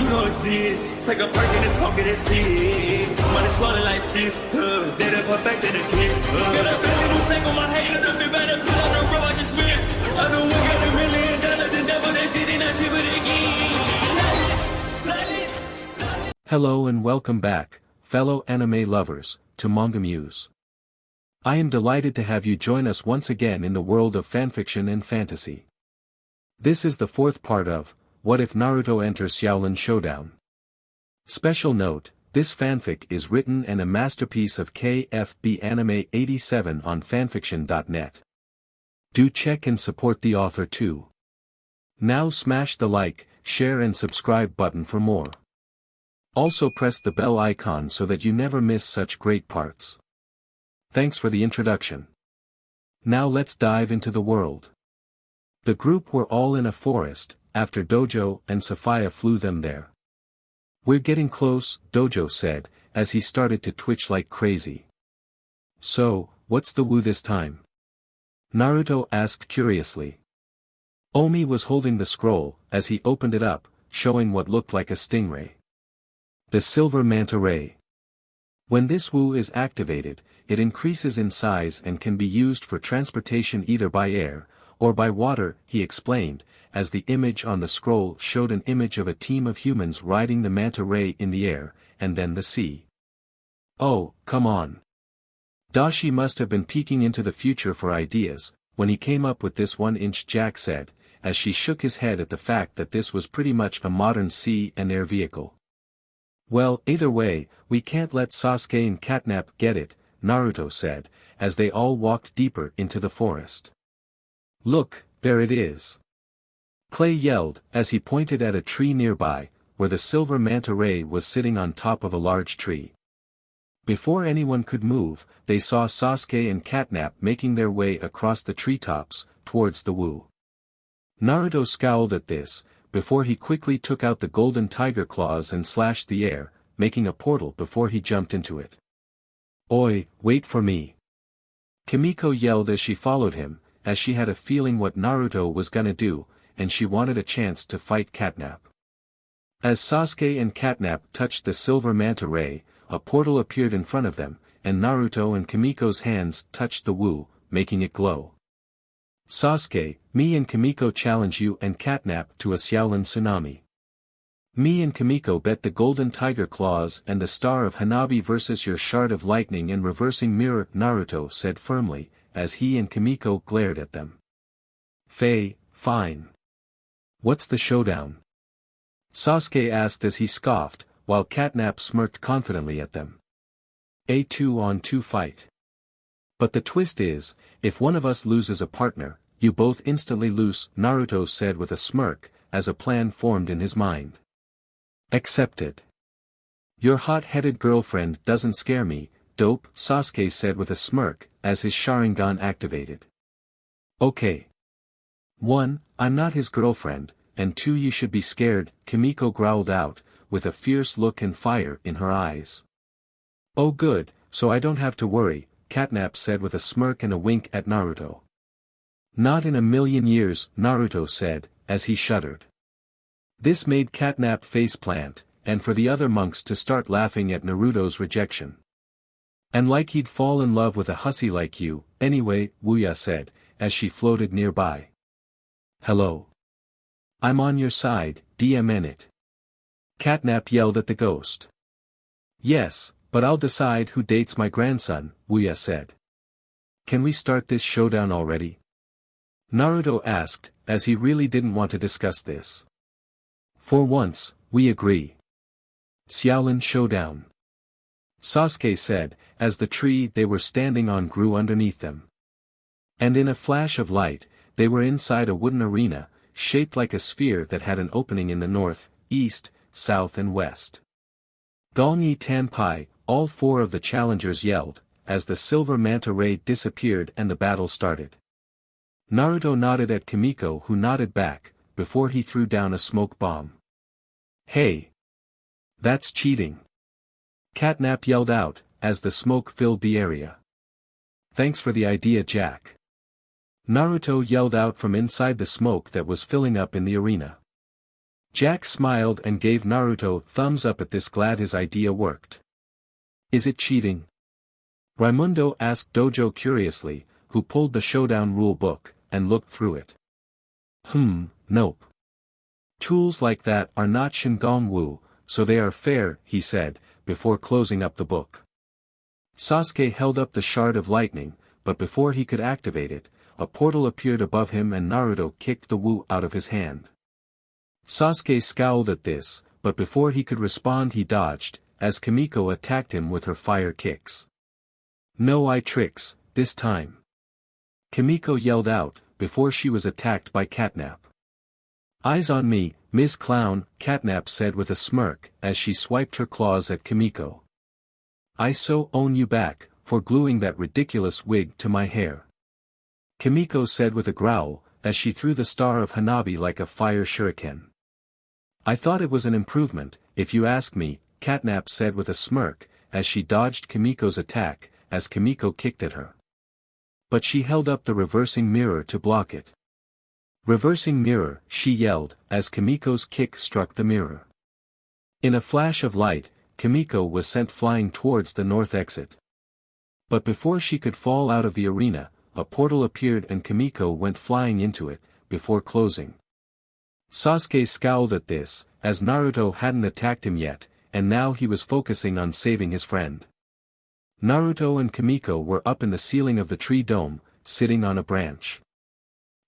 You know it's this. Take a perk and a talk of that shit. Money swallowing like sis. Did it perfect in the kid. Got a billion who sang on my head. Look up better put on the road I just spent. I know we got $1 million. The devil that shit ain't not cheaper again. Hello and welcome back, fellow anime lovers, to MangaMuse. I am delighted to have you join us once again in the world of fanfiction and fantasy. This is the fourth part of What If Naruto Enters Xiaolin Showdown? Special note, this fanfic is written and a masterpiece of KFB Anime 87 on FANFICTIONnet. Do check and support the author too. Now smash the like, share and subscribe button for more. Also press the bell icon so that you never miss such great parts. Thanks for the introduction. Now let's dive into the world. The group were all in a forest, after Dojo and Sophia flew them there. We're getting close, Dojo said, as he started to twitch like crazy. So, what's the woo this time? Naruto asked curiously. Omi was holding the scroll, as he opened it up, showing what looked like a stingray. The silver manta ray. When this woo is activated, it increases in size and can be used for transportation either by air, or by water, he explained, as the image on the scroll showed an image of a team of humans riding the manta ray in the air, and then the sea. Oh, come on. Dashi must have been peeking into the future for ideas, when he came up with this 1-inch Jack said, as she shook his head at the fact that this was pretty much a modern sea and air vehicle. Well, either way, we can't let Sasuke and Catnap get it, Naruto said, as they all walked deeper into the forest. Look, there it is. Clay yelled, as he pointed at a tree nearby, where the silver manta ray was sitting on top of a large tree. Before anyone could move, they saw Sasuke and Catnap making their way across the treetops, towards the woo. Naruto scowled at this, before he quickly took out the golden tiger claws and slashed the air, making a portal before he jumped into it. Oi, wait for me. Kimiko yelled as she followed him, as she had a feeling what Naruto was gonna do, and she wanted a chance to fight Catnap. As Sasuke and Catnap touched the silver manta ray, a portal appeared in front of them, and Naruto and Kimiko's hands touched the woo, making it glow. Sasuke, me and Kimiko challenge you and Catnap to a Xiaolin tsunami. Me and Kimiko bet the golden tiger claws and the star of Hanabi versus your shard of lightning and reversing mirror, Naruto said firmly, as he and Kimiko glared at them. Fine. What's the showdown? Sasuke asked as he scoffed, while Catnap smirked confidently at them. A 2-on-2 fight. But the twist is, if one of us loses a partner, you both instantly lose, Naruto said with a smirk, as a plan formed in his mind. Accepted. Your hot-headed girlfriend doesn't scare me, dope, Sasuke said with a smirk, as his Sharingan activated. Okay. 1, I'm not his girlfriend, and 2, you should be scared, Kimiko growled out, with a fierce look and fire in her eyes. Oh good, so I don't have to worry, Catnap said with a smirk and a wink at Naruto. Not in a million years, Naruto said, as he shuddered. This made Catnap faceplant, and for the other monks to start laughing at Naruto's rejection. And like he'd fall in love with a hussy like you, anyway, Wuya said, as she floated nearby. Hello. I'm on your side, DMN. Catnap yelled at the ghost. Yes, but I'll decide who dates my grandson, Wuya said. Can we start this showdown already? Naruto asked, as he really didn't want to discuss this. For once, we agree. Xiaolin Showdown. Sasuke said, as the tree they were standing on grew underneath them. And in a flash of light, they were inside a wooden arena, shaped like a sphere that had an opening in the north, east, south and west. Gongyi Tanpai, all 4 of the challengers yelled, as the silver manta ray disappeared and the battle started. Naruto nodded at Kimiko who nodded back, before he threw down a smoke bomb. Hey! That's cheating! Catnap yelled out, as the smoke filled the area. Thanks for the idea, Jack. Naruto yelled out from inside the smoke that was filling up in the arena. Jack smiled and gave Naruto thumbs up at this, glad his idea worked. Is it cheating? Raimundo asked Dojo curiously, who pulled the showdown rule book, and looked through it. Nope. Tools like that are not Shingon-Wu, so they are fair, he said, before closing up the book. Sasuke held up the shard of lightning, but before he could activate it, a portal appeared above him and Naruto kicked the Wu out of his hand. Sasuke scowled at this, but before he could respond he dodged, as Kimiko attacked him with her fire kicks. No eye tricks, this time. Kimiko yelled out, before she was attacked by Catnap. Eyes on me, Ms. Clown, Catnap said with a smirk, as she swiped her claws at Kimiko. I so own you back, for gluing that ridiculous wig to my hair. Kimiko said with a growl, as she threw the star of Hanabi like a fire shuriken. I thought it was an improvement, if you ask me, Catnap said with a smirk, as she dodged Kimiko's attack, as Kimiko kicked at her. But she held up the reversing mirror to block it. Reversing mirror, she yelled, as Kimiko's kick struck the mirror. In a flash of light, Kimiko was sent flying towards the north exit. But before she could fall out of the arena, a portal appeared and Kimiko went flying into it, before closing. Sasuke scowled at this, as Naruto hadn't attacked him yet, and now he was focusing on saving his friend. Naruto and Kimiko were up in the ceiling of the tree dome, sitting on a branch.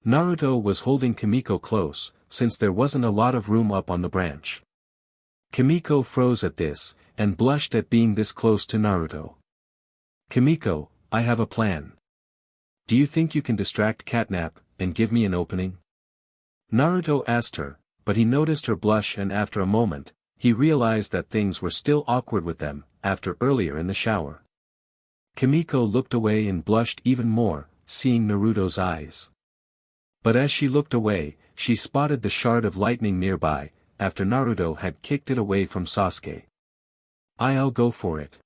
Naruto was holding Kimiko close, since there wasn't a lot of room up on the branch. Kimiko froze at this, and blushed at being this close to Naruto. Kimiko, I have a plan. Do you think you can distract Catnap, and give me an opening? Naruto asked her, but he noticed her blush and after a moment, he realized that things were still awkward with them, after earlier in the shower. Kimiko looked away and blushed even more, seeing Naruto's eyes. But as she looked away, she spotted the shard of lightning nearby, after Naruto had kicked it away from Sasuke. I'll go for it.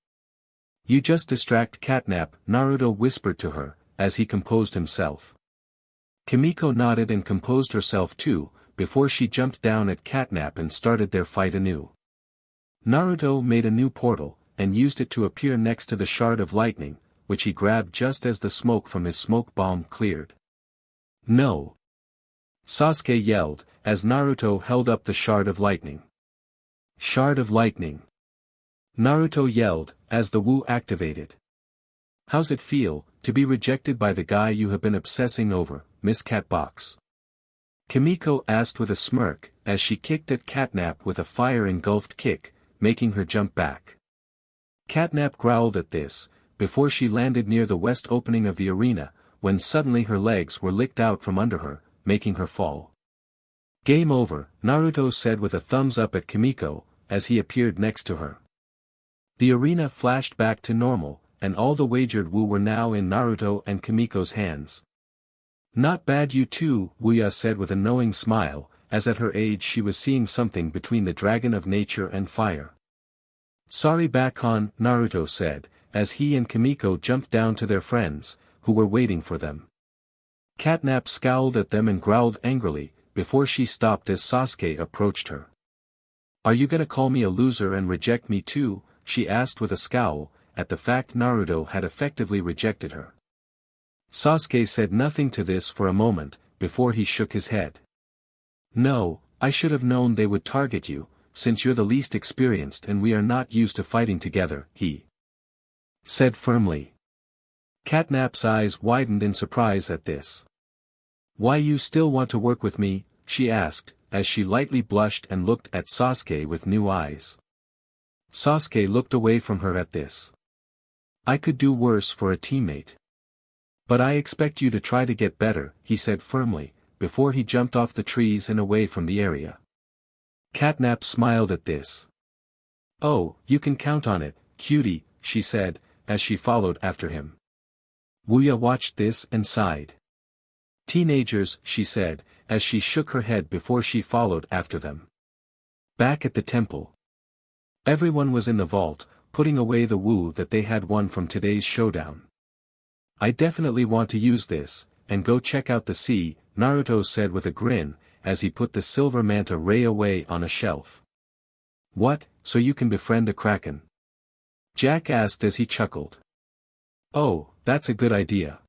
You just distract Catnap, Naruto whispered to her, as he composed himself. Kimiko nodded and composed herself too, before she jumped down at Catnap and started their fight anew. Naruto made a new portal, and used it to appear next to the shard of lightning, which he grabbed just as the smoke from his smoke bomb cleared. No! Sasuke yelled, as Naruto held up the shard of lightning. Shard of lightning! Naruto yelled, as the Wu activated. How's it feel, to be rejected by the guy you have been obsessing over, Miss Catbox? Kimiko asked with a smirk, as she kicked at Catnap with a fire-engulfed kick, making her jump back. Catnap growled at this, before she landed near the west opening of the arena, when suddenly her legs were licked out from under her, making her fall. Game over, Naruto said with a thumbs up at Kimiko, as he appeared next to her. The arena flashed back to normal, and all the wagered Wu were now in Naruto and Kimiko's hands. Not bad you too, Wuya said with a knowing smile, as at her age she was seeing something between the dragon of nature and fire. Sorry Bakon, Naruto said, as he and Kimiko jumped down to their friends, who were waiting for them. Catnap scowled at them and growled angrily, before she stopped as Sasuke approached her. Are you gonna call me a loser and reject me too? She asked with a scowl, at the fact Naruto had effectively rejected her. Sasuke said nothing to this for a moment, before he shook his head. No, I should have known they would target you, since you're the least experienced and we are not used to fighting together, he said firmly. Catnap's eyes widened in surprise at this. Why you still want to work with me? She asked, as she lightly blushed and looked at Sasuke with new eyes. Sasuke looked away from her at this. I could do worse for a teammate. But I expect you to try to get better, he said firmly, before he jumped off the trees and away from the area. Catnap smiled at this. Oh, you can count on it, cutie, she said, as she followed after him. Wuya watched this and sighed. Teenagers, she said, as she shook her head before she followed after them. Back at the temple. Everyone was in the vault, putting away the Wu that they had won from today's showdown. I definitely want to use this, and go check out the sea, Naruto said with a grin, as he put the silver manta ray away on a shelf. What, so you can befriend a kraken? Jack asked as he chuckled. Oh, that's a good idea.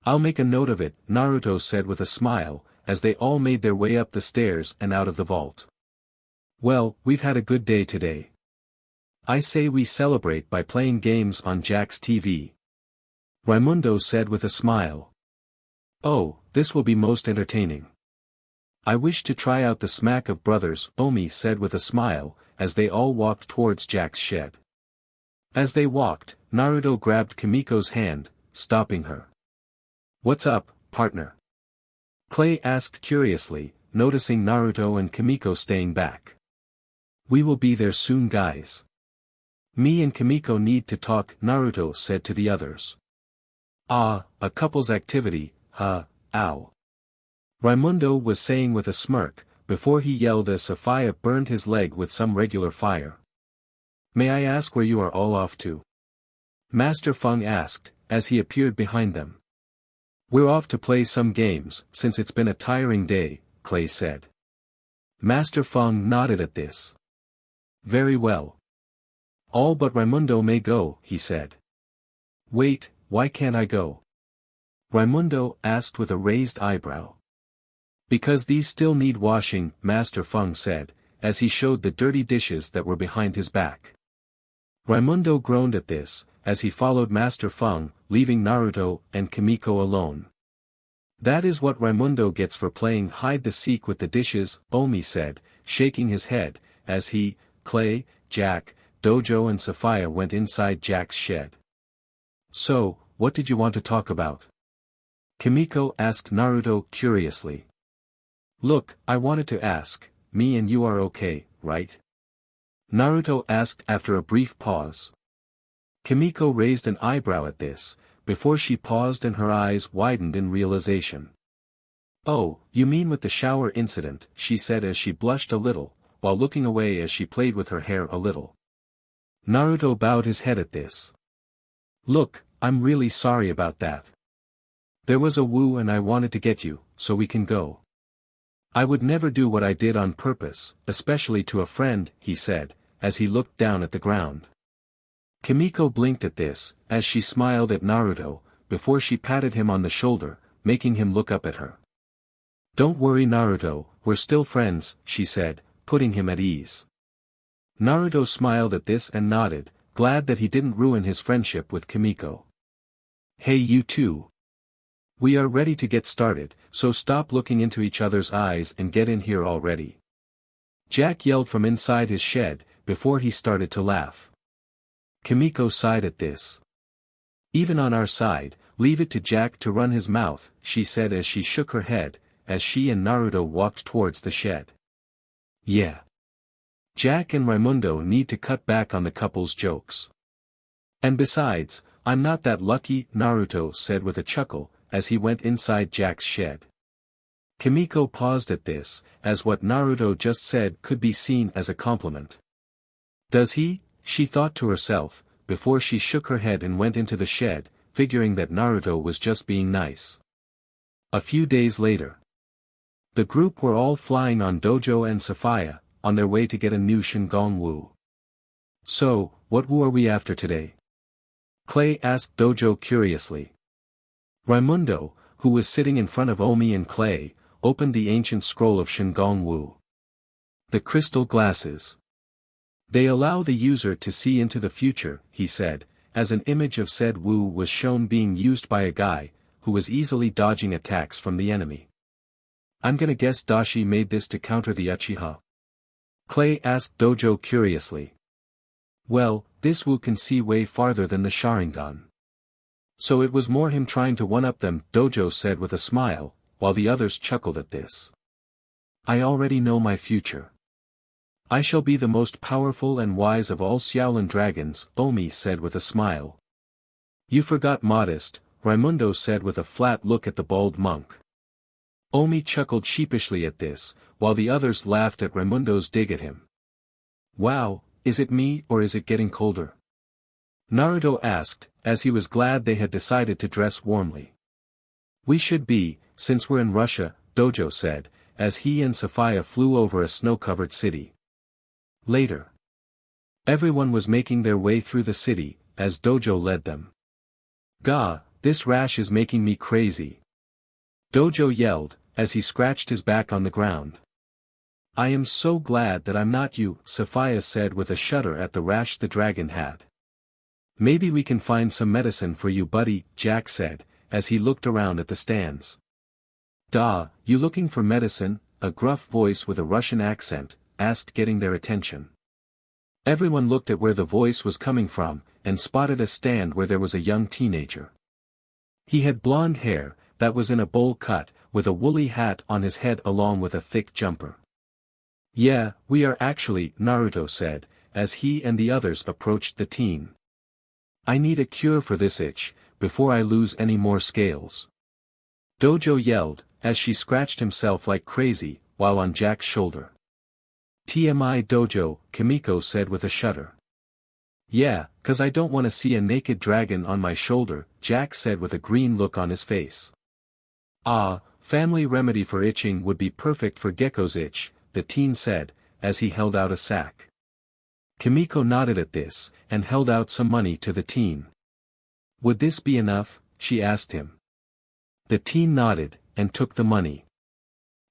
I'll make a note of it, Naruto said with a smile, as they all made their way up the stairs and out of the vault. Well, we've had a good day today. I say we celebrate by playing games on Jack's TV. Raimundo said with a smile. Oh, this will be most entertaining. I wish to try out the smack of brothers, Omi said with a smile, as they all walked towards Jack's shed. As they walked, Naruto grabbed Kimiko's hand, stopping her. What's up, partner? Clay asked curiously, noticing Naruto and Kimiko staying back. We will be there soon, guys. Me and Kimiko need to talk, Naruto said to the others. Ah, a couple's activity, huh, ow. Raimundo was saying with a smirk, before he yelled as Sophia burned his leg with some regular fire. May I ask where you are all off to? Master Feng asked, as he appeared behind them. We're off to play some games, since it's been a tiring day, Clay said. Master Feng nodded at this. Very well. All but Raimundo may go, he said. Wait, why can't I go? Raimundo asked with a raised eyebrow. Because these still need washing, Master Feng said, as he showed the dirty dishes that were behind his back. Raimundo groaned at this, as he followed Master Feng, leaving Naruto and Kimiko alone. That is what Raimundo gets for playing hide-the-seek with the dishes, Omi said, shaking his head, as he, Clay, Jack, Dojo and Sophia went inside Jack's shed. So, what did you want to talk about? Kimiko asked Naruto curiously. Look, I wanted to ask, me and you are okay, right? Naruto asked after a brief pause. Kimiko raised an eyebrow at this, before she paused and her eyes widened in realization. Oh, you mean with the shower incident, she said as she blushed a little, while looking away as she played with her hair a little. Naruto bowed his head at this. Look, I'm really sorry about that. There was a woo and I wanted to get you, so we can go. I would never do what I did on purpose, especially to a friend, he said, as he looked down at the ground. Kimiko blinked at this, as she smiled at Naruto, before she patted him on the shoulder, making him look up at her. Don't worry Naruto, we're still friends, she said, putting him at ease. Naruto smiled at this and nodded, glad that he didn't ruin his friendship with Kimiko. Hey you two. We are ready to get started, so stop looking into each other's eyes and get in here already. Jack yelled from inside his shed, before he started to laugh. Kimiko sighed at this. Even on our side, leave it to Jack to run his mouth, she said as she shook her head, as she and Naruto walked towards the shed. Yeah. Jack and Raimundo need to cut back on the couple's jokes. And besides, I'm not that lucky, Naruto said with a chuckle, as he went inside Jack's shed. Kimiko paused at this, as what Naruto just said could be seen as a compliment. Does he? She thought to herself, before she shook her head and went into the shed, figuring that Naruto was just being nice. A few days later. The group were all flying on Dojo and Sophia, on their way to get a new Shingon Wu. So, what Wu are we after today? Clay asked Dojo curiously. Raimundo, who was sitting in front of Omi and Clay, opened the ancient scroll of Shingon Wu. The crystal glasses. They allow the user to see into the future, he said, as an image of said Wu was shown being used by a guy, who was easily dodging attacks from the enemy. I'm gonna guess Dashi made this to counter the Uchiha? Clay asked Dojo curiously. Well, this Wu can see way farther than the Sharingan. So it was more him trying to one-up them, Dojo said with a smile, while the others chuckled at this. I already know my future. I shall be the most powerful and wise of all Xiaolin dragons, Omi said with a smile. You forgot modest, Raimundo said with a flat look at the bald monk. Omi chuckled sheepishly at this, while the others laughed at Raimundo's dig at him. Wow, is it me or is it getting colder? Naruto asked, as he was glad they had decided to dress warmly. We should be, since we're in Russia, Dojo said, as he and Sophia flew over a snow-covered city. Later. Everyone was making their way through the city, as Dojo led them. "Gah, this rash is making me crazy," Dojo yelled, as he scratched his back on the ground. "I am so glad that I'm not you," Sophia said with a shudder at the rash the dragon had. "Maybe we can find some medicine for you, buddy," Jack said, as he looked around at the stands. "Da, you looking for medicine?" a gruff voice with a Russian accent asked, getting their attention. Everyone looked at where the voice was coming from, and spotted a stand where there was a young teenager. He had blonde hair, that was in a bowl cut, with a woolly hat on his head along with a thick jumper. "Yeah, we are actually," Naruto said, as he and the others approached the teen. "I need a cure for this itch, before I lose any more scales," Dojo yelled, as she scratched himself like crazy, while on Jack's shoulder. "TMI Dojo," Kimiko said with a shudder. "Yeah, 'cause I don't want to see a naked dragon on my shoulder," Jack said with a green look on his face. "Ah, family remedy for itching would be perfect for Gecko's itch," the teen said, as he held out a sack. Kimiko nodded at this, and held out some money to the teen. "Would this be enough?" she asked him. The teen nodded, and took the money.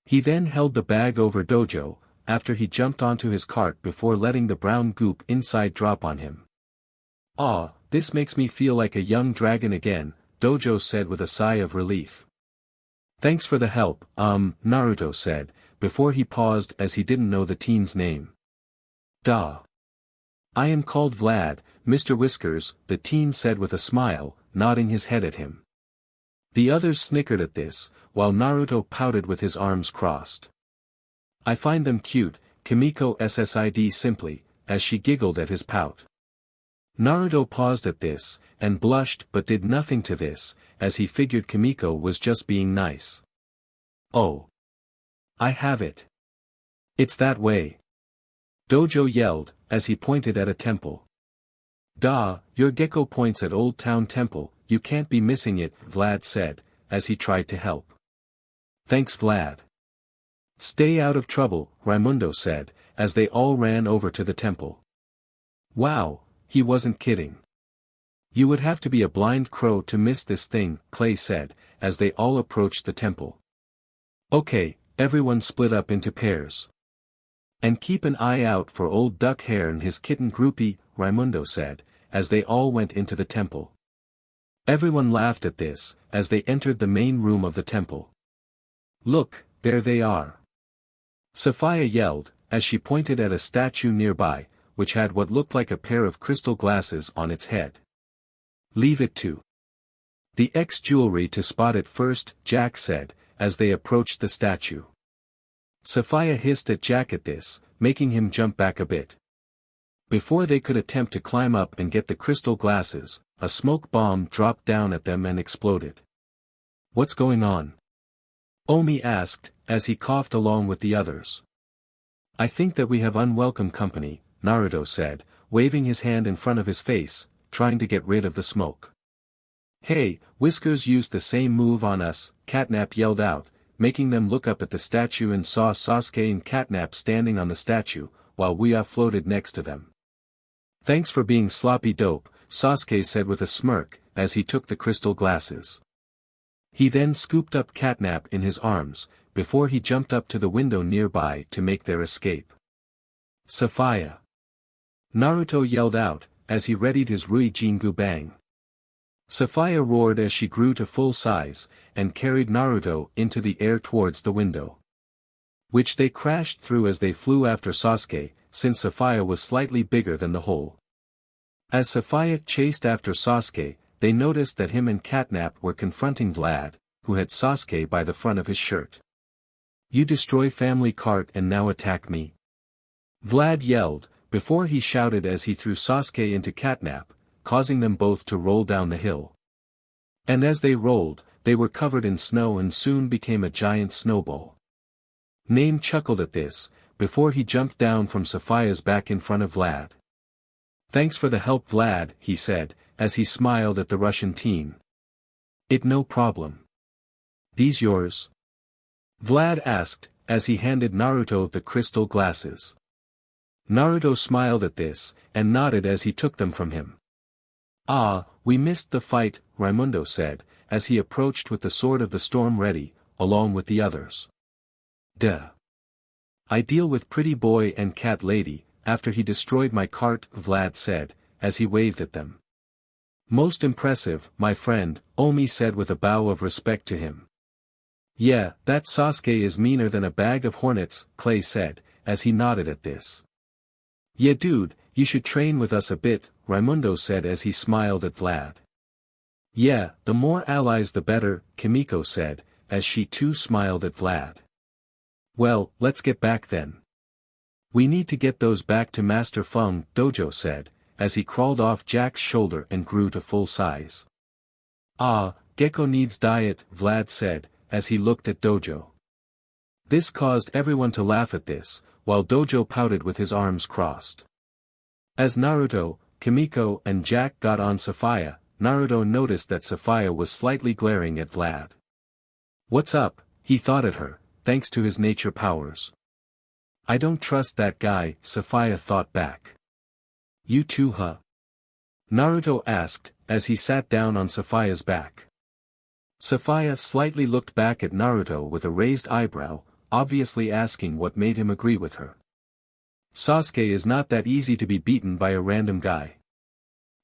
He then held the bag over Dojo, after he jumped onto his cart before letting the brown goop inside drop on him. "Ah, this makes me feel like a young dragon again," Dojo said with a sigh of relief. "Thanks for the help, Naruto said, before he paused as he didn't know the teen's name. "Da. I am called Vlad, Mr. Whiskers," the teen said with a smile, nodding his head at him. The others snickered at this, while Naruto pouted with his arms crossed. "I find them cute," Kimiko ssid simply, as she giggled at his pout. Naruto paused at this, and blushed but did nothing to this, as he figured Kimiko was just being nice. "Oh. I have it. It's that way," Dojo yelled, as he pointed at a temple. "Da, your Gecko points at Old Town Temple, you can't be missing it," Vlad said, as he tried to help. "Thanks, Vlad. Stay out of trouble," Raimundo said, as they all ran over to the temple. "Wow, he wasn't kidding. You would have to be a blind crow to miss this thing," Clay said, as they all approached the temple. "Okay, everyone split up into pairs. And keep an eye out for Old Duck Hair and his kitten Groupie," Raimundo said, as they all went into the temple. Everyone laughed at this, as they entered the main room of the temple. "Look, there they are," Sophia yelled, as she pointed at a statue nearby, which had what looked like a pair of crystal glasses on its head. "Leave it to the ex-jewelry to spot it first," Jack said, as they approached the statue. Sophia hissed at Jack at this, making him jump back a bit. Before they could attempt to climb up and get the crystal glasses, a smoke bomb dropped down at them and exploded. "What's going on?" Omi asked, as he coughed along with the others. "I think that we have unwelcome company," Naruto said, waving his hand in front of his face, trying to get rid of the smoke. "Hey, Whiskers used the same move on us," Catnap yelled out, making them look up at the statue and saw Sasuke and Catnap standing on the statue, while Weia floated next to them. "Thanks for being sloppy dope," Sasuke said with a smirk, as he took the crystal glasses. He then scooped up Catnap in his arms, before he jumped up to the window nearby to make their escape. "Sophia!" Naruto yelled out, as he readied his Rui Jingu Bang. Sophia roared as she grew to full size, and carried Naruto into the air towards the window, which they crashed through as they flew after Sasuke, since Sophia was slightly bigger than the hole. As Sophia chased after Sasuke, they noticed that him and Catnap were confronting Vlad, who had Sasuke by the front of his shirt. "You destroy family cart and now attack me?" Vlad yelled, before he shouted as he threw Sasuke into Catnap, causing them both to roll down the hill. And as they rolled, they were covered in snow and soon became a giant snowball. Name chuckled at this, before he jumped down from Sophia's back in front of Vlad. "Thanks for the help, Vlad," he said, as he smiled at the Russian teen. "It no problem. These yours?" Vlad asked, as he handed Naruto the crystal glasses. Naruto smiled at this, and nodded as he took them from him. "Ah, we missed the fight," Raimundo said, as he approached with the sword of the storm ready, along with the others. "Duh. I deal with pretty boy and cat lady, after he destroyed my cart," Vlad said, as he waved at them. "Most impressive, my friend," Omi said with a bow of respect to him. "Yeah, that Sasuke is meaner than a bag of hornets," Clay said, as he nodded at this. "Yeah dude, you should train with us a bit," Raimundo said as he smiled at Vlad. "Yeah, the more allies the better," Kimiko said, as she too smiled at Vlad. "Well, let's get back then. We need to get those back to Master Feng," Dojo said, as he crawled off Jack's shoulder and grew to full size. "Ah, Gecko needs diet," Vlad said, as he looked at Dojo. This caused everyone to laugh at this, while Dojo pouted with his arms crossed. As Naruto, Kimiko and Jack got on Sapphire, Naruto noticed that Sapphire was slightly glaring at Vlad. "What's up?" he thought at her, thanks to his nature powers. "I don't trust that guy," Sapphire thought back. "You too, huh?" Naruto asked, as he sat down on Sapphire's back. Sapphire slightly looked back at Naruto with a raised eyebrow, obviously asking what made him agree with her. Sasuke is not that easy to be beaten by a random guy.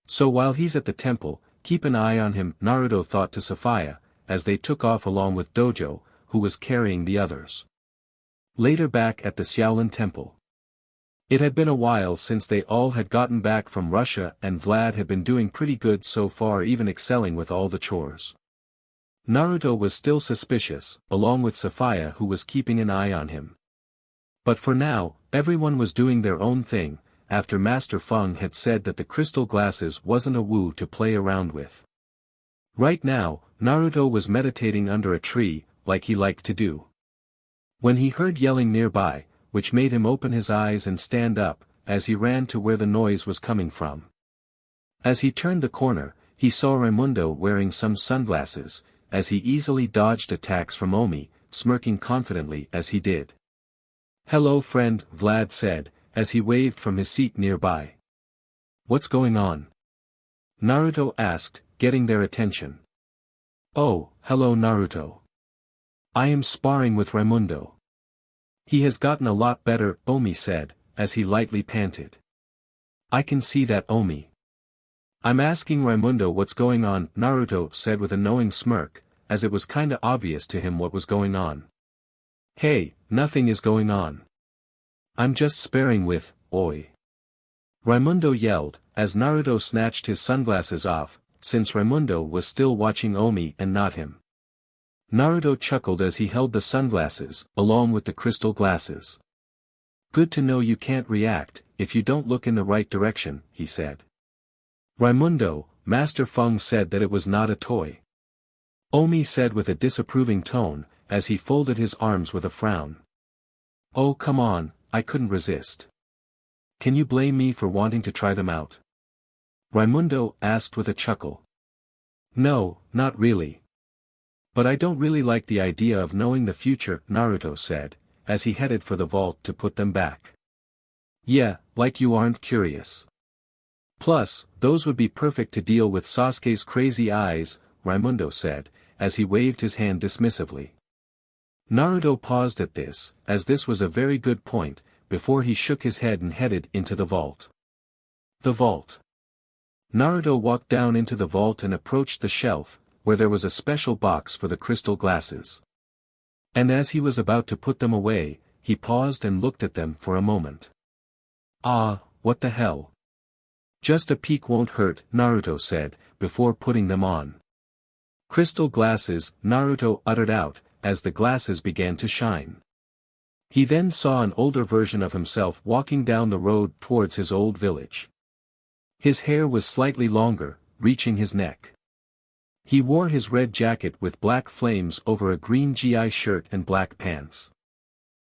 So while he's at the temple, keep an eye on him, Naruto thought to Sapphire, as they took off along with Dojo, who was carrying the others. Later back at the Xiaolin temple. It had been a while since they all had gotten back from Russia and Vlad had been doing pretty good so far, even excelling with all the chores. Naruto was still suspicious, along with Sapphire who was keeping an eye on him. But for now, everyone was doing their own thing, after Master Feng had said that the crystal glasses wasn't a woo to play around with. Right now, Naruto was meditating under a tree, like he liked to do. When he heard yelling nearby, which made him open his eyes and stand up, as he ran to where the noise was coming from. As he turned the corner, he saw Raimundo wearing some sunglasses, as he easily dodged attacks from Omi, smirking confidently as he did. "Hello friend," Vlad said, as he waved from his seat nearby. "What's going on?" Naruto asked, getting their attention. "Oh, hello Naruto. I am sparring with Raimundo. He has gotten a lot better," Omi said, as he lightly panted. "I can see that, Omi." "I'm asking Raimundo what's going on," Naruto said with a knowing smirk, as it was kinda obvious to him what was going on. "Hey, nothing is going on. I'm just sparring with, oi." Raimundo yelled, as Naruto snatched his sunglasses off, since Raimundo was still watching Omi and not him. Naruto chuckled as he held the sunglasses, along with the crystal glasses. "Good to know you can't react, if you don't look in the right direction," he said. "Raimundo," Master Feng said that it was not a toy. Omi said with a disapproving tone, as he folded his arms with a frown. "Oh come on, I couldn't resist. Can you blame me for wanting to try them out?" Raimundo asked with a chuckle. "No, not really. But I don't really like the idea of knowing the future," Naruto said, as he headed for the vault to put them back. "Yeah, like you aren't curious. Plus, those would be perfect to deal with Sasuke's crazy eyes," Raimundo said, as he waved his hand dismissively. Naruto paused at this, as this was a very good point, before he shook his head and headed into the vault. The vault. Naruto walked down into the vault and approached the shelf, where there was a special box for the crystal glasses. And as he was about to put them away, he paused and looked at them for a moment. "Ah, what the hell? Just a peek won't hurt," Naruto said, before putting them on. "Crystal glasses," Naruto uttered out, as the glasses began to shine. He then saw an older version of himself walking down the road towards his old village. His hair was slightly longer, reaching his neck. He wore his red jacket with black flames over a green GI shirt and black pants.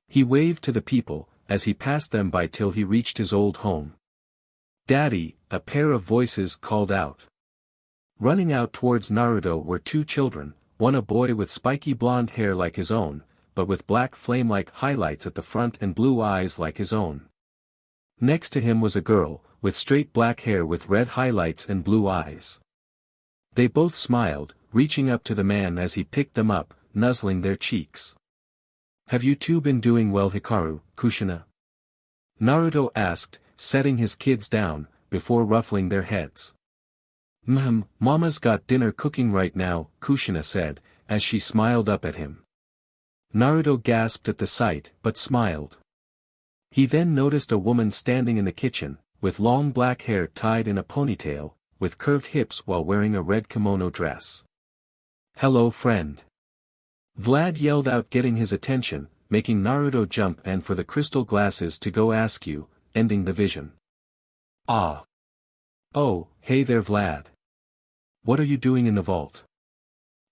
He waved to the people, as he passed them by till he reached his old home. "Daddy," a pair of voices called out. Running out towards Naruto were two children, one a boy with spiky blonde hair like his own, but with black flame-like highlights at the front and blue eyes like his own. Next to him was a girl, with straight black hair with red highlights and blue eyes. They both smiled, reaching up to the man as he picked them up, nuzzling their cheeks. "Have you two been doing well, Hikaru, Kushina?" Naruto asked, setting his kids down, before ruffling their heads. Mama's got dinner cooking right now," Kushina said, as she smiled up at him. Naruto gasped at the sight, but smiled. He then noticed a woman standing in the kitchen, with long black hair tied in a ponytail, with curved hips while wearing a red kimono dress. "Hello, friend." Vlad yelled out, getting his attention, making Naruto jump and for the crystal glasses to go ask you, ending the vision. "Ah. Oh, hey there, Vlad. What are you doing in the vault?"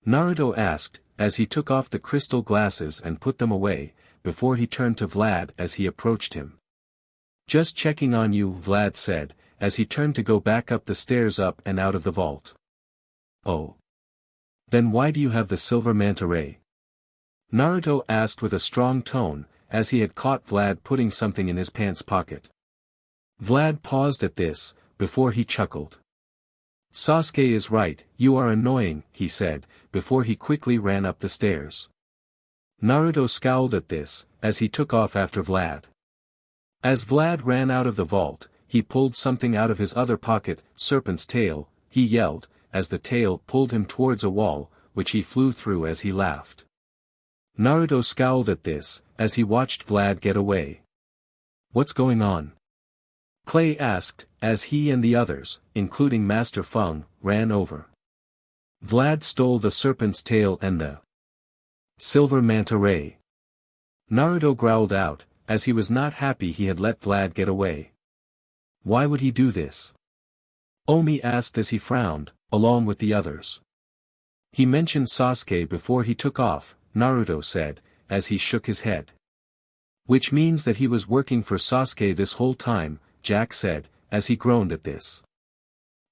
Naruto asked, as he took off the crystal glasses and put them away, before he turned to Vlad as he approached him. "Just checking on you," Vlad said, as he turned to go back up the stairs up and out of the vault. "Oh. Then why do you have the silver manta ray?" Naruto asked with a strong tone, as he had caught Vlad putting something in his pants pocket. Vlad paused at this, before he chuckled. "Sasuke is right, you are annoying," he said, before he quickly ran up the stairs. Naruto scowled at this, as he took off after Vlad. As Vlad ran out of the vault, he pulled something out of his other pocket, serpent's tail, he yelled, as the tail pulled him towards a wall, which he flew through as he laughed. Naruto scowled at this, as he watched Vlad get away. "What's going on?" Clay asked, as he and the others, including Master Feng, ran over. "Vlad stole the serpent's tail and the silver manta ray." Naruto growled out, as he was not happy he had let Vlad get away. "Why would he do this?" Omi asked as he frowned, along with the others. "He mentioned Sasuke before he took off," Naruto said, as he shook his head. "Which means that he was working for Sasuke this whole time," Jack said, as he groaned at this.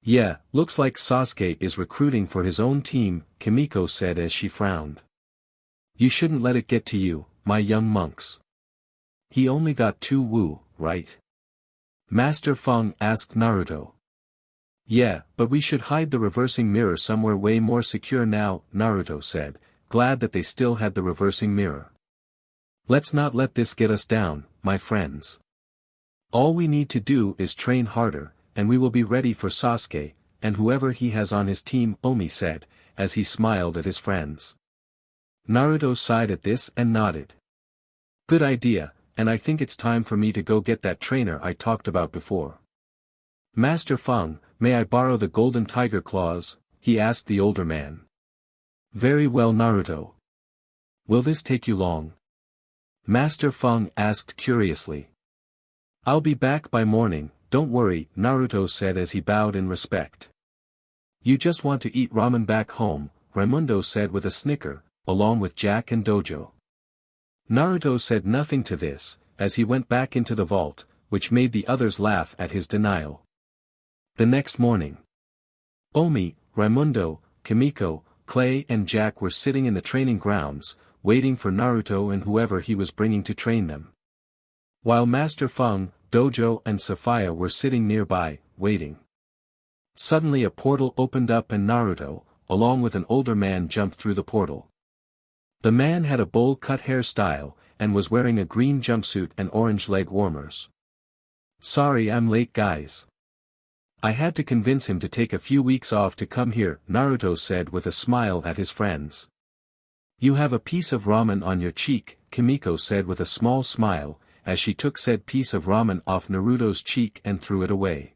"Yeah, looks like Sasuke is recruiting for his own team," Kimiko said as she frowned. "You shouldn't let it get to you, my young monks. He only got 2 woo, right?" Master Feng asked Naruto. "Yeah, but we should hide the reversing mirror somewhere way more secure now," Naruto said, glad that they still had the reversing mirror. "Let's not let this get us down, my friends. All we need to do is train harder, and we will be ready for Sasuke, and whoever he has on his team," Omi said, as he smiled at his friends. Naruto sighed at this and nodded. "Good idea, and I think it's time for me to go get that trainer I talked about before." "Master Feng, may I borrow the golden tiger claws?" he asked the older man. "Very well, Naruto. Will this take you long?" Master Feng asked curiously. "I'll be back by morning, don't worry," Naruto said as he bowed in respect. "You just want to eat ramen back home," Raimundo said with a snicker, along with Jack and Dojo. Naruto said nothing to this, as he went back into the vault, which made the others laugh at his denial. The next morning, Omi, Raimundo, Kimiko, Clay and Jack were sitting in the training grounds, waiting for Naruto and whoever he was bringing to train them. While Master Feng, Dojo and Sophia were sitting nearby, waiting. Suddenly a portal opened up and Naruto, along with an older man, jumped through the portal. The man had a bowl-cut hairstyle, and was wearing a green jumpsuit and orange leg warmers. "Sorry I'm late, guys. I had to convince him to take a few weeks off to come here," Naruto said with a smile at his friends. "You have a piece of ramen on your cheek," Kimiko said with a small smile, as she took said piece of ramen off Naruto's cheek and threw it away.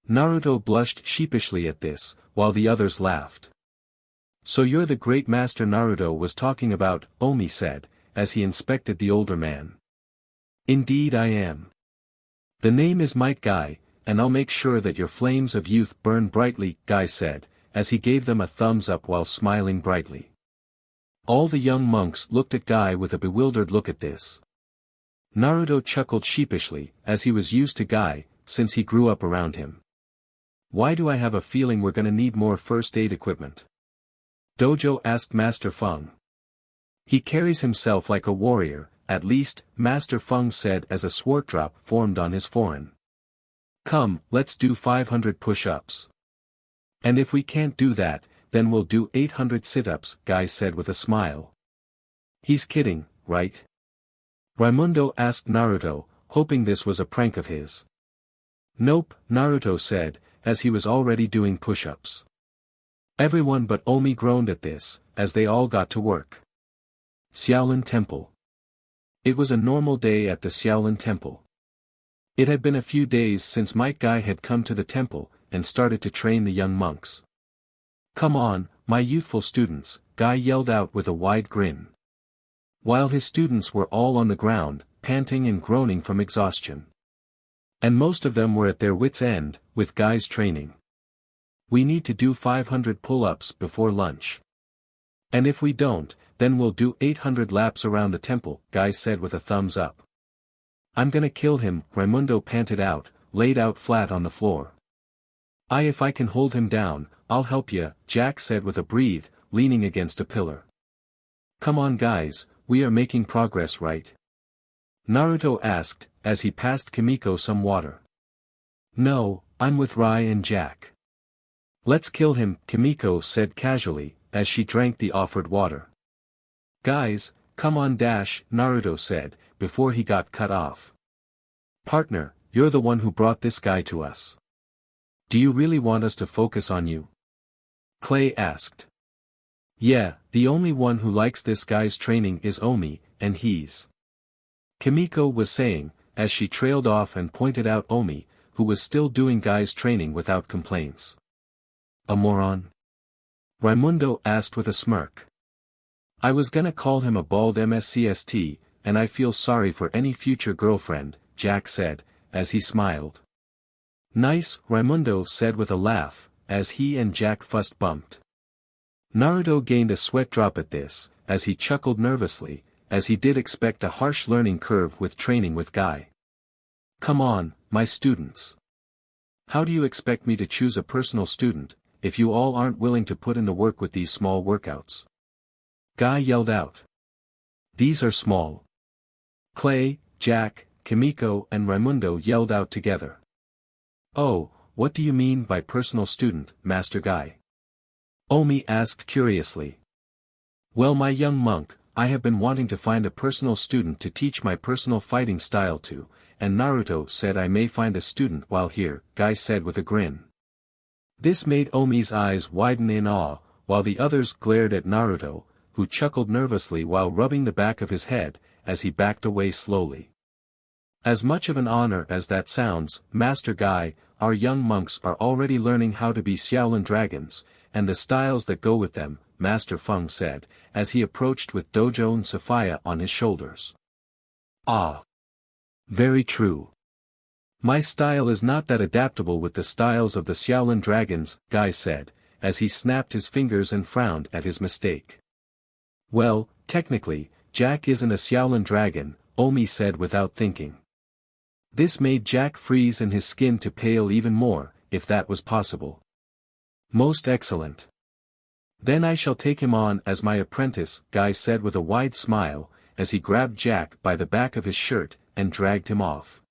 Naruto blushed sheepishly at this, while the others laughed. "So you're the great master Naruto was talking about," Omi said, as he inspected the older man. "Indeed I am. The name is Might Guy, and I'll make sure that your flames of youth burn brightly," Guy said, as he gave them a thumbs up while smiling brightly. All the young monks looked at Guy with a bewildered look at this. Naruto chuckled sheepishly, as he was used to Guy, since he grew up around him. "Why do I have a feeling we're gonna need more first aid equipment?" Dojo asked Master Feng. He carries himself like a warrior, at least, Master Feng said as a sword drop formed on his forearm. Come, let's do 500 push-ups. And if we can't do that, then we'll do 800 sit-ups, Guy said with a smile. He's kidding, right? Raimundo asked Naruto, hoping this was a prank of his. Nope, Naruto said, as he was already doing push-ups. Everyone but Omi groaned at this, as they all got to work. Xiaolin Temple. It was a normal day at the Xiaolin Temple. It had been a few days since Might Guy had come to the temple, and started to train the young monks. Come on, my youthful students, Guy yelled out with a wide grin. While his students were all on the ground, panting and groaning from exhaustion. And most of them were at their wits' end, with Guy's training. We need to do 500 pull-ups before lunch. And if we don't, then we'll do 800 laps around the temple, Guy said with a thumbs up. I'm gonna kill him, Raimundo panted out, laid out flat on the floor. If I can hold him down, I'll help ya, Jack said with a breathe, leaning against a pillar. Come on guys, we are making progress right? Naruto asked, as he passed Kimiko some water. No, I'm with Rai and Jack. Let's kill him, Kimiko said casually, as she drank the offered water. Guys, come on Naruto said, before he got cut off. Partner, you're the one who brought this guy to us. Do you really want us to focus on you? Clay asked. Yeah, the only one who likes this guy's training is Omi, and he's. Kimiko was saying, as she trailed off and pointed out Omi, who was still doing Guy's training without complaints. A moron? Raimundo asked with a smirk. I was gonna call him a bald MSCST, and I feel sorry for any future girlfriend, Jack said, as he smiled. Nice, Raimundo said with a laugh, as he and Jack fist bumped. Naruto gained a sweat drop at this, as he chuckled nervously, as he did expect a harsh learning curve with training with Guy. Come on, my students. How do you expect me to choose a personal student, if you all aren't willing to put in the work with these small workouts? Guy yelled out. These are small. Clay, Jack, Kimiko and Raimundo yelled out together. Oh, what do you mean by personal student, Master Guy? Omi asked curiously. Well, my young monk, I have been wanting to find a personal student to teach my personal fighting style to, and Naruto said I may find a student while here, Guy said with a grin. This made Omi's eyes widen in awe, while the others glared at Naruto, who chuckled nervously while rubbing the back of his head, as he backed away slowly. As much of an honor as that sounds, Master Guy, our young monks are already learning how to be Xiaolin dragons, and the styles that go with them, Master Feng said, as he approached with Dojo and Sophia on his shoulders. Ah. Very true. My style is not that adaptable with the styles of the Xiaolin dragons, Guy said, as he snapped his fingers and frowned at his mistake. Well, technically, Jack isn't a Xiaolin dragon, Omi said without thinking. This made Jack freeze and his skin to pale even more, if that was possible. Most excellent. Then I shall take him on as my apprentice, Guy said with a wide smile, as he grabbed Jack by the back of his shirt, and dragged him off.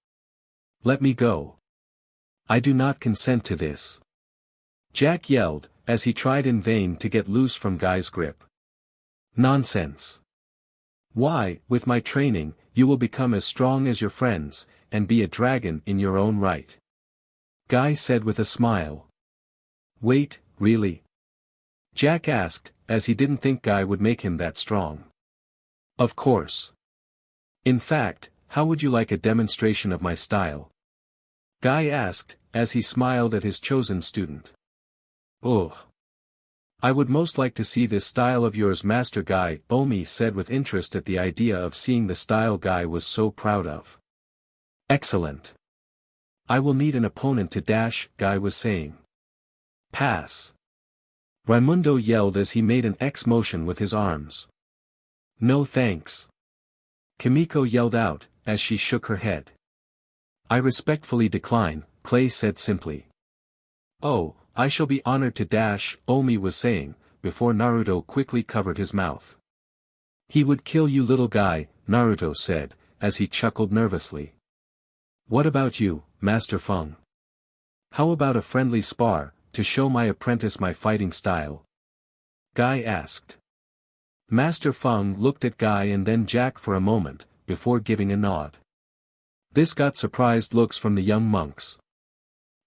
Let me go. I do not consent to this. Jack yelled, as he tried in vain to get loose from Guy's grip. Nonsense. Why, with my training, you will become as strong as your friends, and be a dragon in your own right. Guy said with a smile. Wait, really? Jack asked, as he didn't think Guy would make him that strong. Of course. In fact, how would you like a demonstration of my style? Guy asked, as he smiled at his chosen student. Ugh. I would most like to see this style of yours, Master Guy, Omi said with interest at the idea of seeing the style Guy was so proud of. Excellent. I will need an opponent to dash, Guy was saying. Pass. Raimundo yelled as he made an X motion with his arms. No thanks. Kimiko yelled out, as she shook her head. I respectfully decline, Clay said simply. Oh, I shall be honored to dash, Omi was saying, before Naruto quickly covered his mouth. He would kill you, little guy, Naruto said, as he chuckled nervously. What about you, Master Feng? How about a friendly spar, to show my apprentice my fighting style? Guy asked. Master Feng looked at Guy and then Jack for a moment, before giving a nod. This got surprised looks from the young monks.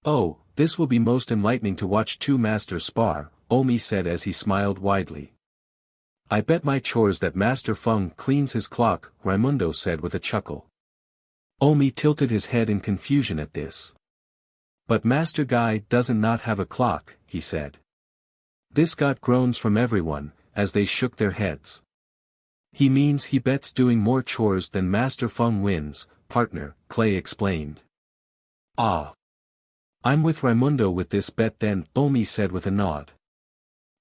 Oh, this will be most enlightening to watch two masters spar, Omi said as he smiled widely. I bet my chores that Master Feng cleans his clock, Raimundo said with a chuckle. Omi tilted his head in confusion at this. But Master Guy doesn't not have a clock, he said. This got groans from everyone, as they shook their heads. He means he bets doing more chores than Master Feng wins, partner, Clay explained. Ah. I'm with Raimundo with this bet then, Omi said with a nod.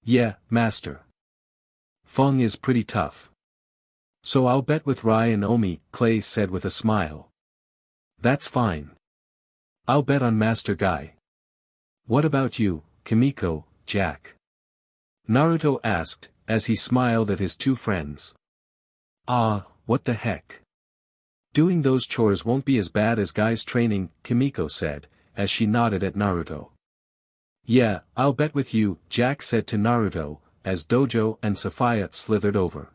Yeah, Master. Feng is pretty tough. So I'll bet with Rai and Omi, Clay said with a smile. That's fine. I'll bet on Master Guy. What about you, Kimiko, Jack? Naruto asked, as he smiled at his two friends. Ah, what the heck? Doing those chores won't be as bad as Guy's training, Kimiko said, as she nodded at Naruto. Yeah, I'll bet with you, Jack said to Naruto, as Dojo and Safaya slithered over.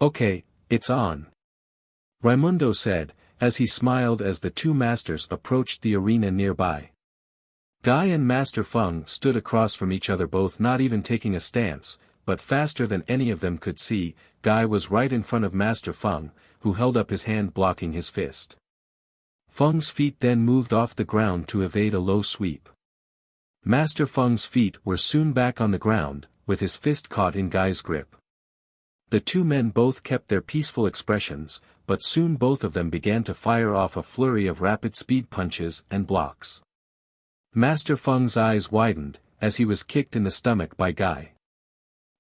Okay, it's on. Raimundo said, as he smiled as the two masters approached the arena nearby. Guy and Master Feng stood across from each other, both not even taking a stance, but faster than any of them could see. Guy was right in front of Master Feng, who held up his hand blocking his fist. Feng's feet then moved off the ground to evade a low sweep. Master Feng's feet were soon back on the ground, with his fist caught in Guy's grip. The two men both kept their peaceful expressions, but soon both of them began to fire off a flurry of rapid speed punches and blocks. Master Feng's eyes widened, as he was kicked in the stomach by Guy.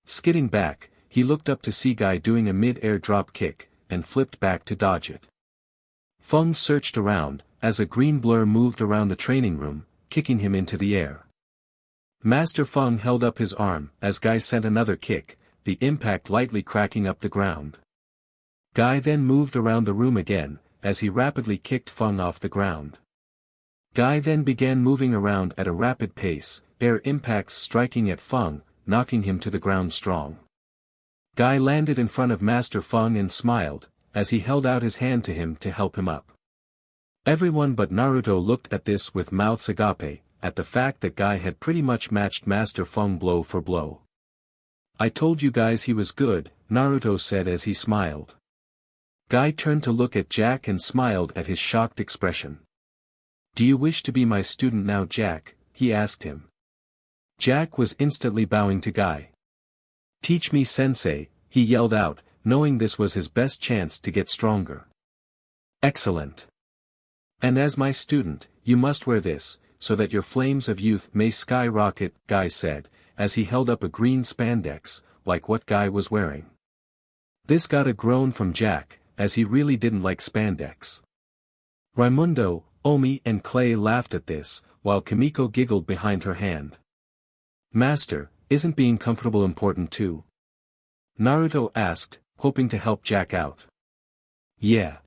Skidding back, he looked up to see Guy doing a mid-air drop kick, and flipped back to dodge it. Feng searched around, as a green blur moved around the training room, kicking him into the air. Master Feng held up his arm, as Guy sent another kick, the impact lightly cracking up the ground. Guy then moved around the room again, as he rapidly kicked Feng off the ground. Guy then began moving around at a rapid pace, air impacts striking at Feng, knocking him to the ground strong. Guy landed in front of Master Feng and smiled, as he held out his hand to him to help him up. Everyone but Naruto looked at this with mouths agape, at the fact that Guy had pretty much matched Master Feng blow for blow. I told you guys he was good, Naruto said as he smiled. Guy turned to look at Jack and smiled at his shocked expression. Do you wish to be my student now, Jack? He asked him. Jack was instantly bowing to Guy. Teach me, sensei, he yelled out, knowing this was his best chance to get stronger. Excellent. And as my student, you must wear this, so that your flames of youth may skyrocket, Guy said, as he held up a green spandex, like what Guy was wearing. This got a groan from Jack, as he really didn't like spandex. Raimundo, Omi and Clay laughed at this, while Kimiko giggled behind her hand. Master, isn't being comfortable important too? Naruto asked, hoping to help Jack out. Yeah.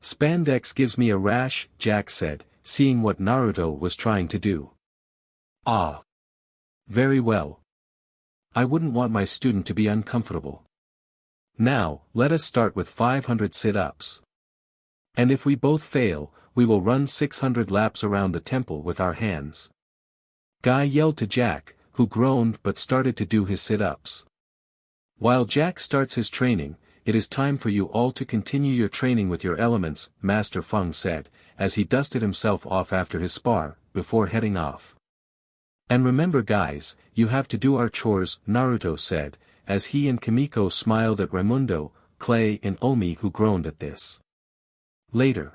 Spandex gives me a rash, Jack said, seeing what Naruto was trying to do. Ah. Very well. I wouldn't want my student to be uncomfortable. Now, let us start with 500 sit-ups. And if we both fail, we will run 600 laps around the temple with our hands. Guy yelled to Jack, who groaned but started to do his sit-ups. While Jack starts his training, it is time for you all to continue your training with your elements, Master Feng said, as he dusted himself off after his spar, before heading off. And remember guys, you have to do our chores, Naruto said, as he and Kimiko smiled at Raimundo, Clay and Omi who groaned at this. Later.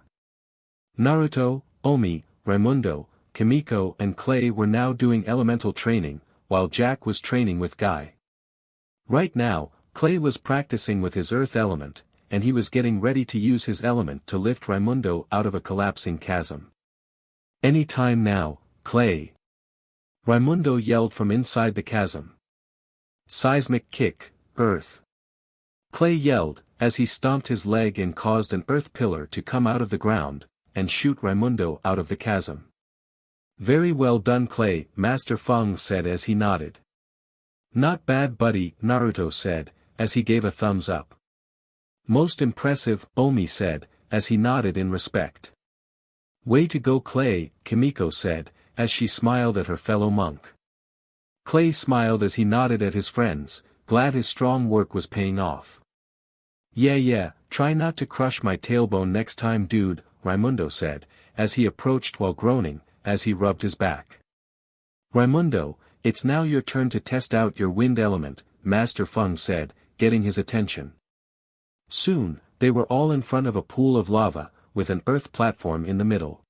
Naruto, Omi, Raimundo, Kimiko and Clay were now doing elemental training, while Jack was training with Guy. Right now, Clay was practicing with his earth element, and he was getting ready to use his element to lift Raimundo out of a collapsing chasm. Any time now, Clay! Raimundo yelled from inside the chasm. Seismic kick, earth. Clay yelled, as he stomped his leg and caused an earth pillar to come out of the ground, and shoot Raimundo out of the chasm. Very well done Clay, Master Feng said as he nodded. Not bad buddy, Naruto said, as he gave a thumbs up. Most impressive, Omi said, as he nodded in respect. Way to go Clay, Kimiko said, as she smiled at her fellow monk. Clay smiled as he nodded at his friends, glad his strong work was paying off. Yeah, try not to crush my tailbone next time dude, Raimundo said, as he approached while groaning, as he rubbed his back. Raimundo, it's now your turn to test out your wind element, Master Feng said, getting his attention. Soon, they were all in front of a pool of lava, with an earth platform in the middle.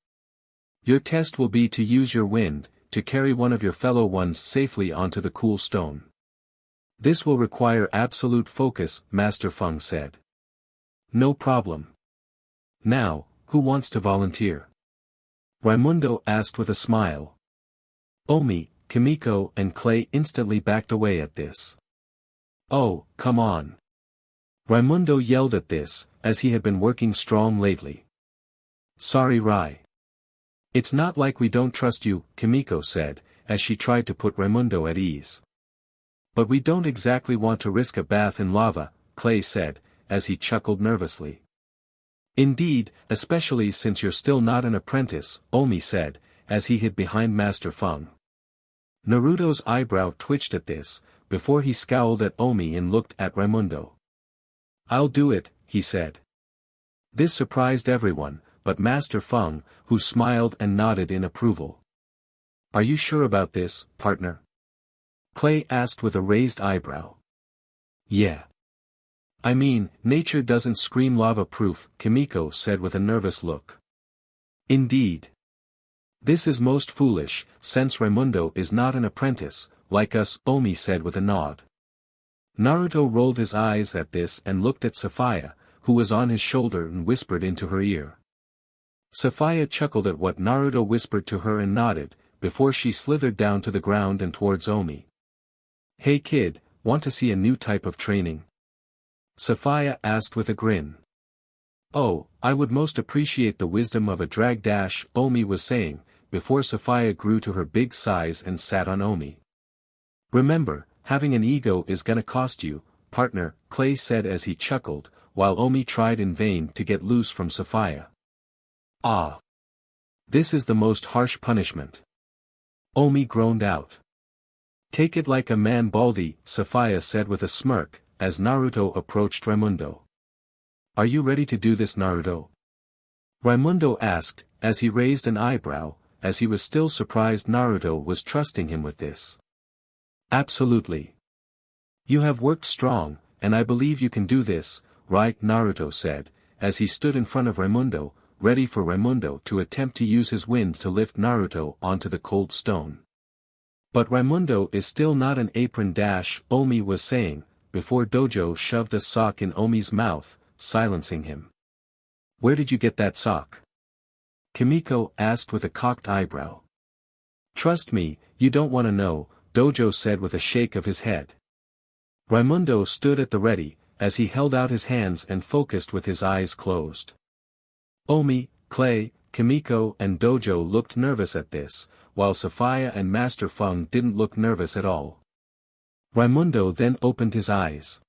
Your test will be to use your wind, to carry one of your fellow ones safely onto the cool stone. This will require absolute focus, Master Feng said. No problem. Now, who wants to volunteer? Raimundo asked with a smile. Omi, Kimiko and Clay instantly backed away at this. Oh, come on. Raimundo yelled at this, as he had been working strong lately. Sorry Rai. It's not like we don't trust you, Kimiko said, as she tried to put Raimundo at ease. But we don't exactly want to risk a bath in lava, Clay said, as he chuckled nervously. Indeed, especially since you're still not an apprentice, Omi said, as he hid behind Master Feng. Naruto's eyebrow twitched at this, before he scowled at Omi and looked at Raimundo. I'll do it, he said. This surprised everyone, but Master Feng, who smiled and nodded in approval. Are you sure about this, partner? Clay asked with a raised eyebrow. Yeah. I mean, nature doesn't scream lava-proof, Kimiko said with a nervous look. Indeed. This is most foolish, since Raimundo is not an apprentice, like us, Omi said with a nod. Naruto rolled his eyes at this and looked at Sapphire, who was on his shoulder and whispered into her ear. Sapphire chuckled at what Naruto whispered to her and nodded, before she slithered down to the ground and towards Omi. Hey kid, want to see a new type of training? Sapphire asked with a grin. Oh, I would most appreciate the wisdom of a drag dash, Omi was saying, before Sapphire grew to her big size and sat on Omi. Remember, having an ego is gonna cost you, partner, Clay said as he chuckled, while Omi tried in vain to get loose from Sapphire. Ah! This is the most harsh punishment. Omi groaned out. Take it like a man Baldy, Sapphire said with a smirk, as Naruto approached Raimundo. Are you ready to do this Naruto? Raimundo asked, as he raised an eyebrow, as he was still surprised Naruto was trusting him with this. Absolutely. You have worked strong, and I believe you can do this, right? Naruto said, as he stood in front of Raimundo, ready for Raimundo to attempt to use his wind to lift Naruto onto the cold stone. But Raimundo is still not an apron dash, Omi was saying, before Dojo shoved a sock in Omi's mouth, silencing him. Where did you get that sock? Kimiko asked with a cocked eyebrow. Trust me, you don't want to know, Dojo said with a shake of his head. Raimundo stood at the ready, as he held out his hands and focused with his eyes closed. Omi, Clay, Kimiko and Dojo looked nervous at this, while Sapphire and Master Feng didn't look nervous at all. Raimundo then opened his eyes.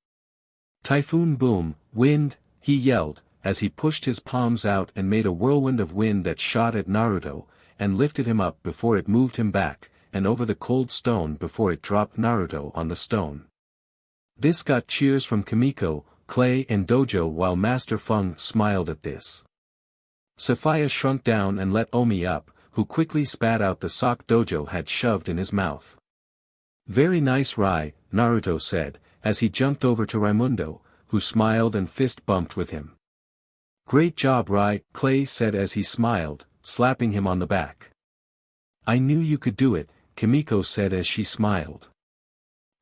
Typhoon boom, wind, he yelled, as he pushed his palms out and made a whirlwind of wind that shot at Naruto, and lifted him up before it moved him back, and over the cold stone before it dropped Naruto on the stone. This got cheers from Kimiko, Clay and Dojo while Master Feng smiled at this. Sapphire shrunk down and let Omi up, who quickly spat out the sock Dojo had shoved in his mouth. Very nice Rai, Naruto said, as he jumped over to Raimundo, who smiled and fist bumped with him. Great job Rai, Clay said as he smiled, slapping him on the back. I knew you could do it, Kimiko said as she smiled.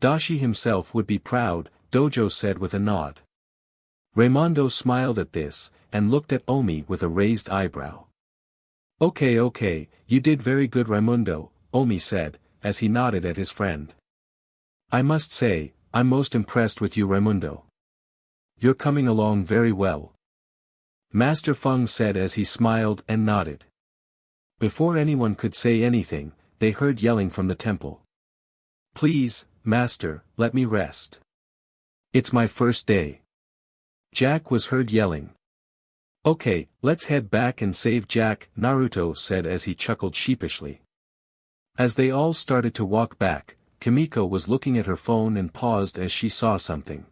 Dashi himself would be proud, Dojo said with a nod. Raimundo smiled at this, and looked at Omi with a raised eyebrow. Okay, you did very good Raimundo, Omi said, as he nodded at his friend. I must say, I'm most impressed with you Raimundo. You're coming along very well, Master Feng said as he smiled and nodded. Before anyone could say anything, they heard yelling from the temple. Please, Master, let me rest. It's my first day. Jack was heard yelling. Okay, let's head back and save Jack, Naruto said as he chuckled sheepishly. As they all started to walk back, Kimiko was looking at her phone and paused as she saw something.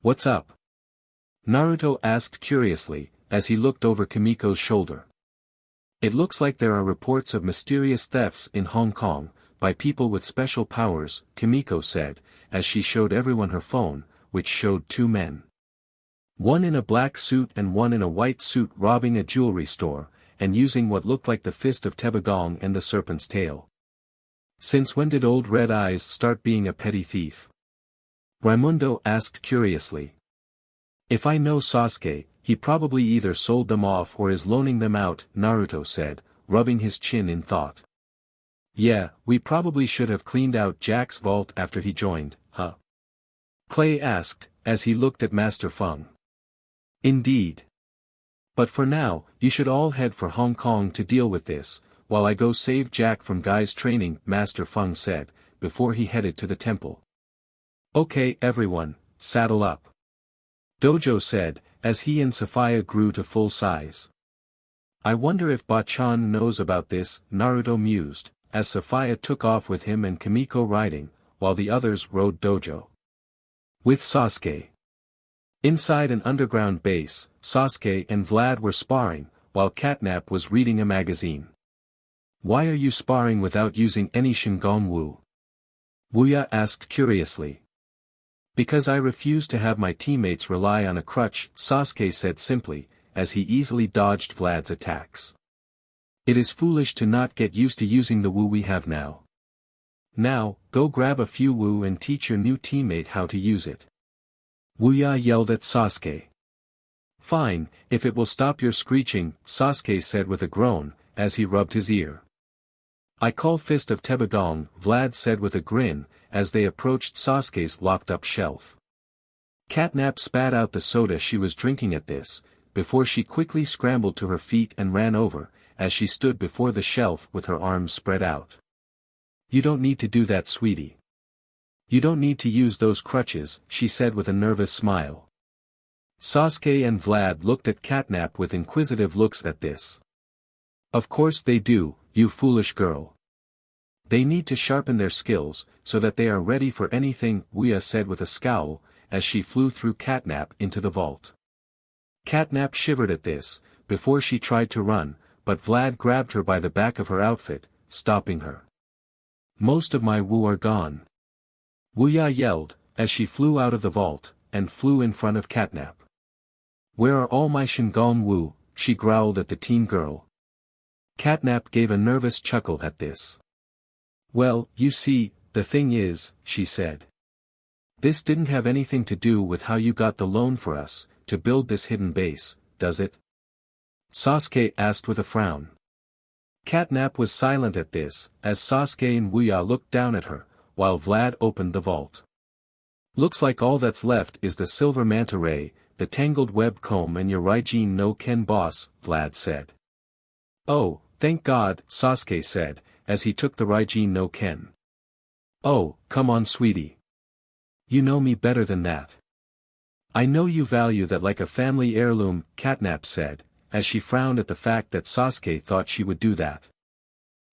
What's up? Naruto asked curiously, as he looked over Kimiko's shoulder. It looks like there are reports of mysterious thefts in Hong Kong, by people with special powers, Kimiko said, as she showed everyone her phone, which showed two men. One in a black suit and one in a white suit robbing a jewelry store, and using what looked like the fist of Tebogong and the serpent's tail. Since when did old Red Eyes start being a petty thief? Raimundo asked curiously. If I know Sasuke, he probably either sold them off or is loaning them out, Naruto said, rubbing his chin in thought. Yeah, we probably should have cleaned out Jack's vault after he joined, huh? Clay asked, as he looked at Master Feng. Indeed. But for now, you should all head for Hong Kong to deal with this, while I go save Jack from Guy's training, Master Feng said, before he headed to the temple. Okay everyone, saddle up. Dojo said, as he and Sophia grew to full size. I wonder if Bachan knows about this, Naruto mused, as Sophia took off with him and Kimiko riding, while the others rode Dojo. With Sasuke. Inside an underground base, Sasuke and Vlad were sparring, while Catnap was reading a magazine. Why are you sparring without using any Shingon Wu? Wuya asked curiously. Because I refuse to have my teammates rely on a crutch, Sasuke said simply, as he easily dodged Vlad's attacks. It is foolish to not get used to using the Wu we have now. Now, go grab a few Wu and teach your new teammate how to use it. Wuya yelled at Sasuke. Fine, if it will stop your screeching, Sasuke said with a groan, as he rubbed his ear. I call Fist of Tebogong, Vlad said with a grin, as they approached Sasuke's locked-up shelf. Catnap spat out the soda she was drinking at this, before she quickly scrambled to her feet and ran over, as she stood before the shelf with her arms spread out. You don't need to do that, sweetie. You don't need to use those crutches, she said with a nervous smile. Sasuke and Vlad looked at Catnap with inquisitive looks at this. Of course they do, you foolish girl. They need to sharpen their skills, so that they are ready for anything, Wuya said with a scowl, as she flew through Catnap into the vault. Catnap shivered at this, before she tried to run, but Vlad grabbed her by the back of her outfit, stopping her. Most of my Wu are gone. Wuya yelled, as she flew out of the vault, and flew in front of Catnap. Where are all my Shingon Wu? She growled at the teen girl. Catnap gave a nervous chuckle at this. Well, you see, the thing is, she said. This didn't have anything to do with how you got the loan for us, to build this hidden base, does it? Sasuke asked with a frown. Catnap was silent at this, as Sasuke and Wuya looked down at her, while Vlad opened the vault. Looks like all that's left is the silver manta ray, the tangled web comb and your Raijin no Ken boss, Vlad said. Oh, thank God, Sasuke said, as he took the Raijin no Ken. Oh, come on sweetie. You know me better than that. I know you value that like a family heirloom, Catnap said, as she frowned at the fact that Sasuke thought she would do that.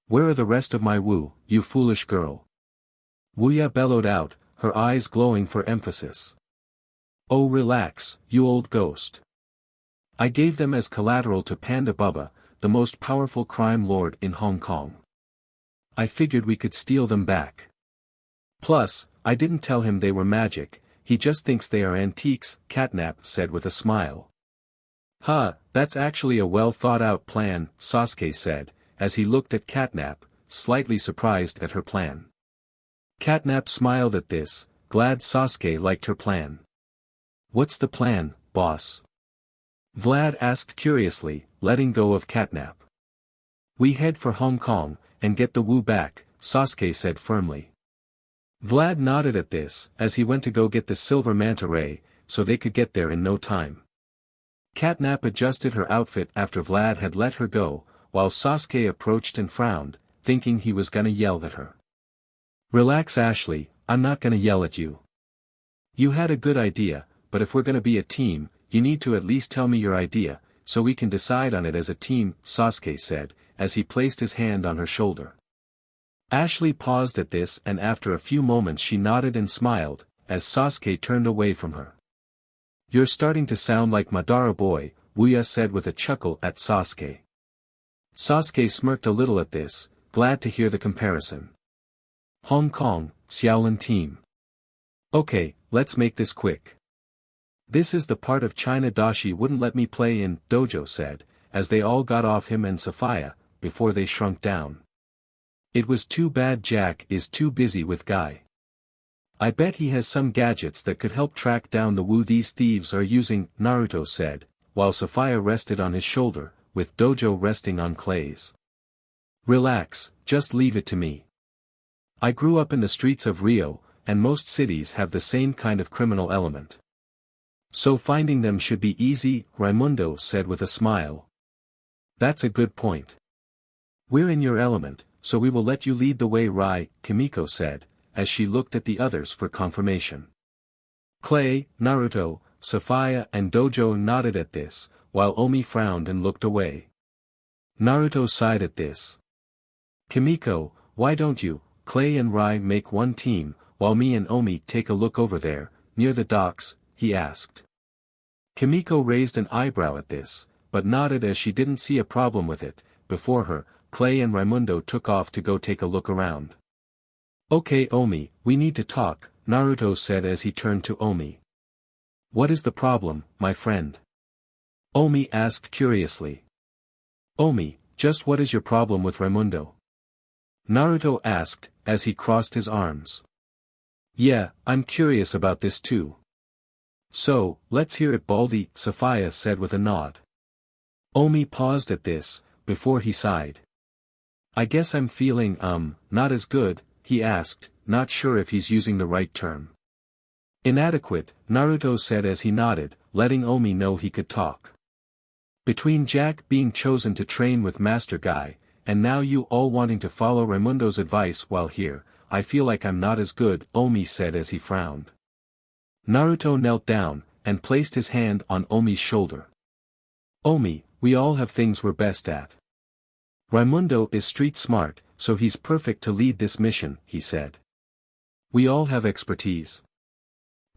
Where are the rest of my Wu, you foolish girl? Wuya bellowed out, her eyes glowing for emphasis. Oh relax, you old ghost. I gave them as collateral to Panda Bubba, the most powerful crime lord in Hong Kong. I figured we could steal them back. Plus, I didn't tell him they were magic, he just thinks they are antiques, Catnap said with a smile. Huh, that's actually a well-thought-out plan, Sasuke said, as he looked at Catnap, slightly surprised at her plan. Catnap smiled at this, glad Sasuke liked her plan. What's the plan, boss? Vlad asked curiously, letting go of Catnap. We head for Hong Kong, and get the Wu back, Sasuke said firmly. Vlad nodded at this, as he went to go get the silver manta ray, so they could get there in no time. Catnap adjusted her outfit after Vlad had let her go, while Sasuke approached and frowned, thinking he was gonna yell at her. Relax Ashley, I'm not gonna yell at you. You had a good idea, but if we're gonna be a team, you need to at least tell me your idea, so we can decide on it as a team, Sasuke said, as he placed his hand on her shoulder. Ashley paused at this and after a few moments she nodded and smiled, as Sasuke turned away from her. You're starting to sound like Madara boy, Wuya said with a chuckle at Sasuke. Sasuke smirked a little at this, glad to hear the comparison. Hong Kong, Xiaolin team. Okay, let's make this quick. This is the part of China Dashi wouldn't let me play in, Dojo said, as they all got off him and Sophia, before they shrunk down. It was too bad Jack is too busy with Guy. I bet he has some gadgets that could help track down the Wu these thieves are using, Naruto said, while Sophia rested on his shoulder, with Dojo resting on Clay's. Relax, just leave it to me. I grew up in the streets of Rio, and most cities have the same kind of criminal element. So finding them should be easy, Raimundo said with a smile. That's a good point. We're in your element, so we will let you lead the way Kimiko said, as she looked at the others for confirmation. Clay, Naruto, Sophia and Dojo nodded at this, while Omi frowned and looked away. Naruto sighed at this. Kimiko, why don't you, Clay and Rai make one team, while me and Omi take a look over there, near the docks, he asked. Kimiko raised an eyebrow at this, but nodded as she didn't see a problem with it. Before her, Clay and Raimundo took off to go take a look around. Okay Omi, we need to talk, Naruto said as he turned to Omi. What is the problem, my friend? Omi asked curiously. Omi, just what is your problem with Raimundo? Naruto asked, as he crossed his arms. Yeah, I'm curious about this too. So, let's hear it Baldy, Sophia said with a nod. Omi paused at this, before he sighed. I guess I'm feeling, not as good, he asked, not sure if he's using the right term. Inadequate, Naruto said as he nodded, letting Omi know he could talk. Between Jack being chosen to train with Master Guy, and now you all wanting to follow Raimundo's advice while here, I feel like I'm not as good, Omi said as he frowned. Naruto knelt down, and placed his hand on Omi's shoulder. Omi, we all have things we're best at. Raimundo is street smart, so he's perfect to lead this mission, he said. We all have expertise.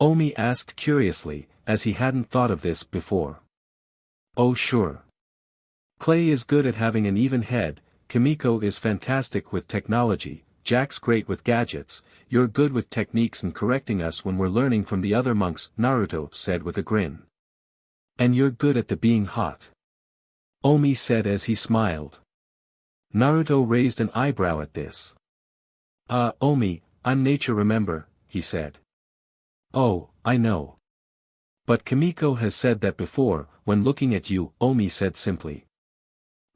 Omi asked curiously, as he hadn't thought of this before. Oh sure. Clay is good at having an even head, Kimiko is fantastic with technology, Jack's great with gadgets, you're good with techniques and correcting us when we're learning from the other monks, Naruto said with a grin. And you're good at the being hot. Omi said as he smiled. Naruto raised an eyebrow at this. Omi, I'm nature remember, he said. Oh, I know. But Kimiko has said that before, when looking at you, Omi said simply.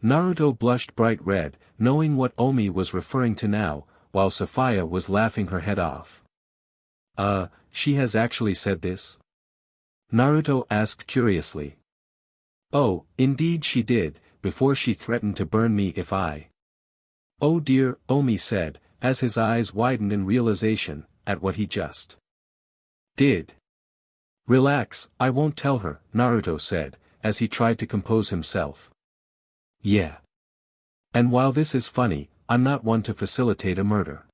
Naruto blushed bright red, knowing what Omi was referring to now, while Sophia was laughing her head off. She has actually said this? Naruto asked curiously. Oh, indeed she did, before she threatened to burn me if I. Oh dear, Omi said, as his eyes widened in realization, at what he just did. Relax, I won't tell her, Naruto said, as he tried to compose himself. Yeah. And while this is funny, I'm not one to facilitate a murder.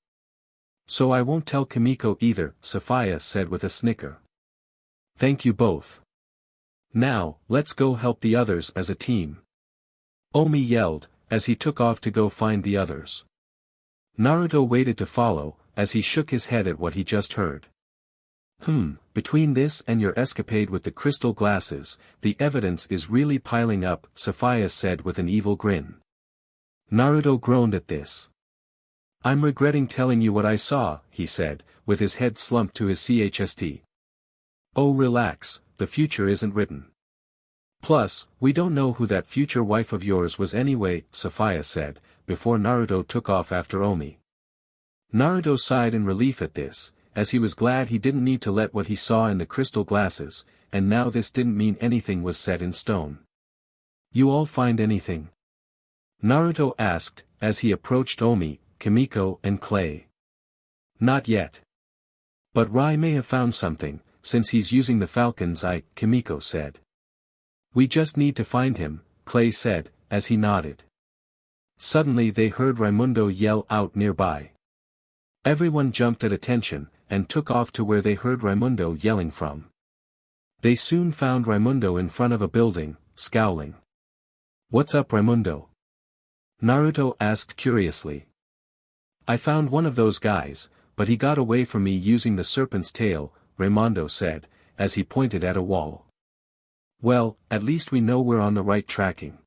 So I won't tell Kimiko either, Sophia said with a snicker. Thank you both. Now, let's go help the others as a team. Omi yelled, as he took off to go find the others. Naruto waited to follow, as he shook his head at what he just heard. Between this and your escapade with the crystal glasses, the evidence is really piling up, Sophia said with an evil grin. Naruto groaned at this. I'm regretting telling you what I saw, he said, with his head slumped to his chest. Oh relax, the future isn't written. Plus, we don't know who that future wife of yours was anyway, Sophia said, before Naruto took off after Omi. Naruto sighed in relief at this, as he was glad he didn't need to let what he saw in the crystal glasses, and now this didn't mean anything was set in stone. You all find anything? Naruto asked, as he approached Omi, Kimiko and Clay. Not yet. But Rai may have found something, since he's using the falcon's eye, Kimiko said. We just need to find him, Clay said, as he nodded. Suddenly they heard Raimundo yell out nearby. Everyone jumped at attention, and took off to where they heard Raimundo yelling from. They soon found Raimundo in front of a building, scowling. What's up, Raimundo? Naruto asked curiously. I found one of those guys, but he got away from me using the serpent's tail, Raimundo said, as he pointed at a wall. Well, at least we know we're on the right tracking.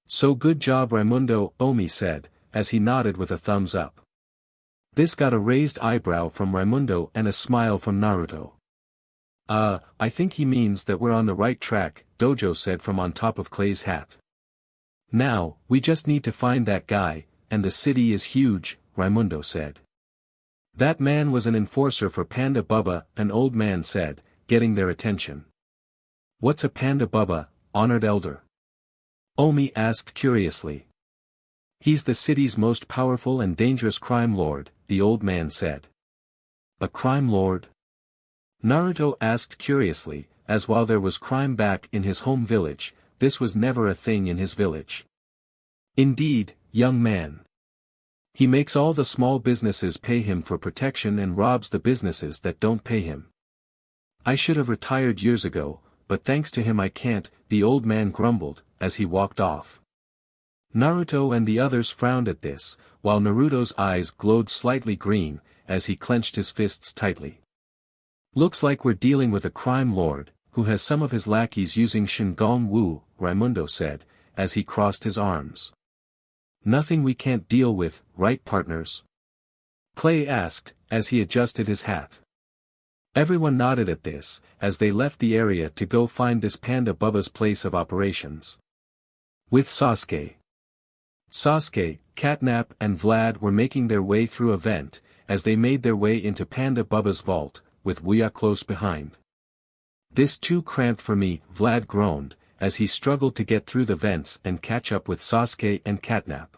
So good job, Raimundo, Omi said, as he nodded with a thumbs up. This got a raised eyebrow from Raimundo and a smile from Naruto. I think he means that we're on the right track, Dojo said from on top of Clay's hat. Now, we just need to find that guy, and the city is huge, Raimundo said. That man was an enforcer for Panda Bubba, an old man said, getting their attention. What's a Panda Bubba, honored elder? Omi asked curiously. He's the city's most powerful and dangerous crime lord, the old man said. A crime lord? Naruto asked curiously, as while there was crime back in his home village, this was never a thing in his village. Indeed, young man. He makes all the small businesses pay him for protection and robs the businesses that don't pay him. I should have retired years ago, but thanks to him I can't, the old man grumbled, as he walked off. Naruto and the others frowned at this, while Naruto's eyes glowed slightly green, as he clenched his fists tightly. Looks like we're dealing with a crime lord, who has some of his lackeys using Shingon Wu, Raimundo said, as he crossed his arms. Nothing we can't deal with, right partners? Clay asked, as he adjusted his hat. Everyone nodded at this, as they left the area to go find this Panda Bubba's place of operations. With Sasuke. Sasuke, Catnap and Vlad were making their way through a vent, as they made their way into Panda Bubba's vault, with VOICEOVER close behind. This too cramped for me, Vlad groaned, as he struggled to get through the vents and catch up with Sasuke and Catnap.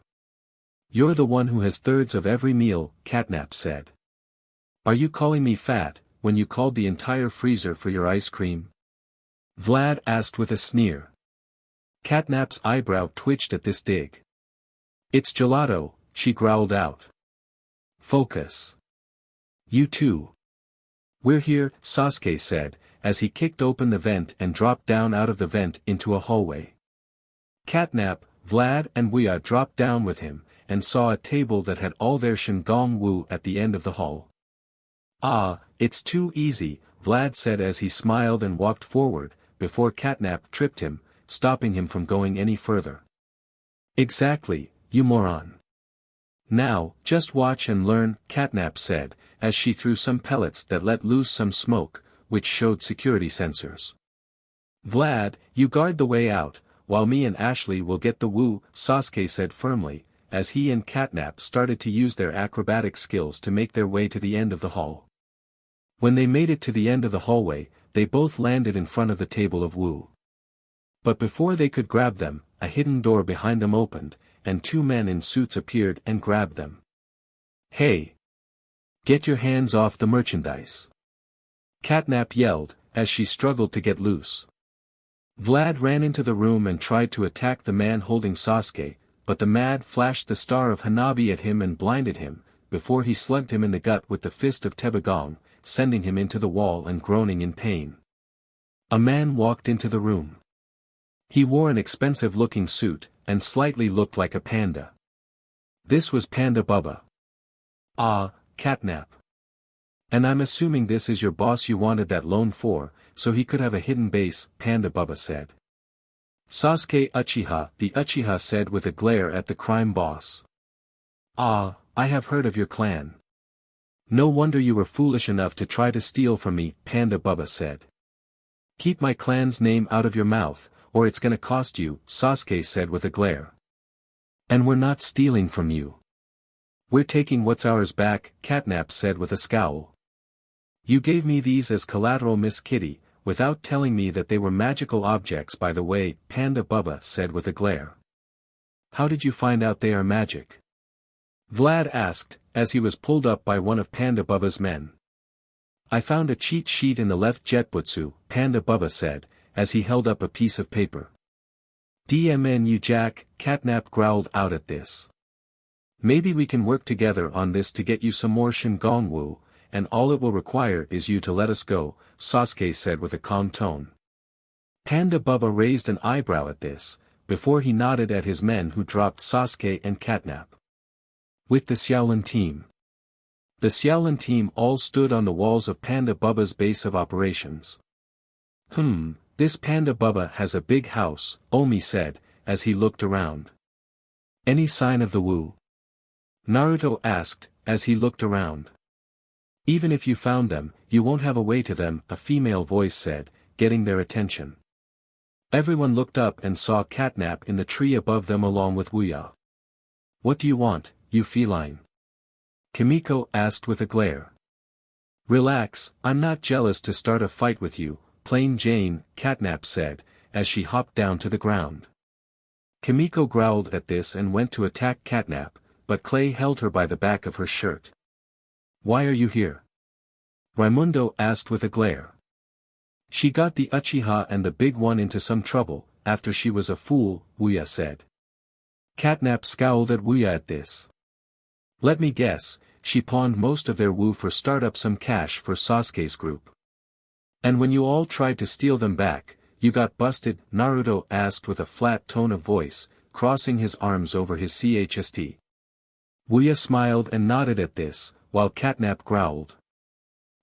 You're the one who has thirds of every meal, Catnap said. Are you calling me fat, when you called the entire freezer for your ice cream? Vlad asked with a sneer. Catnap's eyebrow twitched at this dig. It's gelato, she growled out. Focus. You too. We're here, Sasuke said, as he kicked open the vent and dropped down out of the vent into a hallway. Catnap, Vlad and VOICEOVER dropped down with him, and saw a table that had all their Shingon Wu at the end of the hall. Ah, it's too easy, Vlad said as he smiled and walked forward, before Catnap tripped him, stopping him from going any further. Exactly, you moron. Now, just watch and learn, Catnap said, as she threw some pellets that let loose some smoke, which showed security sensors. Vlad, you guard the way out, while me and Ashley will get the Wu, Sasuke said firmly, as he and Catnap started to use their acrobatic skills to make their way to the end of the hall. When they made it to the end of the hallway, they both landed in front of the table of Wu. But before they could grab them, a hidden door behind them opened, and two men in suits appeared and grabbed them. Hey! Get your hands off the merchandise! Catnap yelled, as she struggled to get loose. Vlad ran into the room and tried to attack the man holding Sasuke, but the man flashed the star of Hanabi at him and blinded him, before he slugged him in the gut with the fist of Tebagong, sending him into the wall and groaning in pain. A man walked into the room. He wore an expensive-looking suit, and slightly looked like a panda. This was Panda Bubba. Ah, Catnap. And I'm assuming this is your boss you wanted that loan for, so he could have a hidden base, Panda Bubba said. Sasuke Uchiha, the Uchiha said with a glare at the crime boss. Ah, I have heard of your clan. No wonder you were foolish enough to try to steal from me, Panda Bubba said. Keep my clan's name out of your mouth, or it's gonna cost you, Sasuke said with a glare. And we're not stealing from you. We're taking what's ours back, Catnap said with a scowl. You gave me these as collateral, Miss Kitty, without telling me that they were magical objects, by the way, Panda Bubba said with a glare. How did you find out they are magic? Vlad asked, as he was pulled up by one of Panda Bubba's men. I found a cheat sheet in the left jetbutsu, Panda Bubba said, as he held up a piece of paper. DMNU Jack, Catnap growled out at this. Maybe we can work together on this to get you some more Shingongwu, and all it will require is you to let us go, Sasuke said with a calm tone. Panda Bubba raised an eyebrow at this, before he nodded at his men who dropped Sasuke and Catnap. With the Xiaolin team. The Xiaolin team all stood on the walls of Panda Bubba's base of operations. This Panda Bubba has a big house, Omi said, as he looked around. Any sign of the Wu? Naruto asked, as he looked around. Even if you found them, you won't have a way to them, a female voice said, getting their attention. Everyone looked up and saw Catnap in the tree above them along with Wuya. What do you want, you feline? Kimiko asked with a glare. Relax, I'm not jealous to start a fight with you, plain Jane, Catnap said, as she hopped down to the ground. Kimiko growled at this and went to attack Catnap, but Clay held her by the back of her shirt. Why are you here? Raimundo asked with a glare. She got the Uchiha and the big one into some trouble, after she was a fool, Wuya said. Catnap scowled at Wuya at this. Let me guess, she pawned most of their Wu for start up some cash for Sasuke's group. And when you all tried to steal them back, you got busted, Naruto asked with a flat tone of voice, crossing his arms over his chest. Wuya smiled and nodded at this, while Catnap growled.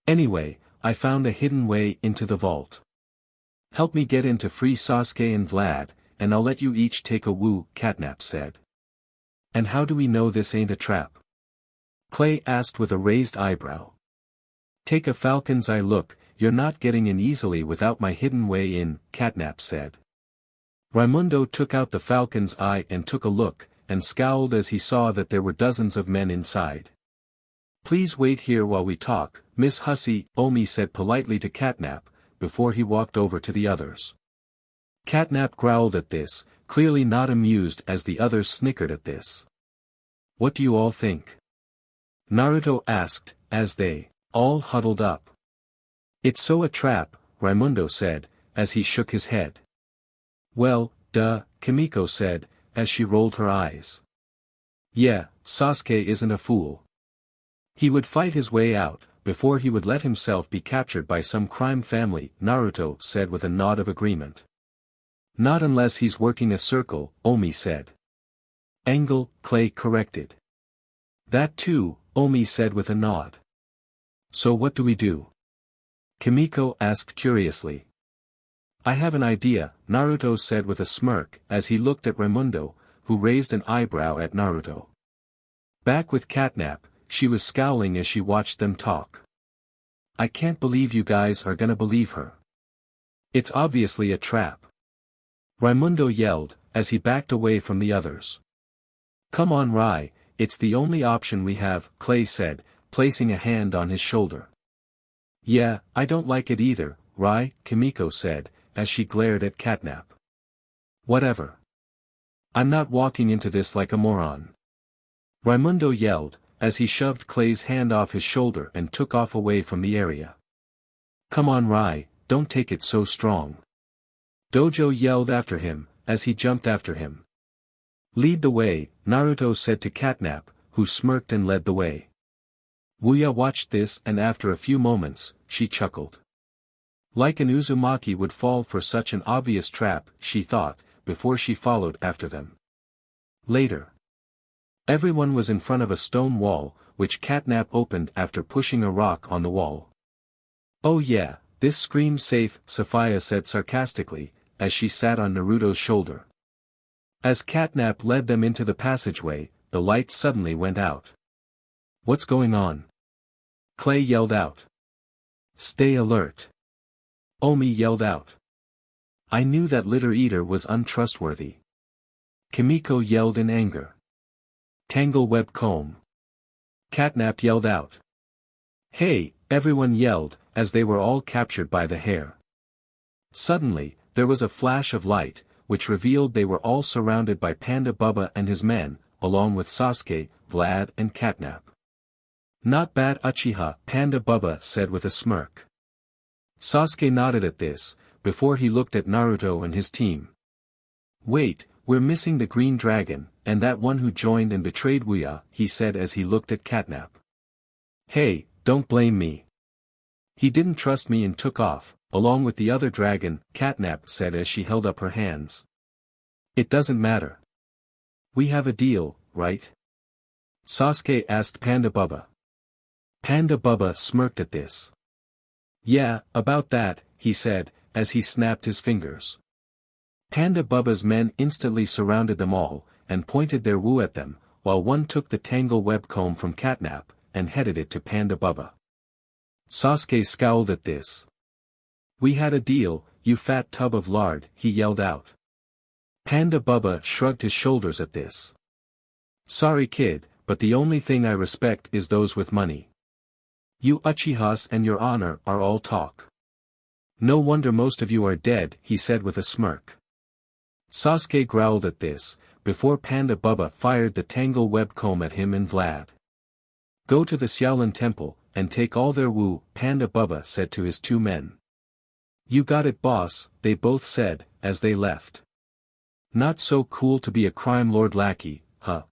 Anyway, I found a hidden way into the vault. Help me get in to free Sasuke and Vlad, and I'll let you each take a Wu, Catnap said. And how do we know this ain't a trap? Clay asked with a raised eyebrow. Take a falcon's eye look, you're not getting in easily without my hidden way in, Catnap said. Raimundo took out the falcon's eye and took a look, and scowled as he saw that there were dozens of men inside. Please wait here while we talk, Miss Hussey, Omi said politely to Catnap, before he walked over to the others. Catnap growled at this, clearly not amused as the others snickered at this. What do you all think? Naruto asked, as they all huddled up. It's so a trap, Raimundo said, as he shook his head. Well, duh, Kimiko said, as she rolled her eyes. Yeah, Sasuke isn't a fool. He would fight his way out, before he would let himself be captured by some crime family, Naruto said with a nod of agreement. Not unless he's working a circle, Omi said. Angle, Clay corrected. That too, Omi said with a nod. So what do we do? Kimiko asked curiously. I have an idea, Naruto said with a smirk as he looked at Raimundo, who raised an eyebrow at Naruto. Back with Catnap, she was scowling as she watched them talk. I can't believe you guys are gonna believe her. It's obviously a trap. Raimundo yelled, as he backed away from the others. Come on Rai, it's the only option we have, Clay said, placing a hand on his shoulder. Yeah, I don't like it either, Rai, Kimiko said, as she glared at Catnap. Whatever. I'm not walking into this like a moron. Raimundo yelled, as he shoved Clay's hand off his shoulder and took off away from the area. Come on Rai, don't take it so strong. Dojo yelled after him, as he jumped after him. Lead the way, Naruto said to Catnap, who smirked and led the way. Wuya watched this and after a few moments, she chuckled. Like an Uzumaki would fall for such an obvious trap, she thought, before she followed after them. Later. Everyone was in front of a stone wall, which Catnap opened after pushing a rock on the wall. Oh yeah, this screams safe, Sophia said sarcastically, as she sat on Naruto's shoulder. As Catnap led them into the passageway, the lights suddenly went out. What's going on? Clay yelled out. Stay alert. Omi yelled out. I knew that litter eater was untrustworthy. Kimiko yelled in anger. Tangle web comb. Catnap yelled out. Hey, Everyone yelled, as they were all captured by the hair. Suddenly, there was a flash of light, which revealed they were all surrounded by Panda Bubba and his men, along with Sasuke, Vlad and Catnap. "Not bad Uchiha," Panda Bubba said with a smirk. Sasuke nodded at this, before he looked at Naruto and his team. "Wait, we're missing the green dragon, and that one who joined and betrayed VERYYYY," he said as he looked at Catnap. "Hey, don't blame me. He didn't trust me and took off, along with the other dragon," Catnap said as she held up her hands. "It doesn't matter. We have a deal, right?" Sasuke asked Panda Bubba. Panda Bubba smirked at this. "Yeah, about that," he said, as he snapped his fingers. Panda Bubba's men instantly surrounded them all, and pointed their wu at them, while one took the tangle web comb from Catnap, and headed it to Panda Bubba. Sasuke scowled at this. "We had a deal, you fat tub of lard," he yelled out. Panda Bubba shrugged his shoulders at this. "Sorry kid, but the only thing I respect is those with money. You Uchihas and your honor are all talk. No wonder most of you are dead," he said with a smirk. Sasuke growled at this, before Panda Bubba fired the tangle web comb at him and Vlad. "Go to the Xiaolin temple, and take all their wu," Panda Bubba said to his two men. "You got it boss," they both said, as they left. "Not so cool to be a crime lord lackey, huh?"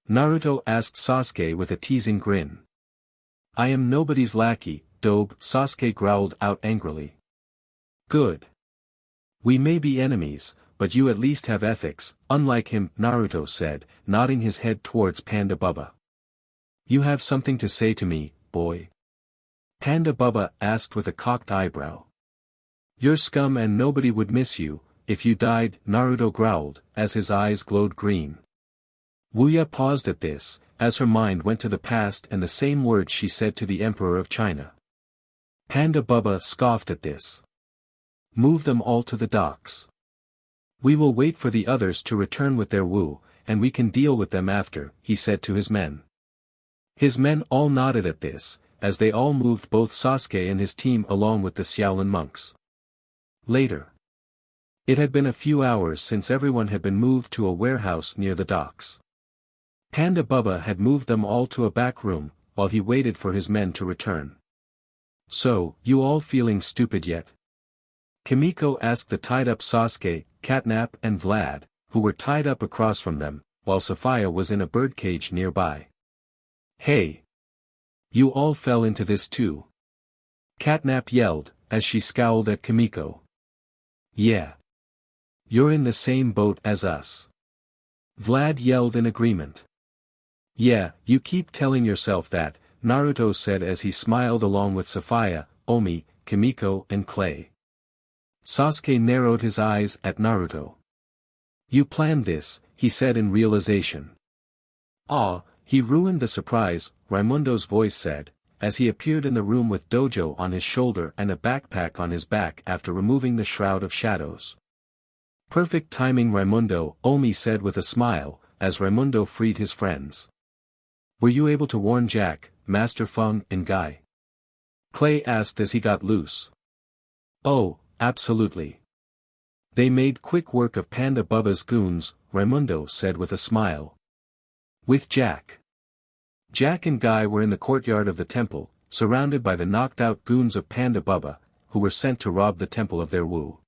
Naruto asked Sasuke with a teasing grin. "I am nobody's lackey, dobe," Sasuke growled out angrily. "Good. We may be enemies, but you at least have ethics, unlike him," Naruto said, nodding his head towards Panda Bubba. "You have something to say to me, boy?" Panda Bubba asked with a cocked eyebrow. "You're scum and nobody would miss you, if you died," Naruto growled, as his eyes glowed green. VERYYYY paused at this, as her mind went to the past and the same words she said to the Emperor of China. Panda Bubba scoffed at this. "Move them all to the docks. We will wait for the others to return with their wu, and we can deal with them after," he said to his men. His men all nodded at this, as they all moved both Sasuke and his team along with the Xiaolin monks. Later. It had been a few hours since everyone had been moved to a warehouse near the docks. Panda Bubba had moved them all to a back room, while he waited for his men to return. "So, you all feeling stupid yet?" Kimiko asked the tied-up Sasuke, Catnap and Vlad, who were tied up across from them, while Sophia was in a birdcage nearby. "Hey! You all fell into this too?" Catnap yelled, as she scowled at Kimiko. "Yeah. You're in the same boat as us." Vlad yelled in agreement. "Yeah, you keep telling yourself that," Naruto said as he smiled along with Sophia, Omi, Kimiko and Clay. Sasuke narrowed his eyes at Naruto. "You planned this," he said in realization. "Ah, he ruined the surprise," Raimundo's voice said, as he appeared in the room with Dojo on his shoulder and a backpack on his back after removing the Shroud of Shadows. "Perfect timing Raimundo," Omi said with a smile, as Raimundo freed his friends. "Were you able to warn Jack, Master Feng and Guy?" Clay asked as he got loose. "Oh, absolutely. They made quick work of Panda Bubba's goons," Raimundo said with a smile. "With Jack. Jack and Guy were in the courtyard of the temple, surrounded by the knocked-out goons of Panda Bubba, who were sent to rob the temple of their wu."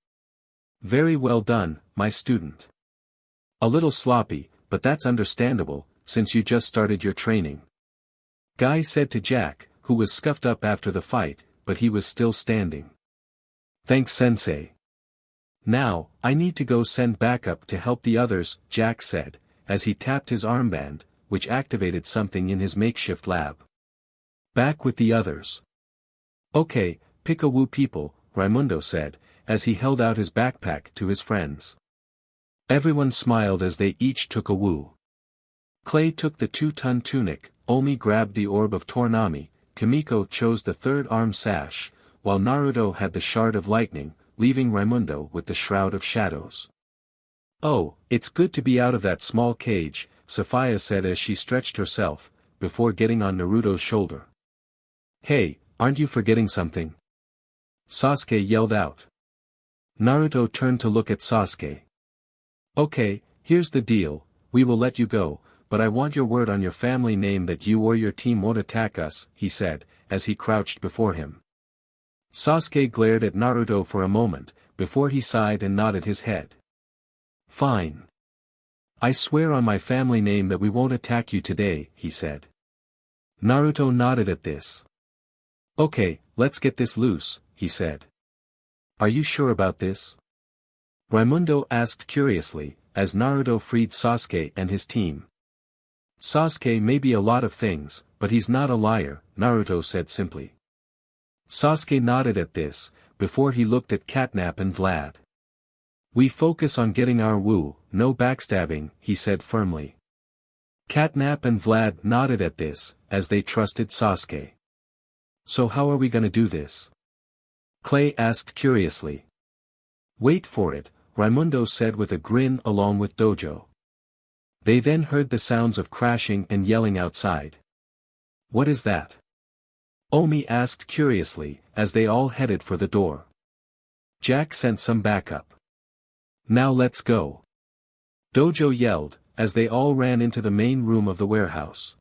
"Very well done, my student. A little sloppy, but that's understandable, since you just started your training," Guy said to Jack, who was scuffed up after the fight, but he was still standing. "Thanks sensei. Now, I need to go send backup to help the others," Jack said, as he tapped his armband, which activated something in his makeshift lab. "Back with the others." "Okay, pick a wu people," Raimundo said, as he held out his backpack to his friends. Everyone smiled as they each took a wu. Clay took the 2-ton tunic, Omi grabbed the orb of Tornami, Kimiko chose the third arm sash, while Naruto had the shard of lightning, leaving Raimundo with the Shroud of Shadows. "Oh, it's good to be out of that small cage," Sophia said as she stretched herself, before getting on Naruto's shoulder. "Hey, aren't you forgetting something? Sasuke yelled out. Naruto turned to look at Sasuke. Okay, here's the deal, we will let you go, but I want your word on your family name that you or your team won't attack us, he said, as he crouched before him. Sasuke glared at Naruto for a moment, before he sighed and nodded his head. Fine. I swear on my family name that we won't attack you today, he said. Naruto nodded at this. Okay, let's get this loose, he said. Are you sure about this? Raimundo asked curiously, as Naruto freed Sasuke and his team. Sasuke may be a lot of things, but he's not a liar, Naruto said simply. Sasuke nodded at this, before he looked at Catnap and Vlad. We focus on getting our woo, no backstabbing, he said firmly. Catnap and Vlad nodded at this, as they trusted Sasuke. So how are we gonna do this? Clay asked curiously. Wait for it, Raimundo said with a grin along with Dojo. They then heard the sounds of crashing and yelling outside. What is that? Omi asked curiously, as they all headed for the door. Jack sent some backup. Now let's go. Dojo yelled, as they all ran into the main room of the warehouse.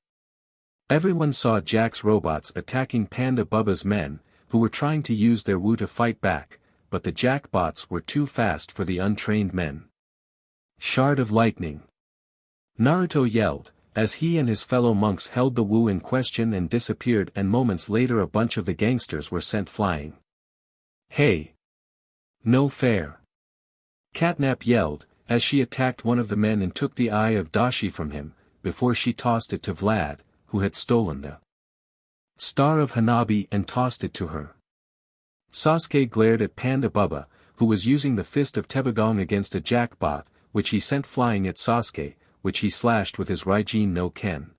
Everyone saw Jack's robots attacking Panda Bubba's men, who were trying to use their woo to fight back, but the Jack bots were too fast for the untrained men. Shard of lightning. Naruto yelled, as he and his fellow monks held the woo in question and disappeared, and moments later a bunch of the gangsters were sent flying. Hey! No fair! Catnap yelled, as she attacked one of the men and took the eye of Dashi from him, before she tossed it to Vlad, who had stolen the star of Hanabi and tossed it to her. Sasuke glared at Panda Bubba, who was using the fist of Tebogong against a jackbot, which he sent flying at Sasuke, which he slashed with his Raijin no Ken.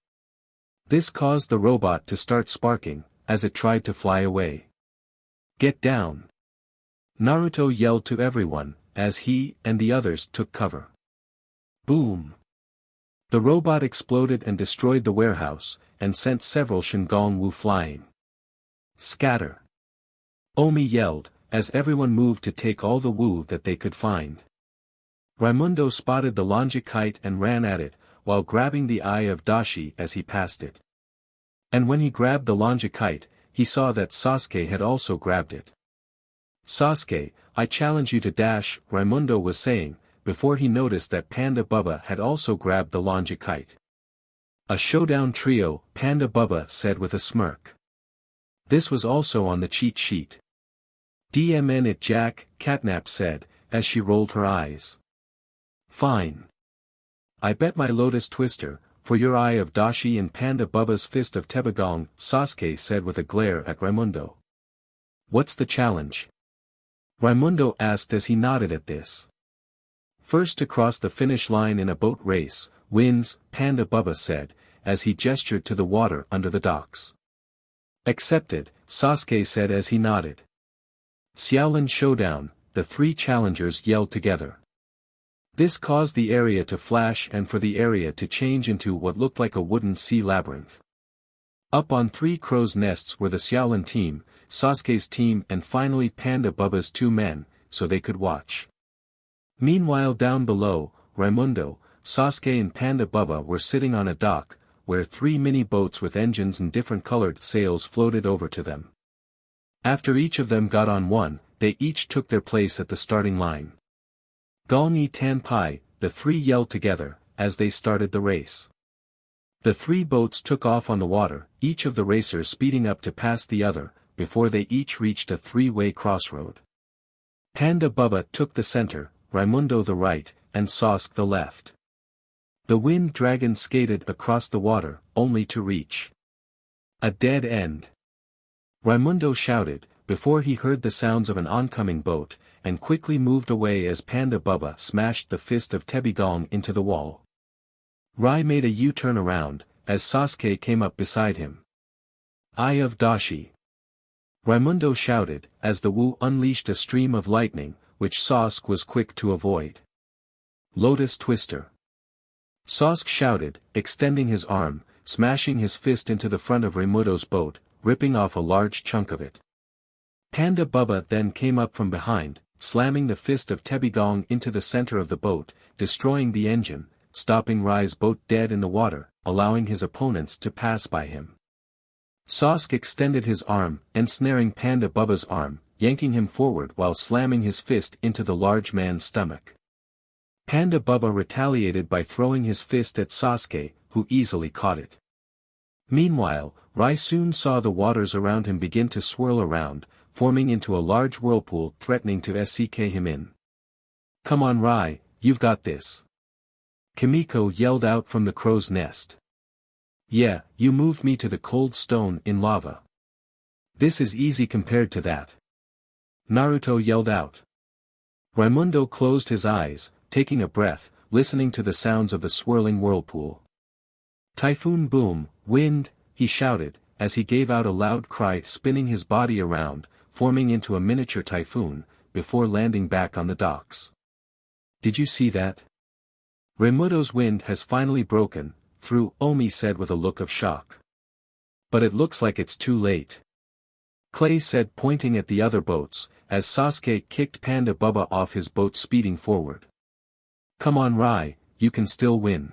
This caused the robot to start sparking, as it tried to fly away. Get down! Naruto yelled to everyone, as he and the others took cover. Boom! The robot exploded and destroyed the warehouse, and sent several Shingon Wu flying. Scatter! Omi yelled, as everyone moved to take all the woo that they could find. Raimundo spotted the longi kite and ran at it, while grabbing the eye of Dashi as he passed it. And when he grabbed the longi kite, he saw that Sasuke had also grabbed it. Sasuke, I challenge you to dash, Raimundo was saying, before he noticed that Panda Bubba had also grabbed the longi kite. A showdown trio, Panda Bubba said with a smirk. This was also on the cheat sheet. DMN it Jack, Catnap said, as she rolled her eyes. Fine. I bet my Lotus Twister, for your eye of Dashi and Panda Bubba's fist of Tebogong, Sasuke said with a glare at Raimundo. What's the challenge? Raimundo asked as he nodded at this. First to cross the finish line in a boat race, wins, Panda Bubba said, as he gestured to the water under the docks. Accepted, Sasuke said as he nodded. Xiaolin Showdown, the three challengers yelled together. This caused the area to flash and for the area to change into what looked like a wooden sea labyrinth. Up on three crows' nests were the Xiaolin team, Sasuke's team and finally Panda Bubba's two men, so they could watch. Meanwhile down below, Raimundo, Sasuke and Panda Bubba were sitting on a dock, where three mini-boats with engines and different colored sails floated over to them. After each of them got on one, they each took their place at the starting line. Gong Tan Pai, the three yelled together, as they started the race. The three boats took off on the water, each of the racers speeding up to pass the other, before they each reached a three-way crossroad. Panda Bubba took the center, Raimundo the right, and Sasuke the left. The wind dragon skated across the water, only to reach a dead end. Raimundo shouted, before he heard the sounds of an oncoming boat, and quickly moved away as Panda Bubba smashed the fist of Tebogong into the wall. Rai made a U-turn around, as Sasuke came up beside him. Eye of Dashi! Raimundo shouted, as the woo unleashed a stream of lightning, which Sasuke was quick to avoid. Lotus Twister! Sasuke shouted, extending his arm, smashing his fist into the front of Raimundo's boat, ripping off a large chunk of it. Panda Bubba then came up from behind, slamming the fist of Tebigong into the center of the boat, destroying the engine, stopping Rai's boat dead in the water, allowing his opponents to pass by him. Sasuke extended his arm, ensnaring Panda Bubba's arm, yanking him forward while slamming his fist into the large man's stomach. Panda Bubba retaliated by throwing his fist at Sasuke, who easily caught it. Meanwhile, Rai soon saw the waters around him begin to swirl around, forming into a large whirlpool threatening to suck him in. "Come on Rai, you've got this." Kimiko yelled out from the crow's nest. "Yeah, you moved me to the cold stone in lava. This is easy compared to that." Naruto yelled out. Raimundo closed his eyes, taking a breath, listening to the sounds of the swirling whirlpool. "Typhoon boom, wind," he shouted, as he gave out a loud cry, spinning his body around, forming into a miniature typhoon, before landing back on the docks. "Did you see that? Raimundo's wind has finally broken, through," Omi said with a look of shock. "But it looks like it's too late," Clay said, pointing at the other boats, as Sasuke kicked Panda Bubba off his boat, speeding forward. "Come on Rai, you can still win."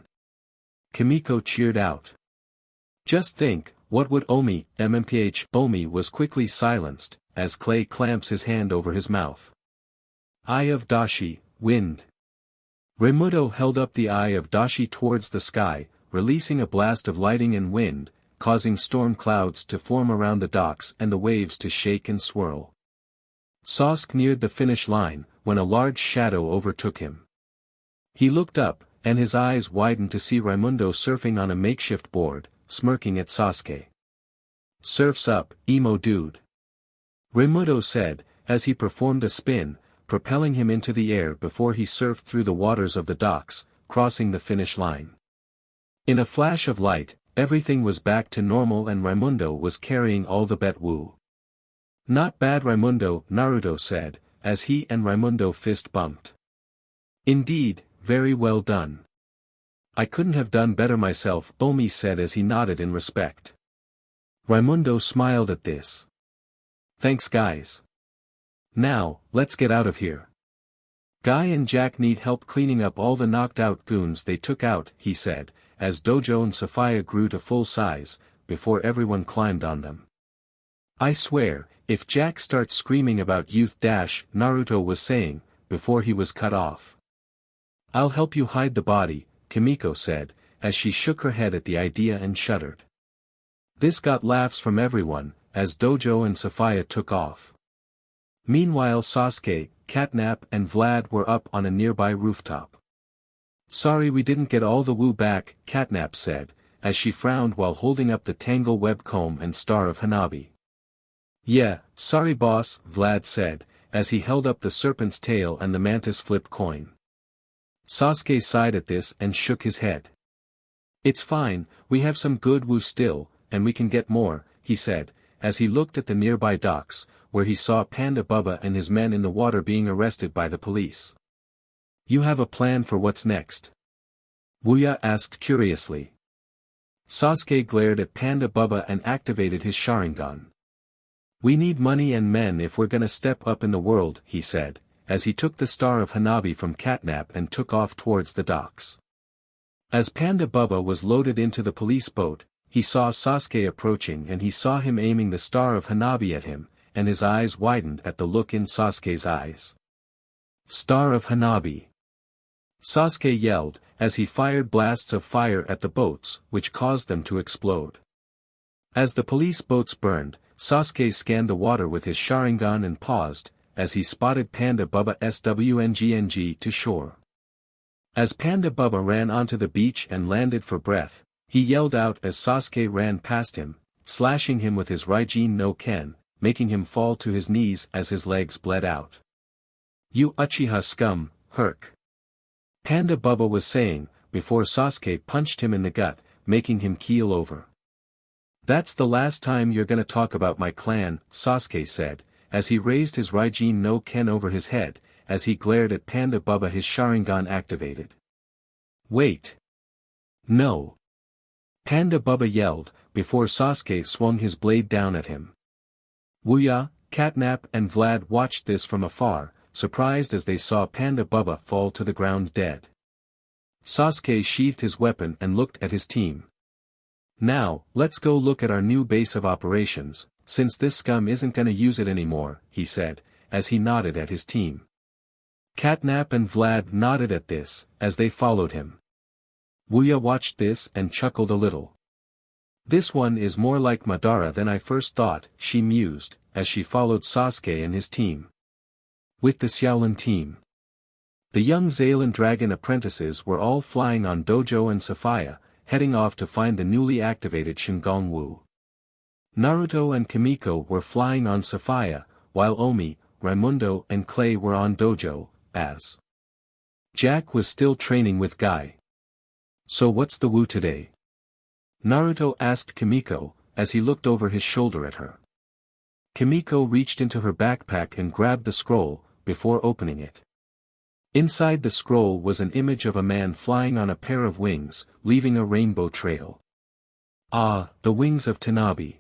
Kimiko cheered out. "Just think, what would Omi, MMPH?" Omi was quickly silenced, as Clay clamps his hand over his mouth. "Eye of Dashi, wind." Raimundo held up the eye of Dashi towards the sky, releasing a blast of lightning and wind, causing storm clouds to form around the docks and the waves to shake and swirl. Sasuke neared the finish line, when a large shadow overtook him. He looked up, and his eyes widened to see Raimundo surfing on a makeshift board, smirking at Sasuke. "Surf's up, emo dude," Raimundo said, as he performed a spin, propelling him into the air before he surfed through the waters of the docks, crossing the finish line. In a flash of light, everything was back to normal and Raimundo was carrying all the bet woo. "Not bad Raimundo," Naruto said, as he and Raimundo fist bumped. "Indeed, very well done. I couldn't have done better myself," Omi said as he nodded in respect. Raimundo smiled at this. "Thanks guys. Now, let's get out of here. Guy and Jack need help cleaning up all the knocked out goons they took out," he said, as Dojo and Sophia grew to full size, before everyone climbed on them. "I swear, if Jack starts screaming about youth dash," Naruto was saying, before he was cut off. "I'll help you hide the body," Kimiko said, as she shook her head at the idea and shuddered. This got laughs from everyone, as Dojo and Sophia took off. Meanwhile Sasuke, Catnap and Vlad were up on a nearby rooftop. "Sorry we didn't get all the woo back," Catnap said, as she frowned while holding up the tangle web comb and star of Hanabi. "Yeah, sorry boss," Vlad said, as he held up the serpent's tail and the mantis flip coin. Sasuke sighed at this and shook his head. "It's fine, we have some good woo still, and we can get more," he said, as he looked at the nearby docks, where he saw Panda Bubba and his men in the water being arrested by the police. "You have a plan for what's next?" Wuya asked curiously. Sasuke glared at Panda Bubba and activated his Sharingan. "We need money and men if we're gonna step up in the world," he said, as he took the star of Hanabi from Catnap and took off towards the docks. As Panda Bubba was loaded into the police boat, he saw Sasuke approaching and he saw him aiming the star of Hanabi at him, and his eyes widened at the look in Sasuke's eyes. "Star of Hanabi!" Sasuke yelled, as he fired blasts of fire at the boats, which caused them to explode. As the police boats burned, Sasuke scanned the water with his Sharingan and paused, as he spotted Panda Bubba SWNGNG to shore. As Panda Bubba ran onto the beach and landed for breath, he yelled out as Sasuke ran past him, slashing him with his Raijin no Ken, making him fall to his knees as his legs bled out. "You Uchiha scum, Herc!" Panda Bubba was saying, before Sasuke punched him in the gut, making him keel over. "That's the last time you're gonna talk about my clan," Sasuke said, as he raised his Raijin no Ken over his head, as he glared at Panda Bubba, his Sharingan activated. "Wait. No. Panda Bubba yelled, before Sasuke swung his blade down at him. Wuya, Catnap and Vlad watched this from afar, surprised as they saw Panda Bubba fall to the ground dead. Sasuke sheathed his weapon and looked at his team. Now, let's go look at our new base of operations, since this scum isn't gonna use it anymore, he said, as he nodded at his team. Catnap and Vlad nodded at this, as they followed him. Wuya watched this and chuckled a little. This one is more like Madara than I first thought, she mused, as she followed Sasuke and his team. With the Xiaolin team. The young Xiaolin dragon apprentices were all flying on Dojo and Sophia, heading off to find the newly activated Shingongwu. Naruto and Kimiko were flying on Sophia, while Omi, Raimundo and Clay were on Dojo, as Jack was still training with Guy. So what's the woo today? Naruto asked Kimiko, as he looked over his shoulder at her. Kimiko reached into her backpack and grabbed the scroll, before opening it. Inside the scroll was an image of a man flying on a pair of wings, leaving a rainbow trail. Ah, the wings of Tanabe.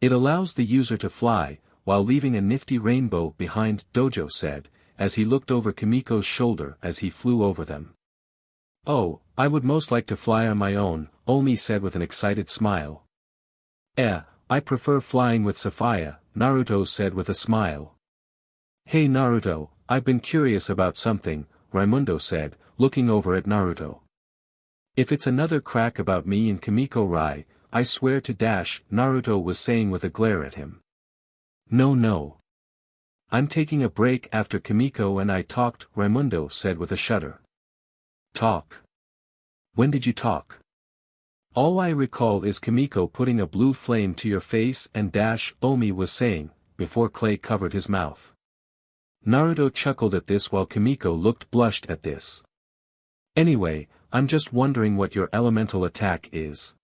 It allows the user to fly, while leaving a nifty rainbow behind, Dojo said, as he looked over Kimiko's shoulder as he flew over them. Oh, I would most like to fly on my own, Omi said with an excited smile. I prefer flying with Sophia, Naruto said with a smile. Hey Naruto, I've been curious about something, Raimundo said, looking over at Naruto. If it's another crack about me and Kimiko Rai, I swear to dash, Naruto was saying with a glare at him. No. I'm taking a break after Kimiko and I talked, Raimundo said with a shudder. Talk? When did you talk? All I recall is Kimiko putting a blue flame to your face and dash, Omi was saying, before Clay covered his mouth. Naruto chuckled at this while Kimiko looked blushed at this. Anyway, I'm just wondering what your elemental attack is.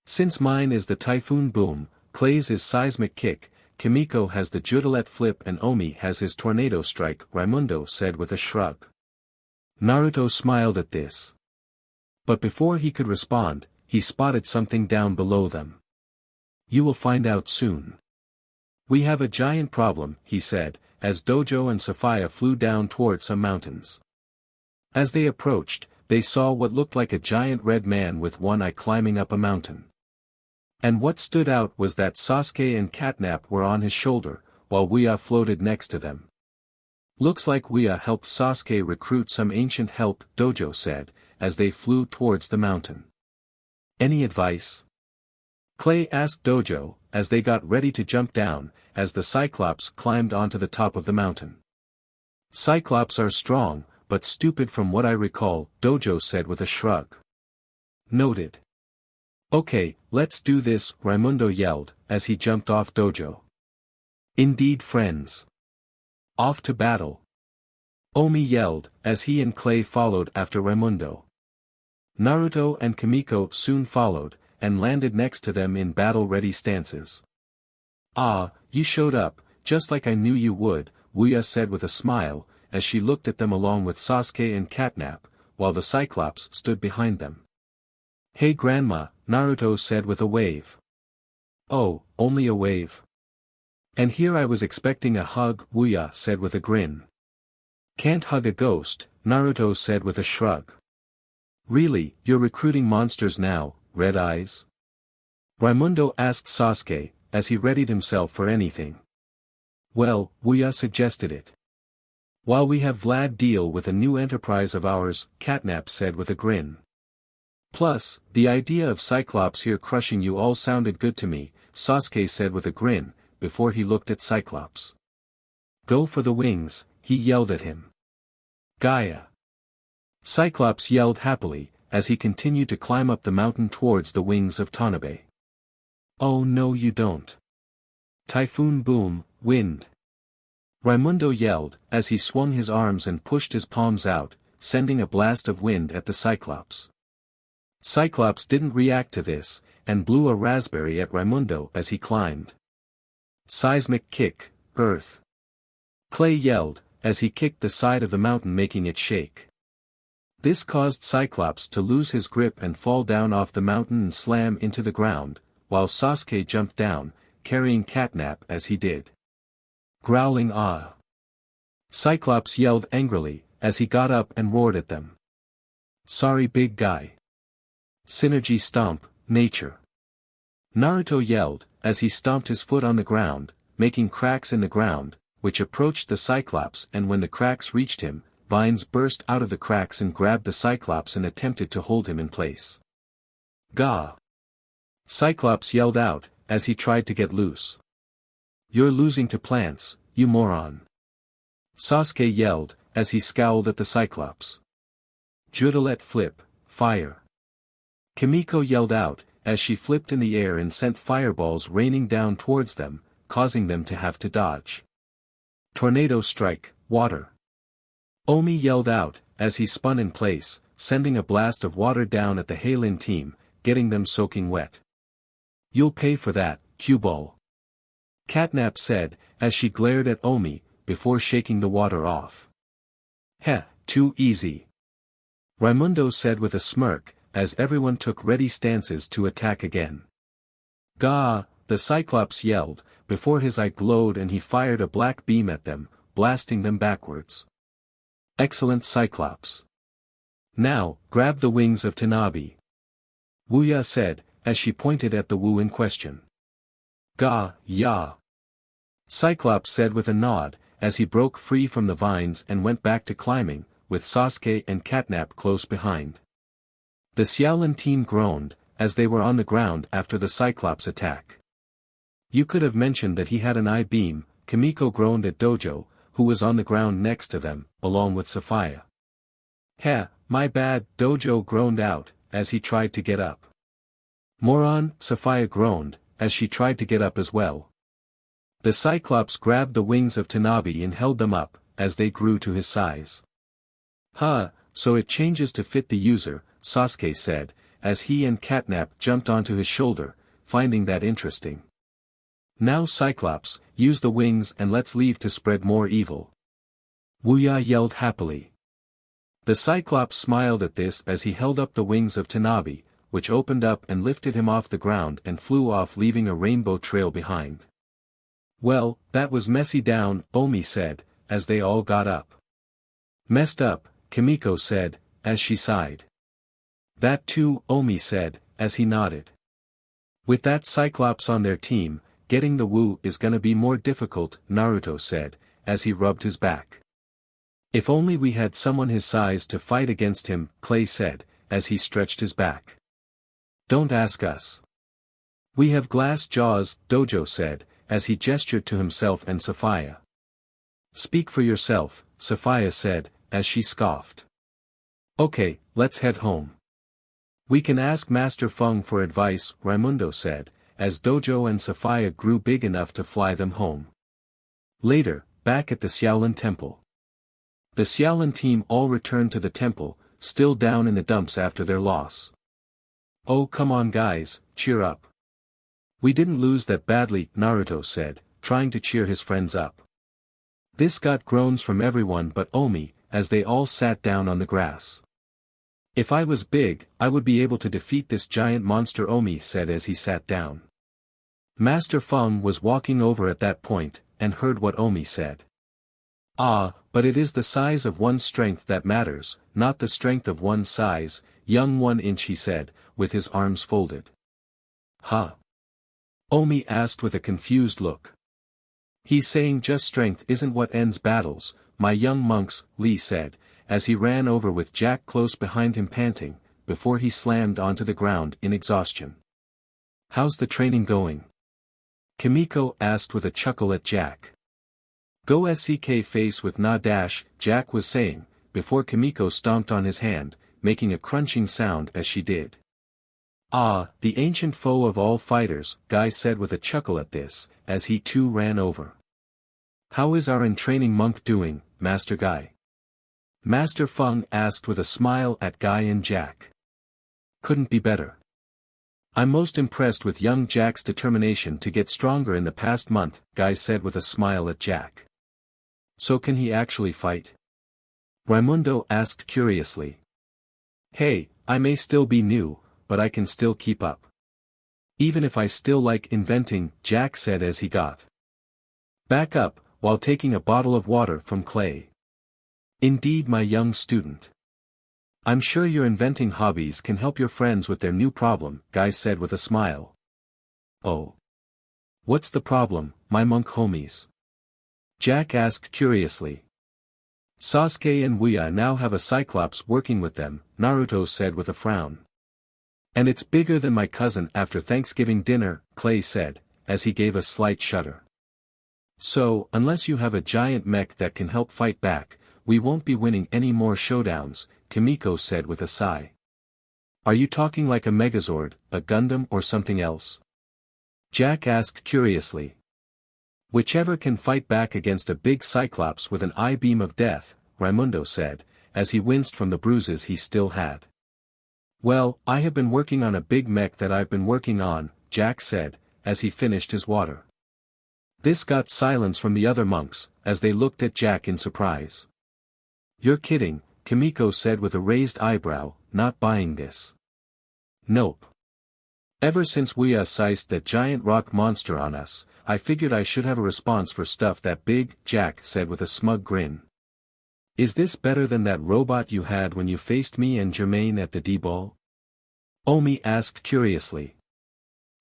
Since mine is the Typhoon Boom, Clay's is Seismic Kick, Kimiko has the Judelet Flip and Omi has his Tornado Strike, Raimundo said with a shrug. Naruto smiled at this. But before he could respond, he spotted something down below them. You will find out soon. We have a giant problem, he said, as Dojo and Sophia flew down toward some mountains. As they approached, they saw what looked like a giant red man with one eye climbing up a mountain. And what stood out was that Sasuke and Catnap were on his shoulder, while Wuya floated next to them. Looks like Wuya helped Sasuke recruit some ancient help, Dojo said, as they flew towards the mountain. Any advice? Clay asked Dojo, as they got ready to jump down, as the Cyclops climbed onto the top of the mountain. Cyclops are strong, but stupid from what I recall, Dojo said with a shrug. Noted. Okay, let's do this, Raimundo yelled, as he jumped off Dojo. Indeed friends. Off to battle. Omi yelled, as he and Clay followed after Raimundo. Naruto and Kimiko soon followed, and landed next to them in battle-ready stances. Ah, you showed up, just like I knew you would, Wuya said with a smile, as she looked at them along with Sasuke and Catnap, while the Cyclops stood behind them. Hey Grandma, Naruto said with a wave. Oh, only a wave. And here I was expecting a hug, Wuya said with a grin. Can't hug a ghost, Naruto said with a shrug. Really, you're recruiting monsters now, Red Eyes? Raimundo asked Sasuke, as he readied himself for anything. Well, Wuya suggested it. While we have Vlad deal with a new enterprise of ours, Catnap said with a grin. Plus, the idea of Cyclops here crushing you all sounded good to me, Sasuke said with a grin, before he looked at Cyclops. Go for the wings, he yelled at him. Gaia. Cyclops yelled happily, as he continued to climb up the mountain towards the wings of Tanabe. Oh no you don't. Typhoon Boom, wind. Raimundo yelled, as he swung his arms and pushed his palms out, sending a blast of wind at the Cyclops. Cyclops didn't react to this, and blew a raspberry at Raimundo as he climbed. Seismic Kick, Earth. Clay yelled, as he kicked the side of the mountain making it shake. This caused Cyclops to lose his grip and fall down off the mountain and slam into the ground, while Sasuke jumped down, carrying Catnap as he did. Growling "Ah!" Cyclops yelled angrily, as he got up and roared at them. "Sorry big guy. Synergy stomp, nature." Naruto yelled, as he stomped his foot on the ground, making cracks in the ground, which approached the Cyclops, and when the cracks reached him, vines burst out of the cracks and grabbed the Cyclops and attempted to hold him in place. "Gah!" Cyclops yelled out, as he tried to get loose. "You're losing to plants, you moron." Sasuke yelled, as he scowled at the Cyclops. "Judelet flip, fire." Kimiko yelled out, as she flipped in the air and sent fireballs raining down towards them, causing them to have to dodge. "Tornado strike, water." Omi yelled out, as he spun in place, sending a blast of water down at the Xiaolin team, getting them soaking wet. "You'll pay for that, Cue-ball." Catnap said, as she glared at Omi, before shaking the water off. "Heh, too easy." Raimundo said with a smirk, as everyone took ready stances to attack again. "Gah!" the Cyclops yelled, before his eye glowed and he fired a black beam at them, blasting them backwards. "Excellent Cyclops. Now, grab the wings of Tanabe." Wuya said, as she pointed at the Wu in question. "Gah, ya." Cyclops said with a nod, as he broke free from the vines and went back to climbing, with Sasuke and Catnap close behind. The Xiaolin team groaned, as they were on the ground after the Cyclops attack. "You could have mentioned that he had an eye beam," Kimiko groaned at Dojo, who was on the ground next to them, along with Sophia. "Heh, my bad," Dojo groaned out, as he tried to get up. "Moron," Sophia groaned, as she tried to get up as well. The Cyclops grabbed the wings of Tanabe and held them up, as they grew to his size. "Huh, so it changes to fit the user," Sasuke said, as he and Catnap jumped onto his shoulder, finding that interesting. "Now Cyclops, use the wings and let's leave to spread more evil." Wuya yelled happily. The Cyclops smiled at this as he held up the wings of Tanabe, which opened up and lifted him off the ground and flew off, leaving a rainbow trail behind. "Well, that was messy down," Omi said, as they all got up. "Messed up," Kimiko said, as she sighed. "That too," Omi said, as he nodded. "With that Cyclops on their team, getting the Wu is gonna be more difficult," Naruto said, as he rubbed his back. "If only we had someone his size to fight against him," Clay said, as he stretched his back. "Don't ask us. We have glass jaws," Dojo said, as he gestured to himself and Sophia. "Speak for yourself," Sophia said, as she scoffed. "Okay, let's head home. We can ask Master Feng for advice," Raimundo said, as Dojo and Sophia grew big enough to fly them home. Later, back at the Xiaolin Temple. The Xiaolin team all returned to the temple, still down in the dumps after their loss. "Oh come on guys, cheer up. We didn't lose that badly," Naruto said, trying to cheer his friends up. This got groans from everyone but Omi, as they all sat down on the grass. "If I was big, I would be able to defeat this giant monster," Omi said as he sat down. Master Feng was walking over at that point, and heard what Omi said. "Ah, but it is the size of one's strength that matters, not the strength of one's size, young 1 inch," he said, with his arms folded. "Huh?" Omi asked with a confused look. "He's saying just strength isn't what ends battles, my young monks," Lee said, as he ran over with Jack close behind him panting, before he slammed onto the ground in exhaustion. "How's the training going?" Kimiko asked with a chuckle at Jack. "Go SCK face with na dash," Jack was saying, before Kimiko stomped on his hand, making a crunching sound as she did. "Ah, the ancient foe of all fighters," Guy said with a chuckle at this, as he too ran over. "How is our in-training monk doing, Master Guy?" Master Feng asked with a smile at Guy and Jack. "Couldn't be better. I'm most impressed with young Jack's determination to get stronger in the past month," Guy said with a smile at Jack. "So can he actually fight?" Raimundo asked curiously. Hey, I may still be new, but I can still keep up. Even if I still like inventing, Jack said as he got back up, while taking a bottle of water from Clay. Indeed, my young student. I'm sure your inventing hobbies can help your friends with their new problem, Guy said with a smile. Oh. What's the problem, my monk homies? Jack asked curiously. Sasuke and VOICEOVER now have a cyclops working with them, Naruto said with a frown. And it's bigger than my cousin after Thanksgiving dinner, Clay said, as he gave a slight shudder. So, unless you have a giant mech that can help fight back, we won't be winning any more showdowns, Kimiko said with a sigh. Are you talking like a Megazord, a Gundam or something else? Jack asked curiously. Whichever can fight back against a big cyclops with an eye beam of death, Raimundo said, as he winced from the bruises he still had. Well, I have been working on a big mech that I've been working on, Jack said, as he finished his water. This got silence from the other monks, as they looked at Jack in surprise. You're kidding, Kimiko said with a raised eyebrow, not buying this. Nope. Ever since we sized that giant rock monster on us, I figured I should have a response for stuff that big, Jack said with a smug grin. Is this better than that robot you had when you faced me and Jermaine at the D-Ball? Omi asked curiously.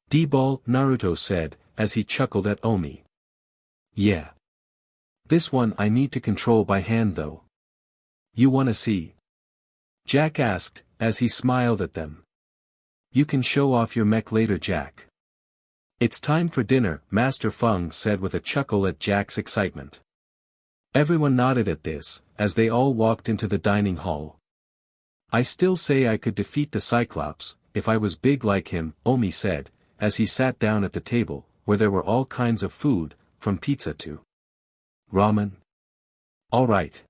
D-Ball, Naruto said, as he chuckled at Omi. Yeah. This one I need to control by hand though. You wanna see? Jack asked, as he smiled at them. You can show off your mech later, Jack. It's time for dinner, Master Feng said with a chuckle at Jack's excitement. Everyone nodded at this, as they all walked into the dining hall. I still say I could defeat the Cyclops, if I was big like him, Omi said, as he sat down at the table, where there were all kinds of food, from pizza to ramen. All right.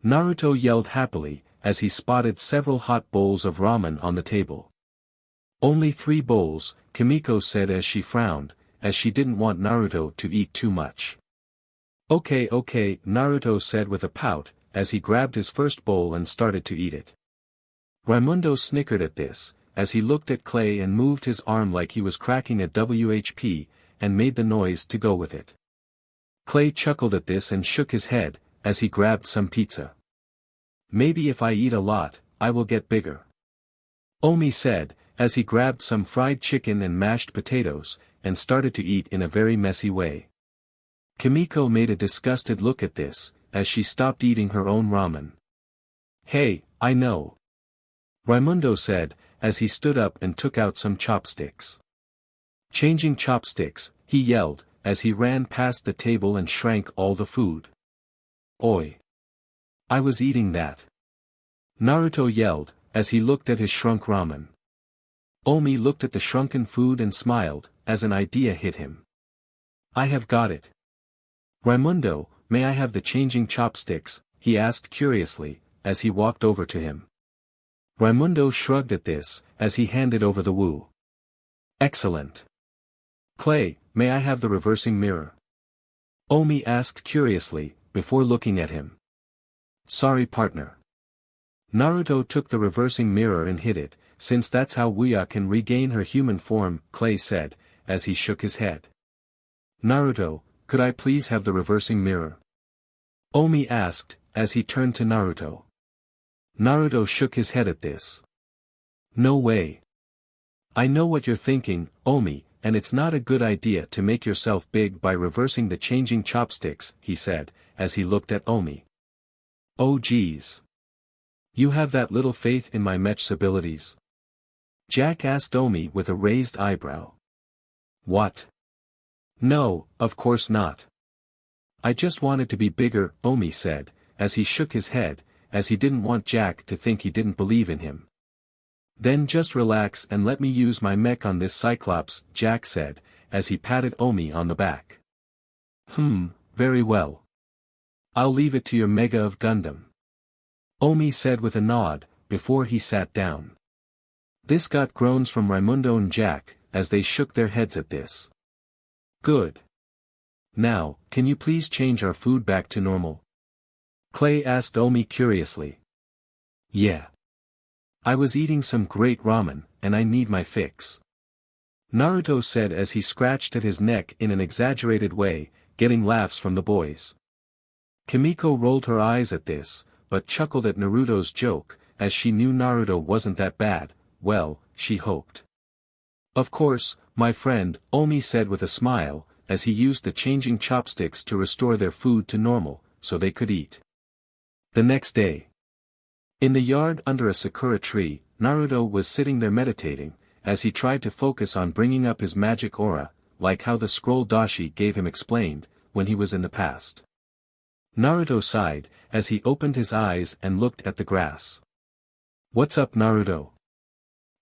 Naruto yelled happily, as he spotted several hot bowls of ramen on the table. Only 3 bowls, Kimiko said as she frowned, as she didn't want Naruto to eat too much. Okay, Naruto said with a pout, as he grabbed his first bowl and started to eat it. Raimundo snickered at this, as he looked at Clay and moved his arm like he was cracking a WHP, and made the noise to go with it. Clay chuckled at this and shook his head, as he grabbed some pizza. Maybe if I eat a lot, I will get bigger. Omi said, as he grabbed some fried chicken and mashed potatoes, and started to eat in a very messy way. Kimiko made a disgusted look at this, as she stopped eating her own ramen. Hey, I know. Raimundo said, as he stood up and took out some chopsticks. Changing chopsticks, he yelled, as he ran past the table and shrank all the food. Oi! I was eating that. Naruto yelled, as he looked at his shrunk ramen. Omi looked at the shrunken food and smiled, as an idea hit him. I have got it. Raimundo, may I have the changing chopsticks? He asked curiously, as he walked over to him. Raimundo shrugged at this, as he handed over the woo. Excellent. Clay, may I have the reversing mirror? Omi asked curiously, before looking at him. Sorry partner. Naruto took the reversing mirror and hid it, since that's how VOICEOVER can regain her human form, Clay said, as he shook his head. Naruto, could I please have the reversing mirror? Omi asked, as he turned to Naruto. Naruto shook his head at this. No way. I know what you're thinking, Omi, and it's not a good idea to make yourself big by reversing the changing chopsticks, he said, as he looked at Omi. Oh geez. You have that little faith in my mech's abilities? Jack asked Omi with a raised eyebrow. What? No, of course not. I just wanted to be bigger, Omi said, as he shook his head, as he didn't want Jack to think he didn't believe in him. Then just relax and let me use my mech on this Cyclops, Jack said, as he patted Omi on the back. Very well. I'll leave it to your Mega of Gundam. Omi said with a nod, before he sat down. This got groans from Raimundo and Jack, as they shook their heads at this. Good. Now, can you please change our food back to normal? Clay asked Omi curiously. Yeah. I was eating some great ramen, and I need my fix. Naruto said as he scratched at his neck in an exaggerated way, getting laughs from the boys. Kimiko rolled her eyes at this, but chuckled at Naruto's joke, as she knew Naruto wasn't that bad. Well, she hoped. Of course, my friend, Omi said with a smile, as he used the changing chopsticks to restore their food to normal, so they could eat. The next day. In the yard under a sakura tree, Naruto was sitting there meditating, as he tried to focus on bringing up his magic aura, like how the scroll Dashi gave him explained, when he was in the past. Naruto sighed, as he opened his eyes and looked at the grass. "What's up, Naruto?"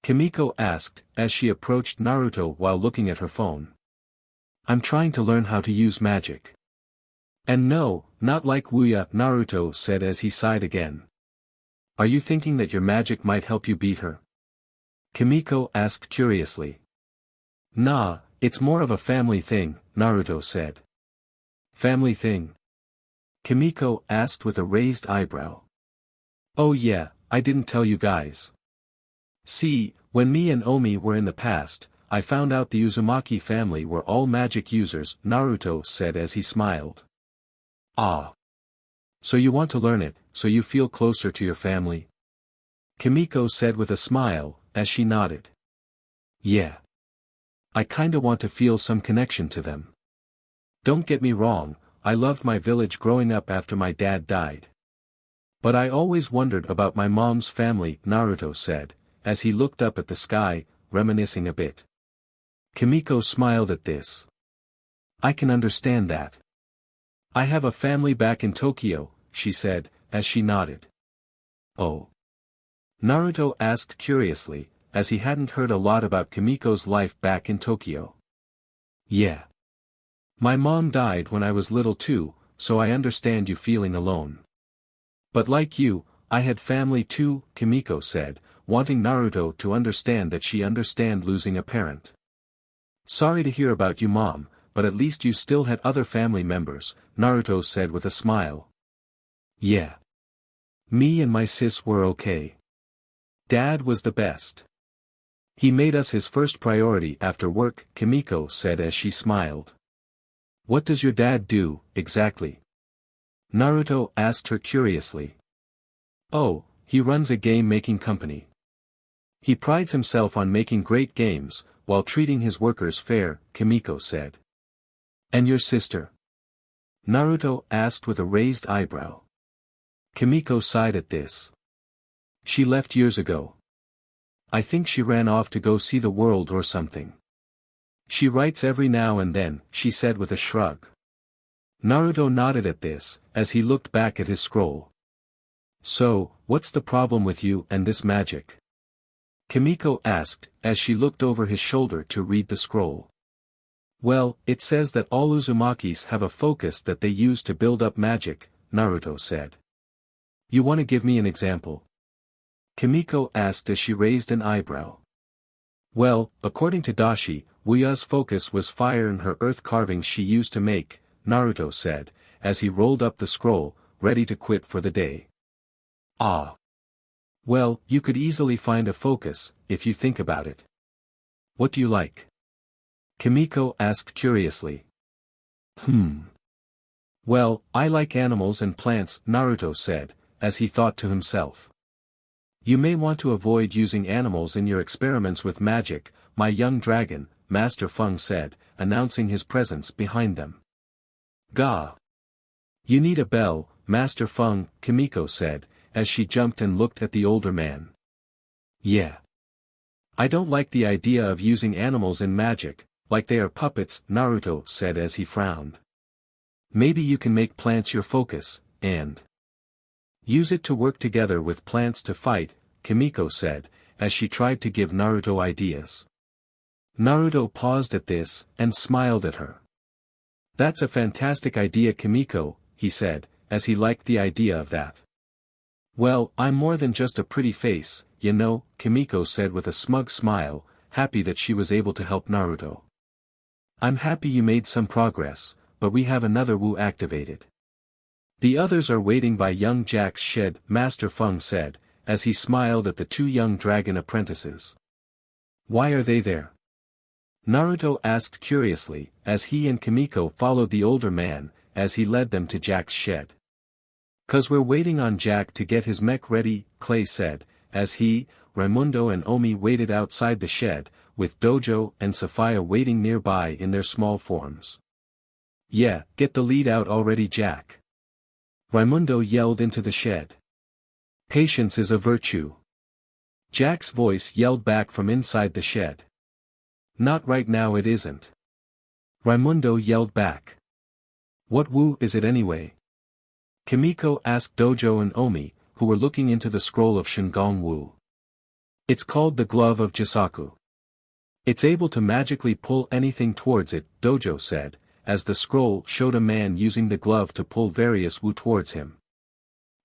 Kimiko asked, as she approached Naruto while looking at her phone. "I'm trying to learn how to use magic." "And no, not like Wuya," Naruto said as he sighed again. "Are you thinking that your magic might help you beat her?" Kimiko asked curiously. "Nah, it's more of a family thing," Naruto said. "Family thing?" Kimiko asked with a raised eyebrow. "Oh yeah, I didn't tell you guys. See, when me and Omi were in the past, I found out the Uzumaki family were all magic users," Naruto said as he smiled. "Ah. So you want to learn it, so you feel closer to your family?" Kimiko said with a smile, as she nodded. "Yeah. I kinda want to feel some connection to them. Don't get me wrong, I loved my village growing up after my dad died. But I always wondered about my mom's family," Naruto said, as he looked up at the sky, reminiscing a bit. Kimiko smiled at this. "I can understand that. I have a family back in Tokyo," she said, as she nodded. "Oh?" Naruto asked curiously, as he hadn't heard a lot about Kimiko's life back in Tokyo. "Yeah. My mom died when I was little too, so I understand you feeling alone. But like you, I had family too," Kimiko said, wanting Naruto to understand that she understand losing a parent. "Sorry to hear about you, Mom, but at least you still had other family members," Naruto said with a smile. "Yeah. Me and my sis were okay. Dad was the best. He made us his first priority after work," Kimiko said as she smiled. "What does your dad do, exactly?" Naruto asked her curiously. "Oh, he runs a game-making company. He prides himself on making great games, while treating his workers fair," Kimiko said. "And your sister?" Naruto asked with a raised eyebrow. Kimiko sighed at this. "She left years ago. I think she ran off to go see the world or something. She writes every now and then," she said with a shrug. Naruto nodded at this, as he looked back at his scroll. "So, what's the problem with you and this magic?" Kimiko asked, as she looked over his shoulder to read the scroll. "Well, it says that all Uzumakis have a focus that they use to build up magic," Naruto said. "You want to give me an example?" Kimiko asked as she raised an eyebrow. "Well, according to Dashi, Wuya's focus was fire in her earth carvings she used to make," Naruto said, as he rolled up the scroll, ready to quit for the day. "Ah. Well, you could easily find a focus, if you think about it. What do you like?" Kimiko asked curiously. Well, I like animals and plants," Naruto said, as he thought to himself. "You may want to avoid using animals in your experiments with magic, my young dragon," Master Feng said, announcing his presence behind them. "Gah! You need a bell, Master Feng," Kimiko said, as she jumped and looked at the older man. "Yeah. I don't like the idea of using animals in magic, like they are puppets," Naruto said as he frowned. "Maybe you can make plants your focus, and use it to work together with plants to fight," Kimiko said, as she tried to give Naruto ideas. Naruto paused at this, and smiled at her. "That's a fantastic idea, Kimiko," he said, as he liked the idea of that. "Well, I'm more than just a pretty face, you know," Kimiko said with a smug smile, happy that she was able to help Naruto. "I'm happy you made some progress, but we have another Wu activated. The others are waiting by young Jack's shed," Master Feng said, as he smiled at the two young dragon apprentices. Why are they there? Naruto asked curiously, as he and Kimiko followed the older man, as he led them to Jack's shed. "'Cause we're waiting on Jack to get his mech ready," Clay said, as he, Raimundo and Omi waited outside the shed, with Dojo and Sophia waiting nearby in their small forms. "Yeah, get the lead out already, Jack," Raimundo yelled into the shed. "Patience is a virtue," Jack's voice yelled back from inside the shed. "Not right now, it isn't," Raimundo yelled back. "What woo is it anyway?" Kimiko asked Dojo and Omi, who were looking into the scroll of Shingon Wu. "It's called the Glove of Jisaku. It's able to magically pull anything towards it," Dojo said, as the scroll showed a man using the glove to pull various wu towards him.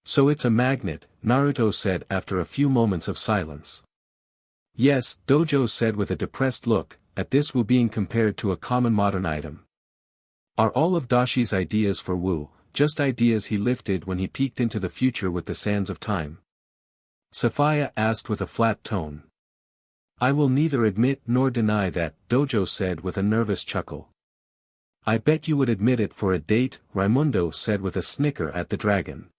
"So it's a magnet," Naruto said after a few moments of silence. "Yes," Dojo said with a depressed look, at this wu being compared to a common modern item. "Are all of Dashi's ideas for wu, just ideas he lifted when he peeked into the future with the sands of time?" Sophia asked with a flat tone. "I will neither admit nor deny that," Dojo said with a nervous chuckle. "I bet you would admit it for a date," Raimundo said with a snicker at the dragon.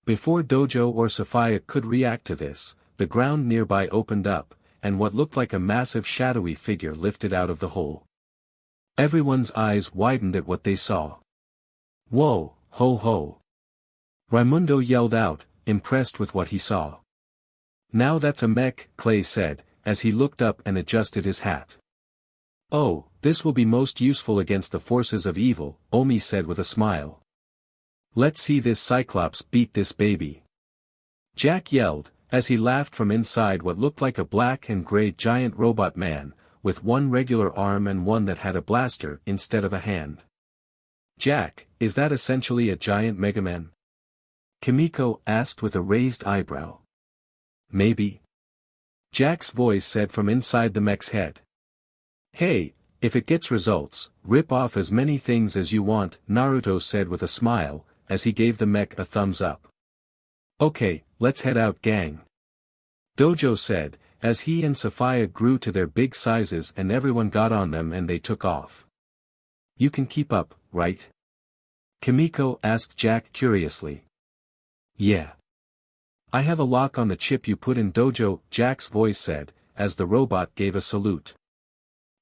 Before Dojo or Sophia could react to this, the ground nearby opened up, and what looked like a massive shadowy figure lifted out of the hole. Everyone's eyes widened at what they saw. "Whoa, ho ho!" Raimundo yelled out, impressed with what he saw. "Now that's a mech," Clay said, as he looked up and adjusted his hat. "Oh, this will be most useful against the forces of evil," Omi said with a smile. "Let's see this cyclops beat this baby," Jack yelled, as he laughed from inside what looked like a black and gray giant robot man, with one regular arm and one that had a blaster instead of a hand. "Jack, is that essentially a giant Mega Man?" Kimiko asked with a raised eyebrow. "Maybe," Jack's voice said from inside the mech's head. "Hey, if it gets results, rip off as many things as you want," Naruto said with a smile, as he gave the mech a thumbs up. "Okay, let's head out, gang," Dojo said, as he and Sophia grew to their big sizes and everyone got on them and they took off. "You can keep up, right?" Kimiko asked Jack curiously. "Yeah. I have a lock on the chip you put in, Dojo," Jack's voice said, as the robot gave a salute.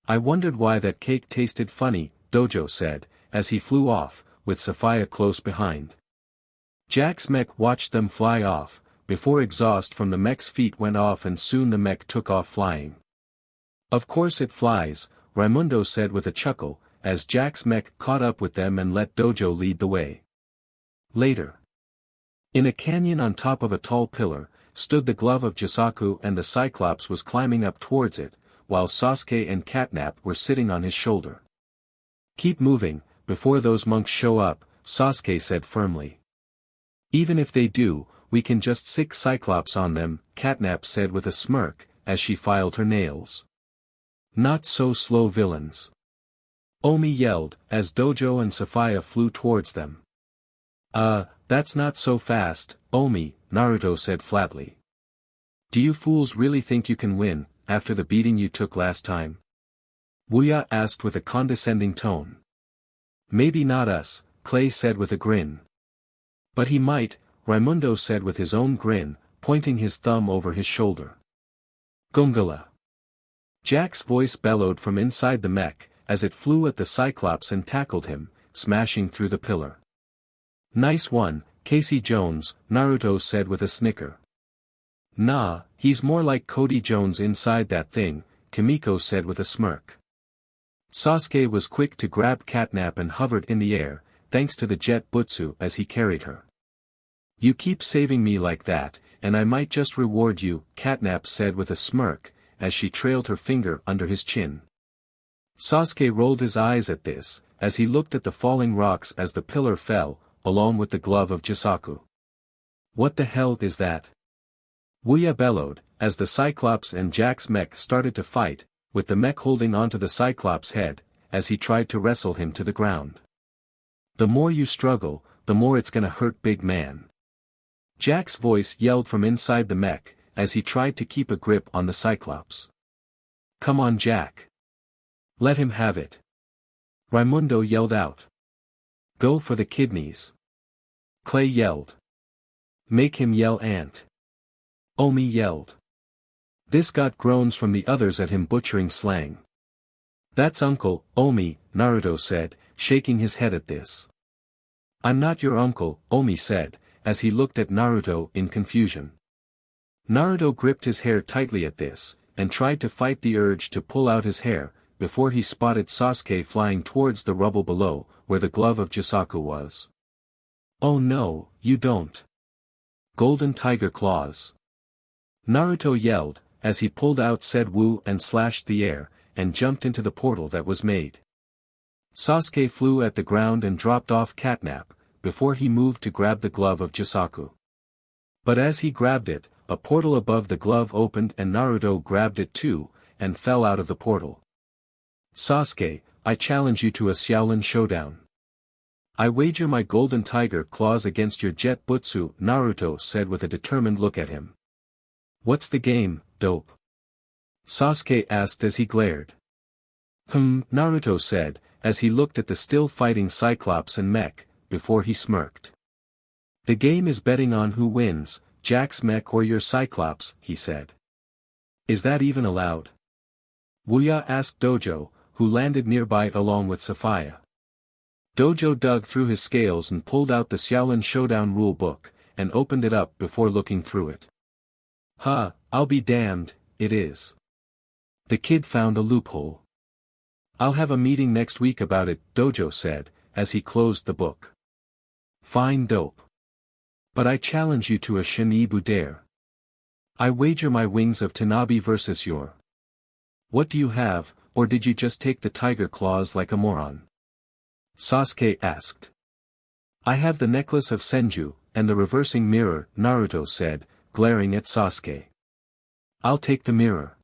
"I wondered why that cake tasted funny," Dojo said, as he flew off, with Sophia close behind. Jack's mech watched them fly off, before exhaust from the mech's feet went off and soon the mech took off flying. "Of course it flies," Raimundo said with a chuckle, as Jack's mech caught up with them and let Dojo lead the way. Later. In a canyon on top of a tall pillar, stood the glove of Jisaku and the cyclops was climbing up towards it, while Sasuke and Catnap were sitting on his shoulder. "Keep moving, before those monks show up," Sasuke said firmly. "Even if they do, we can just sick Cyclops on them," Catnap said with a smirk, as she filed her nails. "Not so slow, villains," Omi yelled, as Dojo and Sophia flew towards them. That's not so fast, Omi," Naruto said flatly. "Do you fools really think you can win, after the beating you took last time?" Wuya asked with a condescending tone. "Maybe not us," Clay said with a grin. "But he might," Raimundo said with his own grin, pointing his thumb over his shoulder. "Gongala!" Jack's voice bellowed from inside the mech, as it flew at the Cyclops and tackled him, smashing through the pillar. "Nice one, Casey Jones," Naruto said with a snicker. "Nah, he's more like Cody Jones inside that thing," Kimiko said with a smirk. Sasuke was quick to grab Catnap and hovered in the air, thanks to the jet butsu as he carried her. "You keep saving me like that, and I might just reward you," Catnap said with a smirk, as she trailed her finger under his chin. Sasuke rolled his eyes at this, as he looked at the falling rocks as the pillar fell, along with the glove of Jisaku. "What the hell is that?" Wuya bellowed, as the Cyclops and Jack's mech started to fight, with the mech holding onto the Cyclops' head, as he tried to wrestle him to the ground. "The more you struggle, the more it's gonna hurt, big man," Jack's voice yelled from inside the mech, as he tried to keep a grip on the cyclops. Come on Jack. Let him have it. Raimundo yelled out. Go for the kidneys. Clay yelled. Make him yell Ant. Omi yelled. This got groans from the others at him butchering slang. That's Uncle, Omi, Naruto said, shaking his head at this. I'm not your uncle, Omi said, as he looked at Naruto in confusion. Naruto gripped his hair tightly at this, and tried to fight the urge to pull out his hair, before he spotted Sasuke flying towards the rubble below, where the glove of Jisaku was. Oh no, you don't. Golden tiger claws. Naruto yelled, as he pulled out said wu and slashed the air, and jumped into the portal that was made. Sasuke flew at the ground and dropped off catnap, before he moved to grab the glove of Jisaku. But as he grabbed it, a portal above the glove opened and Naruto grabbed it too, and fell out of the portal. Sasuke, I challenge you to a Xiaolin Showdown. I wager my golden tiger claws against your jet butsu, Naruto said with a determined look at him. What's the game, dope? Sasuke asked as he glared. Naruto said, as he looked at the still fighting cyclops and mech, before he smirked. The game is betting on who wins, Jack's mech or your cyclops, he said. Is that even allowed? Wuya asked Dojo, who landed nearby along with Safiya. Dojo dug through his scales and pulled out the Xiaolin Showdown rule book, and opened it up before looking through it. I'll be damned, it is. The kid found a loophole. I'll have a meeting next week about it, Dojo said, as he closed the book. Fine dope. But I challenge you to a Shinibu dare. I wager my wings of Tanabe versus your. What do you have, or did you just take the tiger claws like a moron? Sasuke asked. I have the necklace of Senju, and the reversing mirror, Naruto said, glaring at Sasuke. I'll take the mirror.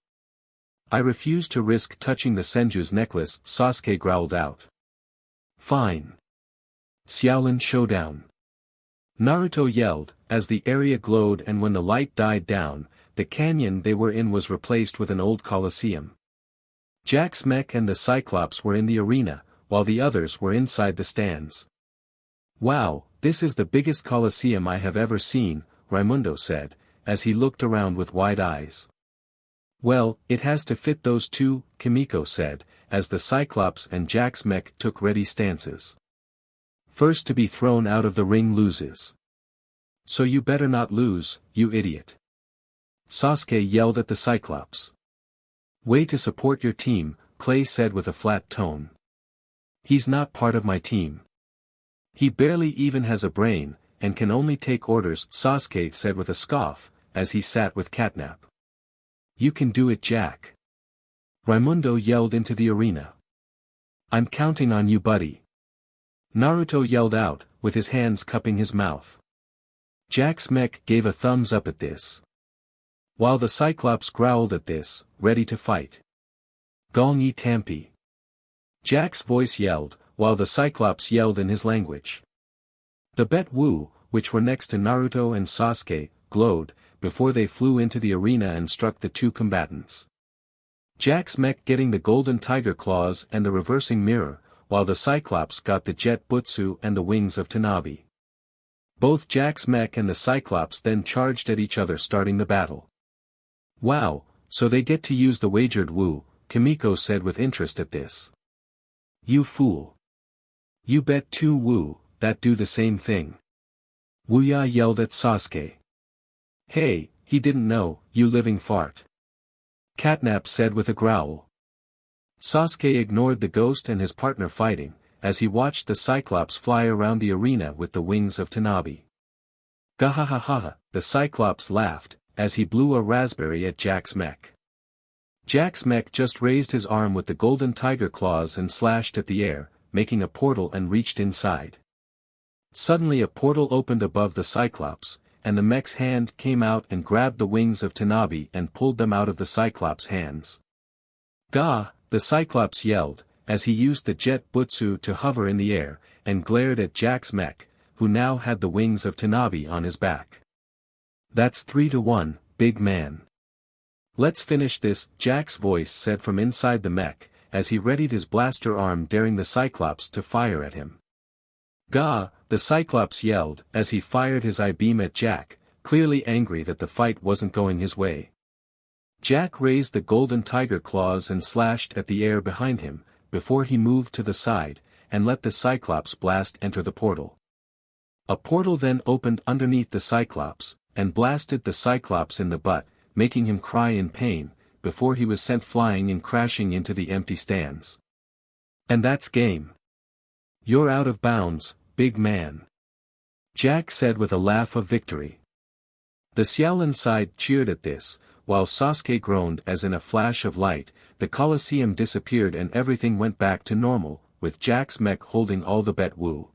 I refuse to risk touching the Senju's necklace, Sasuke growled out. Fine. Xiaolin Showdown. Naruto yelled, as the area glowed and when the light died down, the canyon they were in was replaced with an old coliseum. Jack's mech and the cyclops were in the arena, while the others were inside the stands. Wow, this is the biggest coliseum I have ever seen, Raimundo said, as he looked around with wide eyes. Well, it has to fit those two, Kimiko said, as the cyclops and Jack's mech took ready stances. First to be thrown out of the ring loses. So you better not lose, you idiot. Sasuke yelled at the cyclops. Way to support your team, Clay said with a flat tone. He's not part of my team. He barely even has a brain, and can only take orders, Sasuke said with a scoff, as he sat with catnap. You can do it, Jack. Raimundo yelled into the arena. I'm counting on you, buddy. Naruto yelled out, with his hands cupping his mouth. Jack's mech gave a thumbs up at this. While the cyclops growled at this, ready to fight. Gong yi tampi. Jack's voice yelled, while the cyclops yelled in his language. The bet wu, which were next to Naruto and Sasuke, glowed, before they flew into the arena and struck the two combatants. Jack's mech getting the golden tiger claws and the reversing mirror, while the cyclops got the jet butsu and the wings of Tanabe. Both Jack's mech and the cyclops then charged at each other, starting the battle. Wow, so they get to use the wagered wu, Kimiko said with interest at this. You fool. You bet 2 wu, that do the same thing. Wuya yelled at Sasuke. Hey, he didn't know, you living fart. Catnap said with a growl. Sasuke ignored the ghost and his partner fighting, as he watched the cyclops fly around the arena with the wings of Tanabe. Gahahaha, the cyclops laughed, as he blew a raspberry at Jack's mech. Jack's mech just raised his arm with the golden tiger claws and slashed at the air, making a portal and reached inside. Suddenly a portal opened above the cyclops, and the mech's hand came out and grabbed the wings of Tanabe and pulled them out of the cyclops' hands. Gah! The cyclops yelled, as he used the jet butsu to hover in the air, and glared at Jack's mech, who now had the wings of Tanabe on his back. That's 3-1, big man. Let's finish this, Jack's voice said from inside the mech, as he readied his blaster arm daring the cyclops to fire at him. Gah, the cyclops yelled, as he fired his eye-beam at Jack, clearly angry that the fight wasn't going his way. Jack raised the golden tiger claws and slashed at the air behind him, before he moved to the side, and let the cyclops blast enter the portal. A portal then opened underneath the cyclops, and blasted the cyclops in the butt, making him cry in pain, before he was sent flying and crashing into the empty stands. And that's game. You're out of bounds, big man. Jack said with a laugh of victory. The Xiaolin side cheered at this, while Sasuke groaned as in a flash of light, the coliseum disappeared and everything went back to normal, with Jack's mech holding all the bet woo.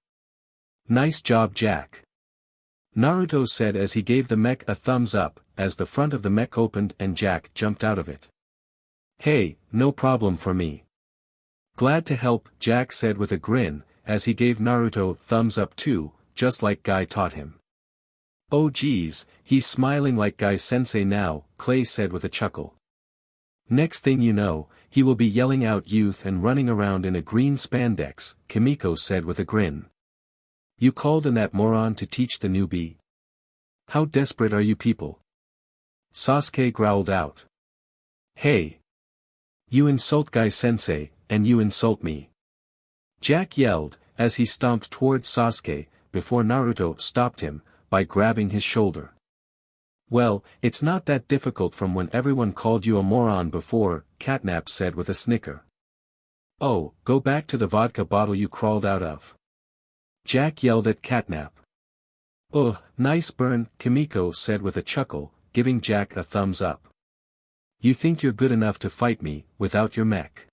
Nice job, Jack. Naruto said as he gave the mech a thumbs up, as the front of the mech opened and Jack jumped out of it. Hey, no problem for me. Glad to help, Jack said with a grin, as he gave Naruto thumbs up too, just like Guy taught him. Oh geez, he's smiling like Guy-sensei now, Clay said with a chuckle. Next thing you know, he will be yelling out youth and running around in a green spandex, Kimiko said with a grin. You called on that moron to teach the newbie? How desperate are you people? Sasuke growled out. Hey! You insult Guy-sensei, and you insult me. Jack yelled, as he stomped towards Sasuke, before Naruto stopped him, by grabbing his shoulder. Well, it's not that difficult from when everyone called you a moron before, Catnap said with a snicker. Oh, go back to the vodka bottle you crawled out of. Jack yelled at Catnap. Ugh, nice burn, Kimiko said with a chuckle, giving Jack a thumbs up. You think you're good enough to fight me, without your mech?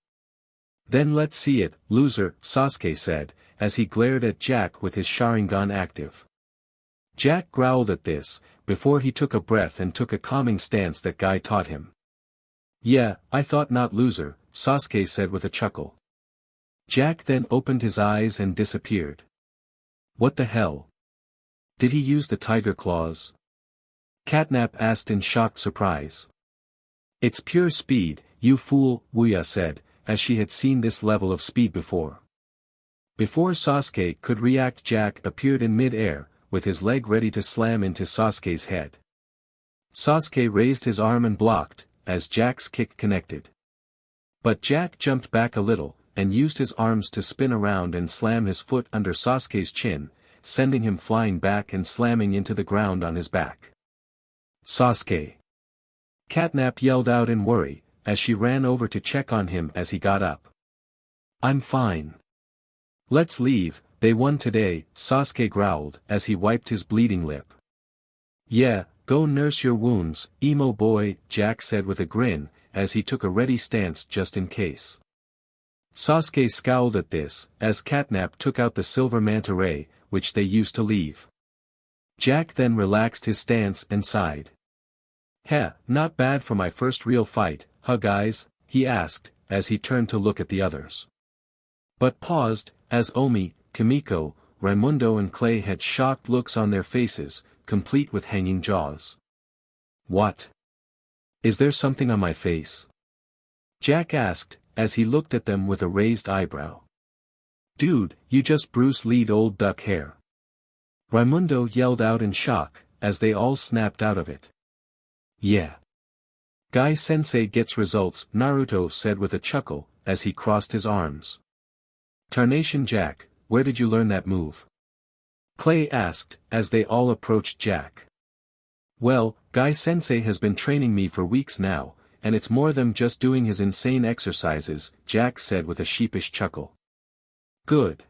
Then let's see it, loser, Sasuke said, as he glared at Jack with his Sharingan active. Jack growled at this, before he took a breath and took a calming stance that Guy taught him. Yeah, I thought not, loser, Sasuke said with a chuckle. Jack then opened his eyes and disappeared. What the hell? Did he use the tiger claws? Catnap asked in shocked surprise. It's pure speed, you fool, Wuya said, as she had seen this level of speed before. Before Sasuke could react, Jack appeared in mid-air, with his leg ready to slam into Sasuke's head. Sasuke raised his arm and blocked, as Jack's kick connected. But Jack jumped back a little, and used his arms to spin around and slam his foot under Sasuke's chin, sending him flying back and slamming into the ground on his back. Sasuke! Catnap yelled out in worry, as she ran over to check on him as he got up. I'm fine. Let's leave, they won today, Sasuke growled as he wiped his bleeding lip. Yeah, go nurse your wounds, emo boy, Jack said with a grin, as he took a ready stance just in case. Sasuke scowled at this, as Catnap took out the silver manta ray, which they used to leave. Jack then relaxed his stance and sighed. Heh, not bad for my first real fight, huh guys, he asked, as he turned to look at the others. But paused, as Omi, Kimiko, Raimundo and Clay had shocked looks on their faces, complete with hanging jaws. What? Is there something on my face? Jack asked, as he looked at them with a raised eyebrow. Dude, you just Bruce Lee'd old duck hair. Raimundo yelled out in shock, as they all snapped out of it. Yeah. Guy-sensei gets results, Naruto said with a chuckle, as he crossed his arms. Tarnation Jack, where did you learn that move? Clay asked, as they all approached Jack. Well, Guy-sensei has been training me for weeks now, and it's more than just doing his insane exercises, Jack said with a sheepish chuckle. Good.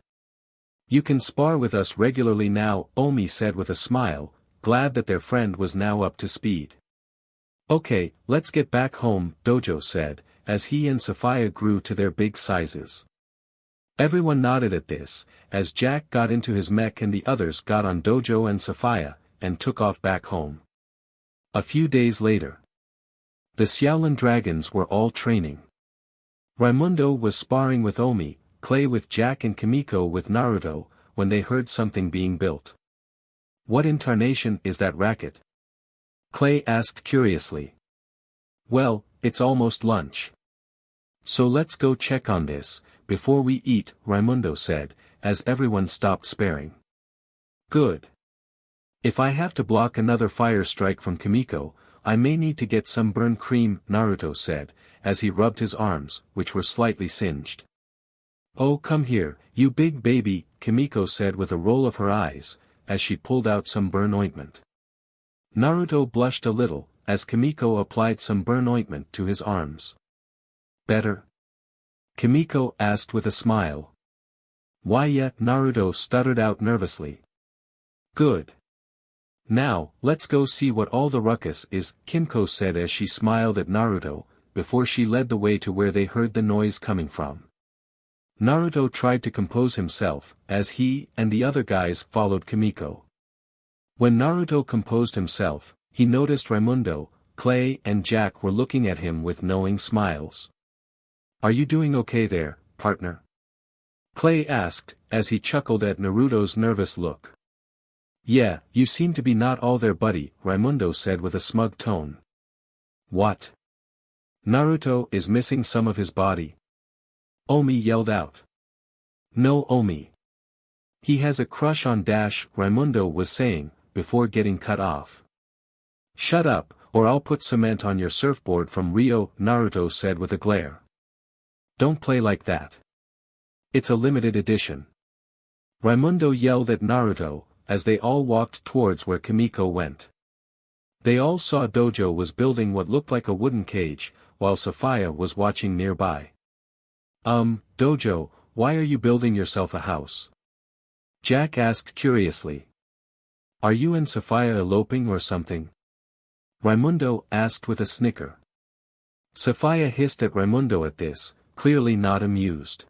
You can spar with us regularly now, Omi said with a smile, glad that their friend was now up to speed. Okay, let's get back home, Dojo said, as he and Sophia grew to their big sizes. Everyone nodded at this, as Jack got into his mech and the others got on Dojo and Sophia, and took off back home. A few days later. The Xiaolin dragons were all training. Raimundo was sparring with Omi, Clay with Jack and Kimiko with Naruto, when they heard something being built. What in tarnation is that racket? Clay asked curiously. Well, it's almost lunch. So let's go check on this, before we eat, Raimundo said, as everyone stopped sparing. Good. If I have to block another fire strike from Kimiko, I may need to get some burn cream, Naruto said, as he rubbed his arms, which were slightly singed. Oh, come here, you big baby, Kimiko said with a roll of her eyes, as she pulled out some burn ointment. Naruto blushed a little, as Kimiko applied some burn ointment to his arms. Better? Kimiko asked with a smile. Why yeah, Naruto stuttered out nervously. Good. Now, let's go see what all the ruckus is, Kimiko said as she smiled at Naruto, before she led the way to where they heard the noise coming from. Naruto tried to compose himself, as he and the other guys followed Kimiko. When Naruto composed himself, he noticed Raimundo, Clay and Jack were looking at him with knowing smiles. Are you doing okay there, partner? Clay asked, as he chuckled at Naruto's nervous look. Yeah, you seem to be not all there buddy, Raimundo said with a smug tone. What? Naruto is missing some of his body? Omi yelled out. No Omi. He has a crush on Dash, Raimundo was saying, before getting cut off. Shut up, or I'll put cement on your surfboard from Rio, Naruto said with a glare. Don't play like that. It's a limited edition. Raimundo yelled at Naruto, as they all walked towards where Kimiko went. They all saw Dojo was building what looked like a wooden cage, while Sophia was watching nearby. Dojo, why are you building yourself a house? Jack asked curiously. Are you and Sophia eloping or something? Raimundo asked with a snicker. Sophia hissed at Raimundo at this, clearly not amused.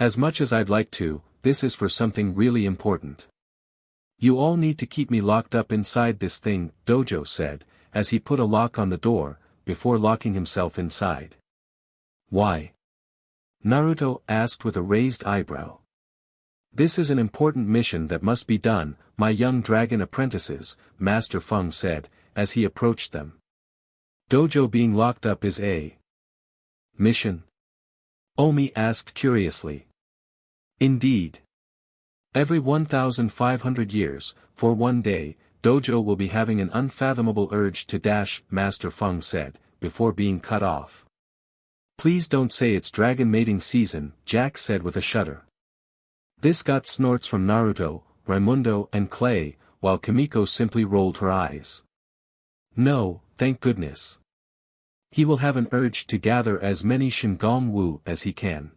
As much as I'd like to, this is for something really important. You all need to keep me locked up inside this thing, Dojo said, as he put a lock on the door, before locking himself inside. Why? Naruto asked with a raised eyebrow. This is an important mission that must be done, my young dragon apprentices, Master Feng said, as he approached them. Dojo being locked up is a mission? Omi asked curiously. Indeed. Every 1,500 years, for one day, Dojo will be having an unfathomable urge to dash, Master Feng said, before being cut off. Please don't say it's dragon mating season, Jack said with a shudder. This got snorts from Naruto, Raimundo and Clay, while Kimiko simply rolled her eyes. No, thank goodness. He will have an urge to gather as many Shingon-Wu as he can.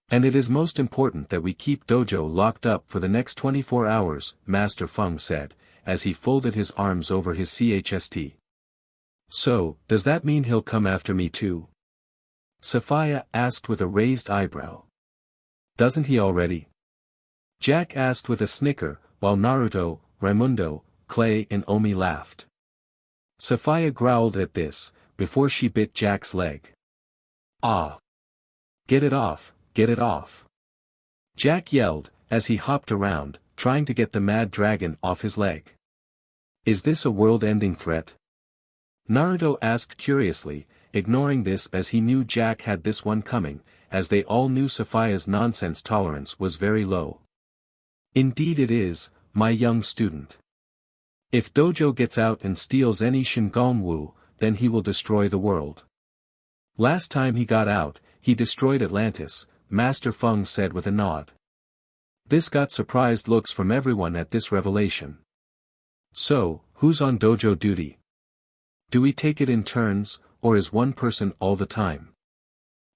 And it is most important that we keep Dojo locked up for the next 24 hours, Master Feng said, as he folded his arms over his chest. So, does that mean he'll come after me too? Sophia asked with a raised eyebrow. Doesn't he already? Jack asked with a snicker, while Naruto, Raimundo, Clay and Omi laughed. Sophia growled at this, before she bit Jack's leg. Ah! Get it off, get it off! Jack yelled, as he hopped around, trying to get the mad dragon off his leg. Is this a world-ending threat? Naruto asked curiously, ignoring this as he knew Jack had this one coming, as they all knew Sophia's nonsense tolerance was very low. Indeed it is, my young student. If Dojo gets out and steals any Shingon-Wu, then he will destroy the world. Last time he got out, he destroyed Atlantis, Master Feng said with a nod. This got surprised looks from everyone at this revelation. So, who's on Dojo duty? Do we take it in turns, or is one person all the time?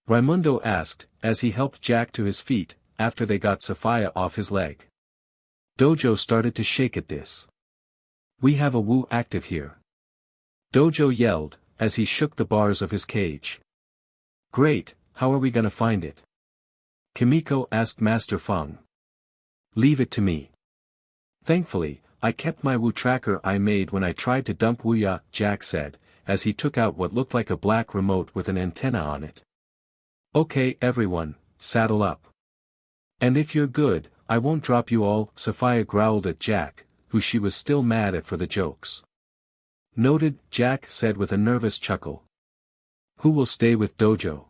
Raimundo asked, as he helped Jack to his feet, after they got Sophia off his leg. Dojo started to shake at this. We have a Wu active here. Dojo yelled, as he shook the bars of his cage. Great, how are we gonna find it? Kimiko asked Master Feng. Leave it to me. Thankfully, I kept my Wu tracker I made when I tried to dump Wuya, Jack said, as he took out what looked like a black remote with an antenna on it. Okay everyone, saddle up. And if you're good, I won't drop you all, Sophia growled at Jack, who she was still mad at for the jokes. Noted, Jack said with a nervous chuckle. Who will stay with Dojo?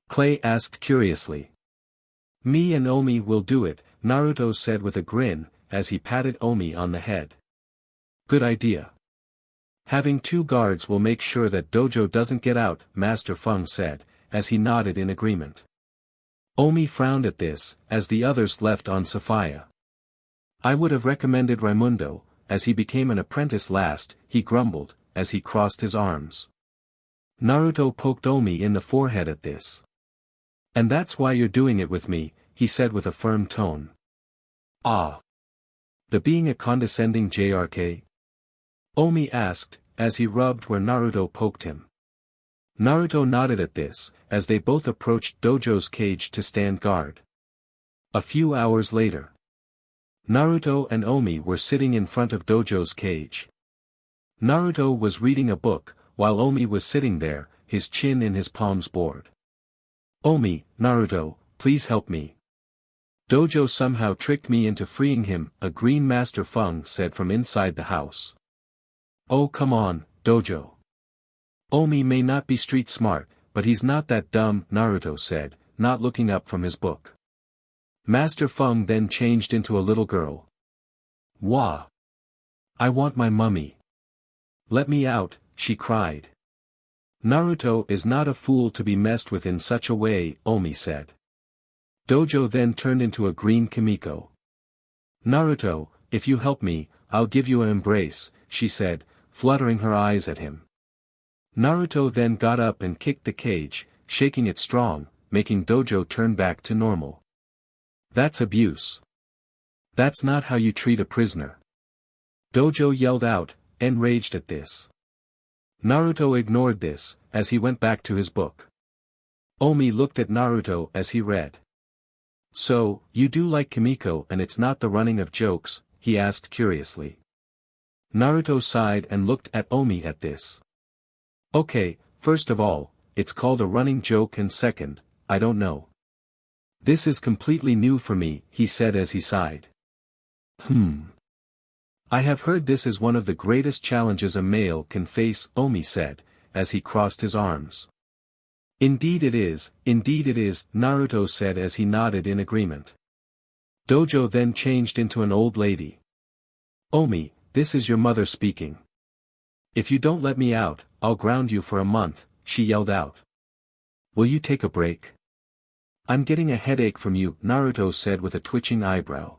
Clay asked curiously. Me and Omi will do it, Naruto said with a grin, as he patted Omi on the head. Good idea. Having 2 guards will make sure that Dojo doesn't get out, Master Feng said, as he nodded in agreement. Omi frowned at this, as the others left on Sophia. I would have recommended Raimundo, as he became an apprentice last, he grumbled, as he crossed his arms. Naruto poked Omi in the forehead at this. And that's why you're doing it with me, he said with a firm tone. Ah. The being a condescending JRK? Omi asked, as he rubbed where Naruto poked him. Naruto nodded at this, as they both approached Dojo's cage to stand guard. A few hours later. Naruto and Omi were sitting in front of Dojo's cage. Naruto was reading a book, while Omi was sitting there, his chin in his palms bored. Omi, Naruto, please help me. Dojo somehow tricked me into freeing him, a green Master Feng said from inside the house. Oh come on, Dojo. Omi may not be street smart, but he's not that dumb, Naruto said, not looking up from his book. Master Feng then changed into a little girl. Wah! I want my mummy. Let me out, she cried. Naruto is not a fool to be messed with in such a way, Omi said. Dojo then turned into a green Kimiko. Naruto, if you help me, I'll give you an embrace, she said, fluttering her eyes at him. Naruto then got up and kicked the cage, shaking it strong, making Dojo turn back to normal. That's abuse. That's not how you treat a prisoner. Dojo yelled out, enraged at this. Naruto ignored this, as he went back to his book. Omi looked at Naruto as he read. So, you do like Kimiko and it's not the running of jokes, he asked curiously. Naruto sighed and looked at Omi at this. Okay, first of all, it's called a running joke and second, I don't know. This is completely new for me, he said as he sighed. I have heard this is one of the greatest challenges a male can face, Omi said, as he crossed his arms. Indeed it is, Naruto said as he nodded in agreement. Dojo then changed into an old lady. Omi, this is your mother speaking. If you don't let me out, I'll ground you for a month, she yelled out. Will you take a break? I'm getting a headache from you, Naruto said with a twitching eyebrow.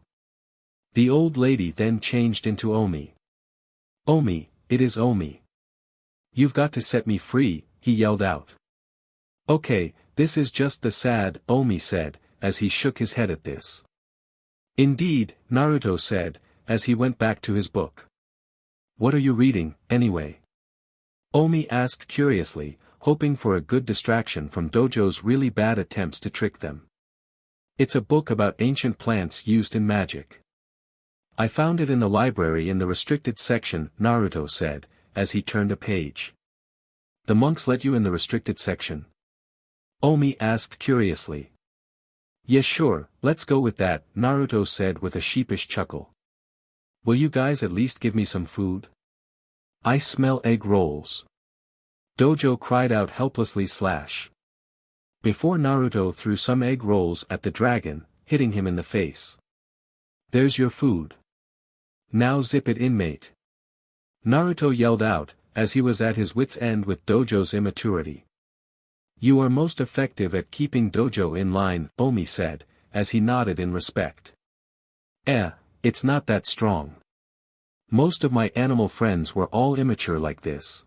The old lady then changed into Omi. Omi, it is Omi. You've got to set me free, he yelled out. Okay, this is just the sad, Omi said, as he shook his head at this. Indeed, Naruto said, as he went back to his book. What are you reading, anyway? Omi asked curiously, hoping for a good distraction from Dojo's really bad attempts to trick them. It's a book about ancient plants used in magic. I found it in the library in the restricted section, Naruto said, as he turned a page. The monks let you in the restricted section? Omi asked curiously. Yes sure, let's go with that, Naruto said with a sheepish chuckle. Will you guys at least give me some food? I smell egg rolls. Dojo cried out helplessly. Before Naruto threw some egg rolls at the dragon, hitting him in the face. There's your food. Now zip it in, mate. Naruto yelled out, as he was at his wit's end with Dojo's immaturity. You are most effective at keeping Dojo in line, Omi said, as he nodded in respect. It's not that strong. Most of my animal friends were all immature like this.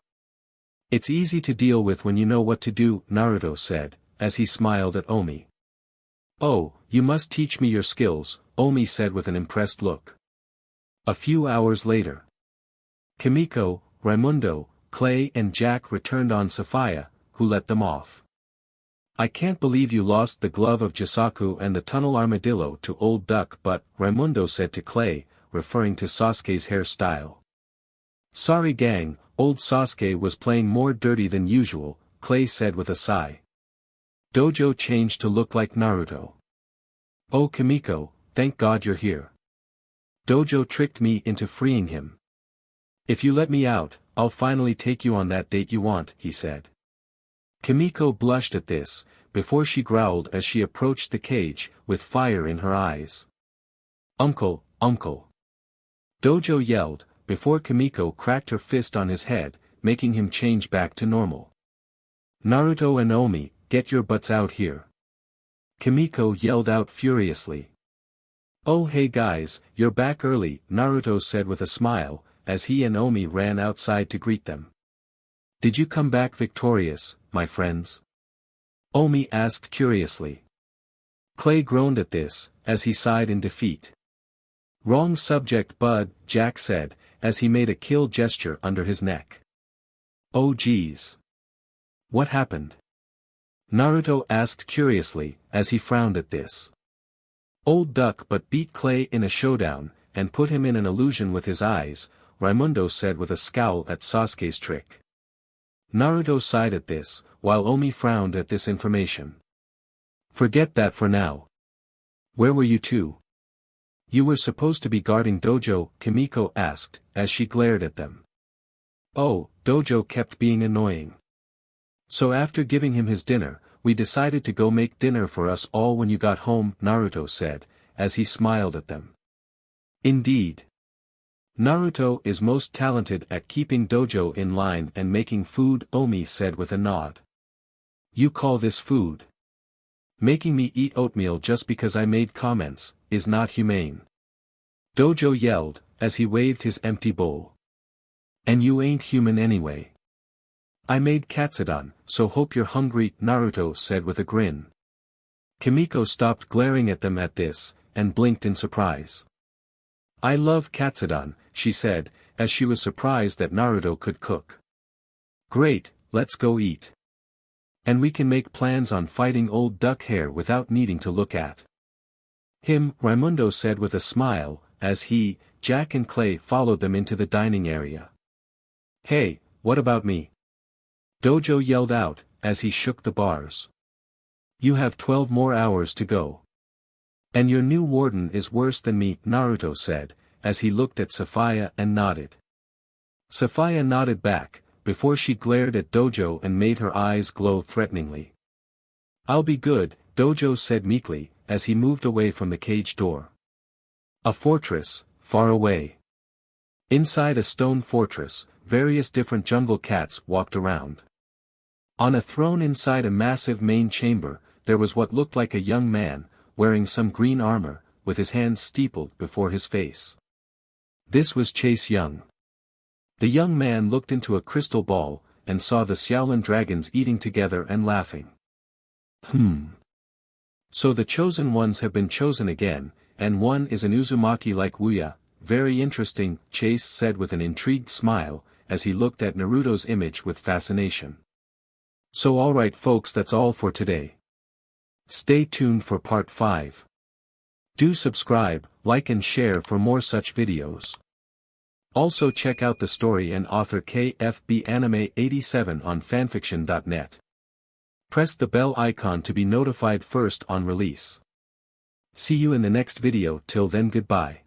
It's easy to deal with when you know what to do, Naruto said, as he smiled at Omi. Oh, you must teach me your skills, Omi said with an impressed look. A few hours later. Kimiko, Raimundo, Clay and Jack returned on Sophia, who let them off. I can't believe you lost the glove of Jisaku and the tunnel armadillo to Old Duck, but, Raimundo said to Clay, referring to Sasuke's hairstyle. Sorry gang, old Sasuke was playing more dirty than usual, Clay said with a sigh. Dojo changed to look like Naruto. Oh Kimiko, thank God you're here. Dojo tricked me into freeing him. If you let me out, I'll finally take you on that date you want, he said. Kimiko blushed at this, before she growled as she approached the cage, with fire in her eyes. Uncle, uncle. Dojo yelled, before Kimiko cracked her fist on his head, making him change back to normal. Naruto and Omi, get your butts out here. Kimiko yelled out furiously. Oh hey guys, you're back early, Naruto said with a smile, as he and Omi ran outside to greet them. Did you come back victorious, my friends? Omi asked curiously. Clay groaned at this, as he sighed in defeat. Wrong subject bud, Jack said, as he made a kill gesture under his neck. Oh geez. What happened? Naruto asked curiously, as he frowned at this. Old Duck but beat Clay in a showdown, and put him in an illusion with his eyes, Raimundo said with a scowl at Sasuke's trick. Naruto sighed at this, while Omi frowned at this information. Forget that for now. Where were you two? You were supposed to be guarding Dojo, Kimiko asked, as she glared at them. Oh, Dojo kept being annoying. So after giving him his dinner, we decided to go make dinner for us all when you got home, Naruto said, as he smiled at them. Indeed. Naruto is most talented at keeping Dojo in line and making food, Omi said with a nod. You call this food? Making me eat oatmeal just because I made comments, is not humane. Dojo yelled, as he waved his empty bowl. And you ain't human anyway. I made katsudon, so hope you're hungry, Naruto said with a grin. Kimiko stopped glaring at them at this, and blinked in surprise. I love katsudon, she said, as she was surprised that Naruto could cook. Great, let's go eat. And we can make plans on fighting Old Duck Hair without needing to look at him, Raimundo said with a smile, as he, Jack and Clay followed them into the dining area. Hey, what about me? Dojo yelled out, as he shook the bars. You have 12 more hours to go. And your new warden is worse than me, Naruto said, as he looked at Sapphire and nodded. Sapphire nodded back, before she glared at Dojo and made her eyes glow threateningly. I'll be good, Dojo said meekly, as he moved away from the cage door. A fortress, far away. Inside a stone fortress, various different jungle cats walked around. On a throne inside a massive main chamber, there was what looked like a young man, wearing some green armor, with his hands steepled before his face. This was Chase Young. The young man looked into a crystal ball, and saw the Xiaolin dragons eating together and laughing. So the chosen ones have been chosen again, and one is an Uzumaki like Wuya, very interesting, Chase said with an intrigued smile, as he looked at Naruto's image with fascination. So alright folks, that's all for today. Stay tuned for part 5. Do subscribe, like and share for more such videos. Also check out the story and author KFB Anime 87 on FANFICTIONnet. Press the bell icon to be notified first on release. See you in the next video, till then goodbye.